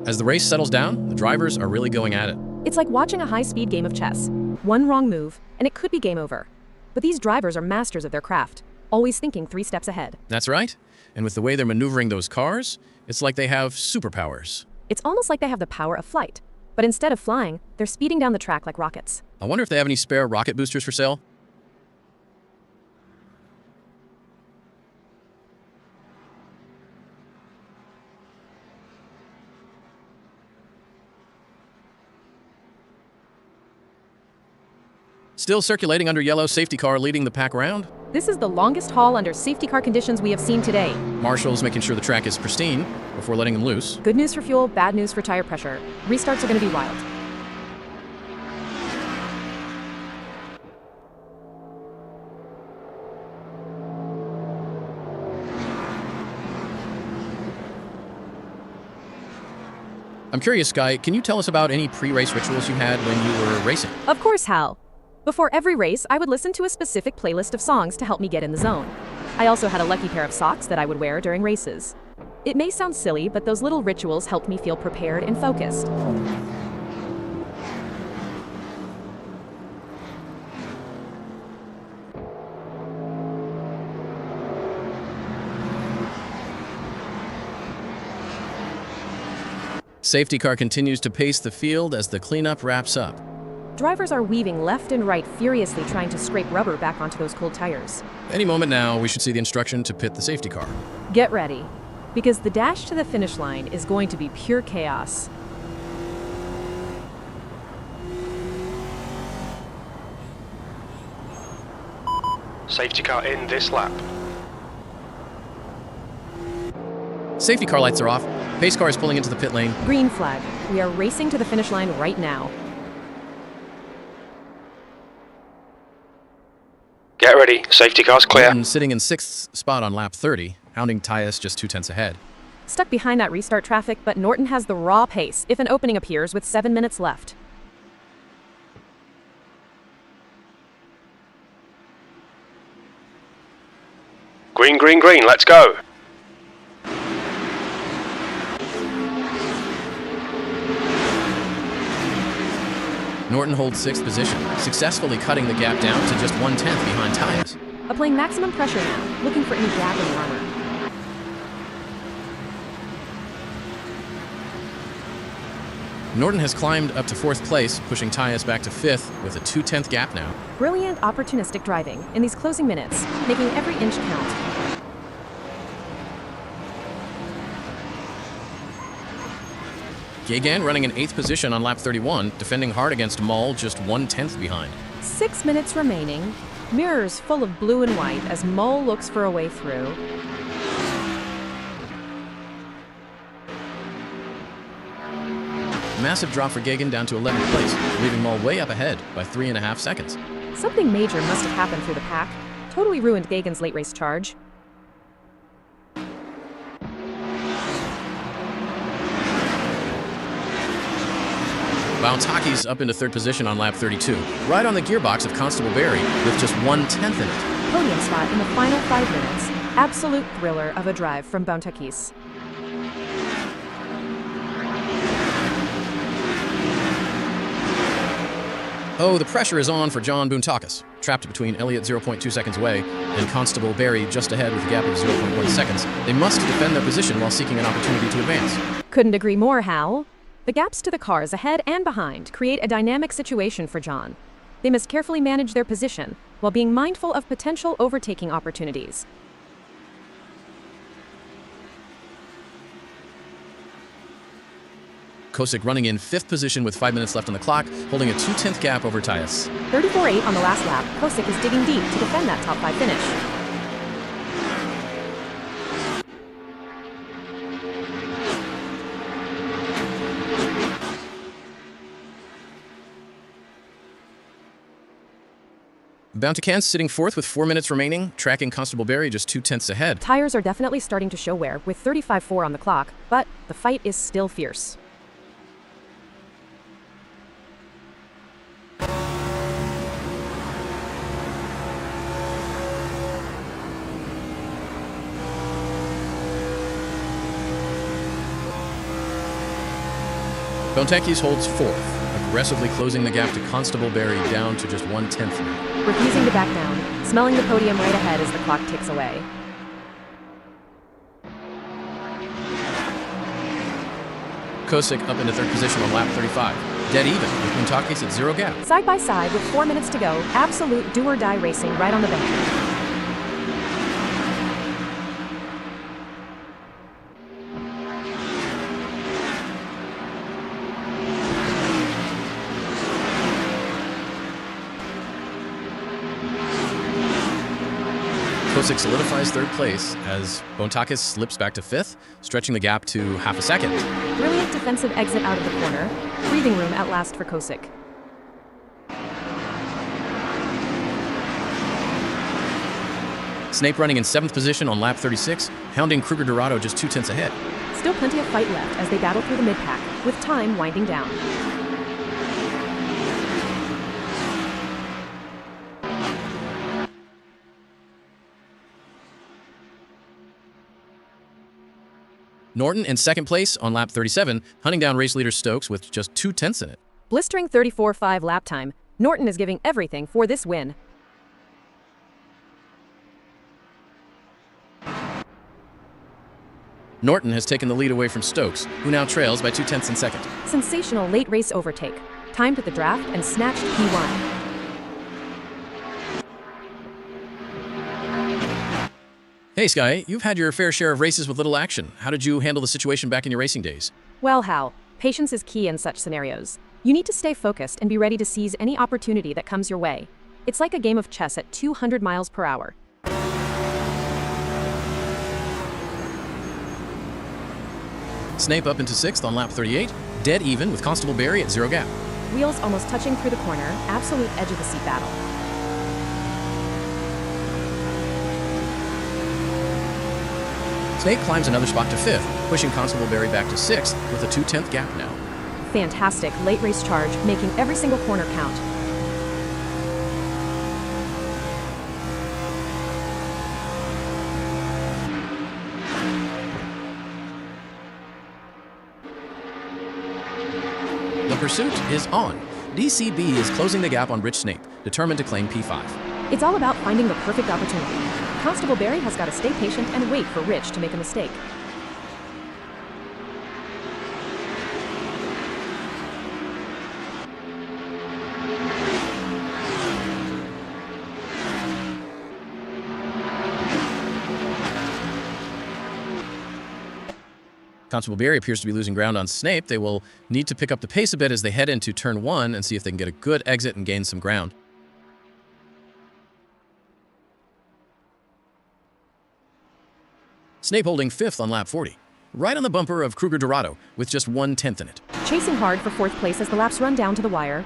As the race settles down, the drivers are really going at it. It's like watching a high-speed game of chess. One wrong move, and it could be game over. But these drivers are masters of their craft, always thinking 3 steps ahead. That's right. And with the way they're maneuvering those cars, it's like they have superpowers. It's almost like they have the power of flight. But instead of flying, they're speeding down the track like rockets. I wonder if they have any spare rocket boosters for sale? Still circulating under yellow, safety car leading the pack round. This is the longest haul under safety car conditions we have seen today. Marshals making sure the track is pristine before letting them loose. Good news for fuel, bad news for tire pressure. Restarts are going to be wild. I'm curious, Sky, can you tell us about any pre-race rituals you had when you were racing? Of course, Hal. Before every race, I would listen to a specific playlist of songs to help me get in the zone. I also had a lucky pair of socks that I would wear during races. It may sound silly, but those little rituals helped me feel prepared and focused. Safety car continues to pace the field as the cleanup wraps up. Drivers are weaving left and right, furiously trying to scrape rubber back onto those cold tires. Any moment now, we should see the instruction to pit the safety car. Get ready, because the dash to the finish line is going to be pure chaos. Safety car in this lap. Safety car lights are off. Pace car is pulling into the pit lane. Green flag. We are racing to the finish line right now. Get ready, safety car's clear. Norton sitting in 6th spot on lap 30, hounding Tyus just 2/10 ahead. Stuck behind that restart traffic, but Norton has the raw pace if an opening appears with 7 minutes left. Green, green, green, let's go. Norton holds 6th position, successfully cutting the gap down to just 1/10 behind Tyus. Applying maximum pressure now, looking for any gap in the armor. Norton has climbed up to 4th place, pushing Tyus back to 5th with a 2/10 gap now. Brilliant opportunistic driving in these closing minutes, making every inch count. Gagan running in 8th position on lap 31, defending hard against Mull just 1/10 behind. 6 minutes remaining. Mirrors full of blue and white as Mull looks for a way through. Massive drop for Gagan down to 11th place, leaving Mull way up ahead by 3.5 seconds. Something major must have happened through the pack. Totally ruined Gagan's late race charge. Motegi's up into 3rd position on lap 32, right on the gearbox of Constable Barry with just 1/10 in it. Podium spot in the final 5 minutes. Absolute thriller of a drive from Motegi's. Oh, the pressure is on for John Boontakis, trapped between Elliott 0.2 seconds away and Constable Barry just ahead with a gap of 0.1 seconds. They must defend their position while seeking an opportunity to advance. Couldn't agree more, Hal. The gaps to the cars ahead and behind create a dynamic situation for John. They must carefully manage their position while being mindful of potential overtaking opportunities. Kosick running in 5th position with 5 minutes left on the clock, holding a 2/10 gap over Tyus. 34.8 on the last lap. Kosick is digging deep to defend that top 5 finish. Bountycans sitting 4th with 4 minutes remaining, tracking Constable Barry just 2/10 ahead. Tires are definitely starting to show wear with 35.4 on the clock, but the fight is still fierce. Bontekis holds 4th, aggressively closing the gap to Constable Barry down to just 1/10 now. Refusing to back down, smelling the podium right ahead as the clock ticks away. Kosick up into 3rd position on lap 35, dead even with Boontakis at 0 gap. Side by side with 4 minutes to go, absolute do-or-die racing right on the banter. Kosick solidifies 3rd place as Boontakis slips back to 5th, stretching the gap to half a second. Brilliant defensive exit out of the corner. Breathing room at last for Kosick. Snape running in 7th position on lap 36, hounding Kruger Dorado just 2/10 ahead. Still plenty of fight left as they battle through the mid-pack, with time winding down. Norton in 2nd place on lap 37, hunting down race leader Stokes with just 2/10 in it. Blistering 34.5 lap time, Norton is giving everything for this win. Norton has taken the lead away from Stokes, who now trails by 2/10 in 2nd. Sensational late race overtake. timed with the draft and snatched P1. Hey Sky, you've had your fair share of races with little action. How did you handle the situation back in your racing days? Well, Hal, patience is key in such scenarios. You need to stay focused and be ready to seize any opportunity that comes your way. It's like a game of chess at 200 miles per hour. Snape up into 6th on lap 38, dead even with Constable Barry at 0 gap. Wheels almost touching through the corner, absolute edge of the seat battle. Snape climbs another spot to 5th, pushing Constable Barry back to 6th with a 2/10 gap now. Fantastic late race charge, making every single corner count. The pursuit is on. DCB is closing the gap on Rich Snape, determined to claim P5. It's all about finding the perfect opportunity. Constable Barry has got to stay patient and wait for Rich to make a mistake. Constable Barry appears to be losing ground on Snape. They will need to pick up the pace a bit as they head into turn 1 and see if they can get a good exit and gain some ground. Snape holding 5th on lap 40, right on the bumper of Kruger Dorado with just 1/10 in it. Chasing hard for 4th place as the laps run down to the wire.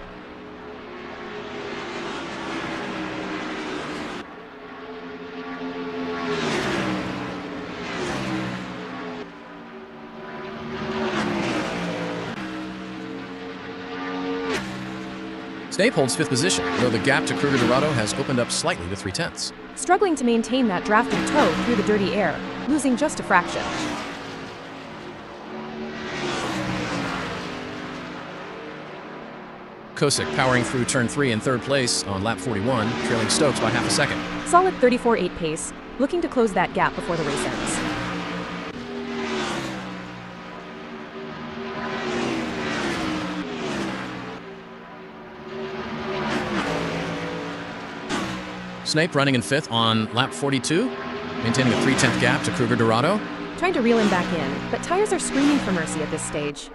Snape holds 5th position, though the gap to Kruger Dorado has opened up slightly to 3/10. Struggling to maintain that drafted toe through the dirty air, losing just a fraction. Kosick powering through turn 3 in 3rd place on lap 41, trailing Stokes by half a second. Solid 34.8 pace, looking to close that gap before the race ends. Snape running in 5th on lap 42, maintaining a 3/10 gap to Kruger Dorado. Trying to reel him back in, but tires are screaming for mercy at this stage.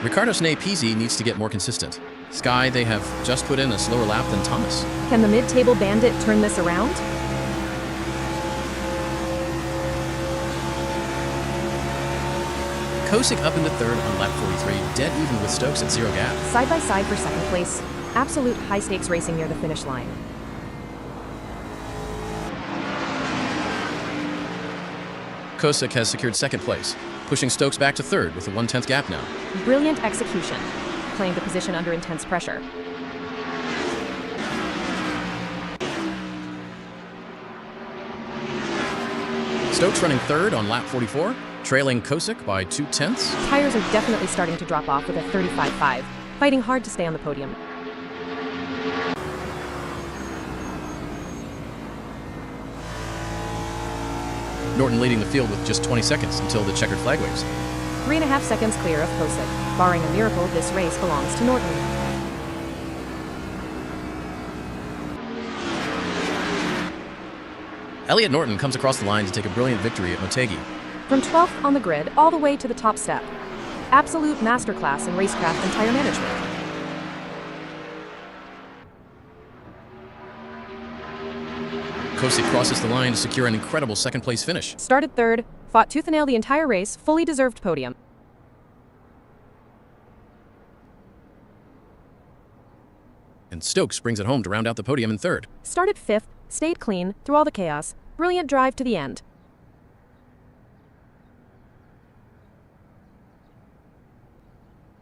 Ricardo Snape-Peasy needs to get more consistent. Sky, they have just put in a slower lap than Thomas. Can the mid-table bandit turn this around? Kosick up into 3rd on lap 43, dead even with Stokes at 0 gap. Side by side for 2nd place. Absolute high-stakes racing near the finish line. Kosick has secured 2nd place, pushing Stokes back to 3rd with a 1/10 gap now. Brilliant execution. Claimed the position under intense pressure. Stokes running 3rd on lap 44, trailing Kosick by 2/10. Tires are definitely starting to drop off with a 35.5, fighting hard to stay on the podium. Norton leading the field with just 20 seconds until the checkered flag waves. 3.5 seconds clear of Kosick. Barring a miracle, this race belongs to Norton. Elliot Norton comes across the line to take a brilliant victory at Motegi. From 12th on the grid all the way to the top step. Absolute masterclass in racecraft and tire management. Kosick crosses the line to secure an incredible 2nd place finish. Started 3rd, fought tooth and nail the entire race, fully deserved podium. And Stokes brings it home to round out the podium in 3rd. Started 5th, stayed clean through all the chaos. Brilliant drive to the end.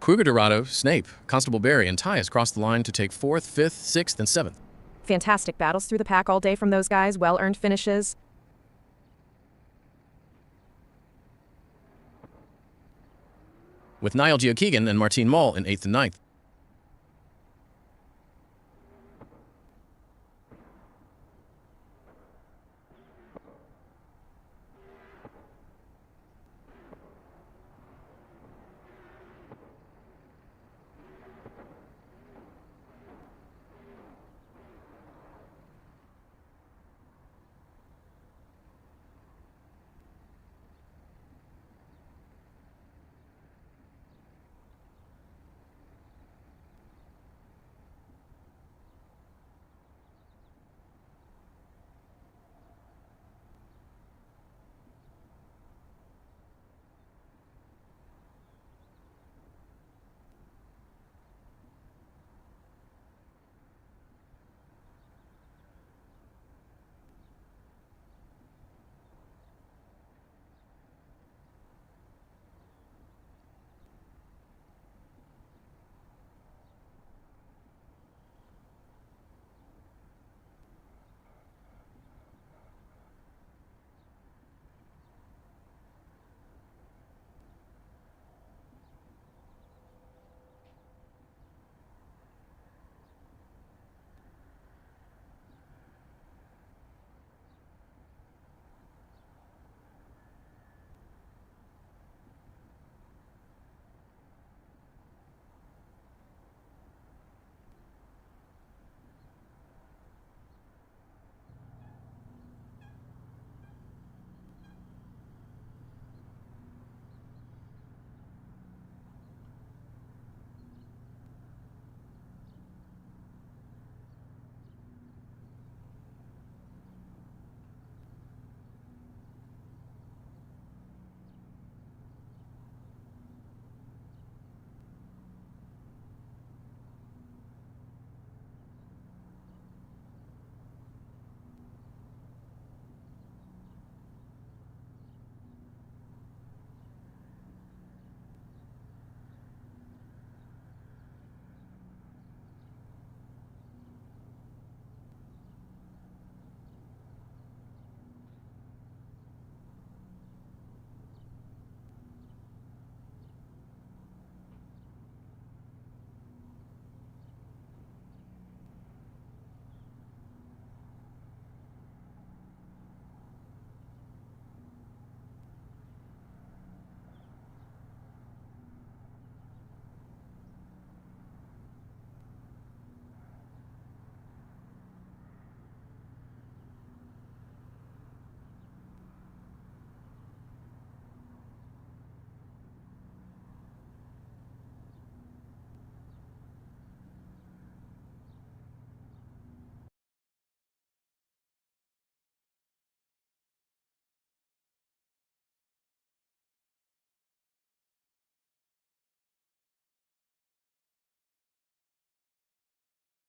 Kruger Dorado, Snape, Constable Barry, and Tyus cross the line to take 4th, 5th, 6th, and 7th. Fantastic battles through the pack all day from those guys, well-earned finishes. With Niall Geoghegan and Martine Moll in 8th and 9th.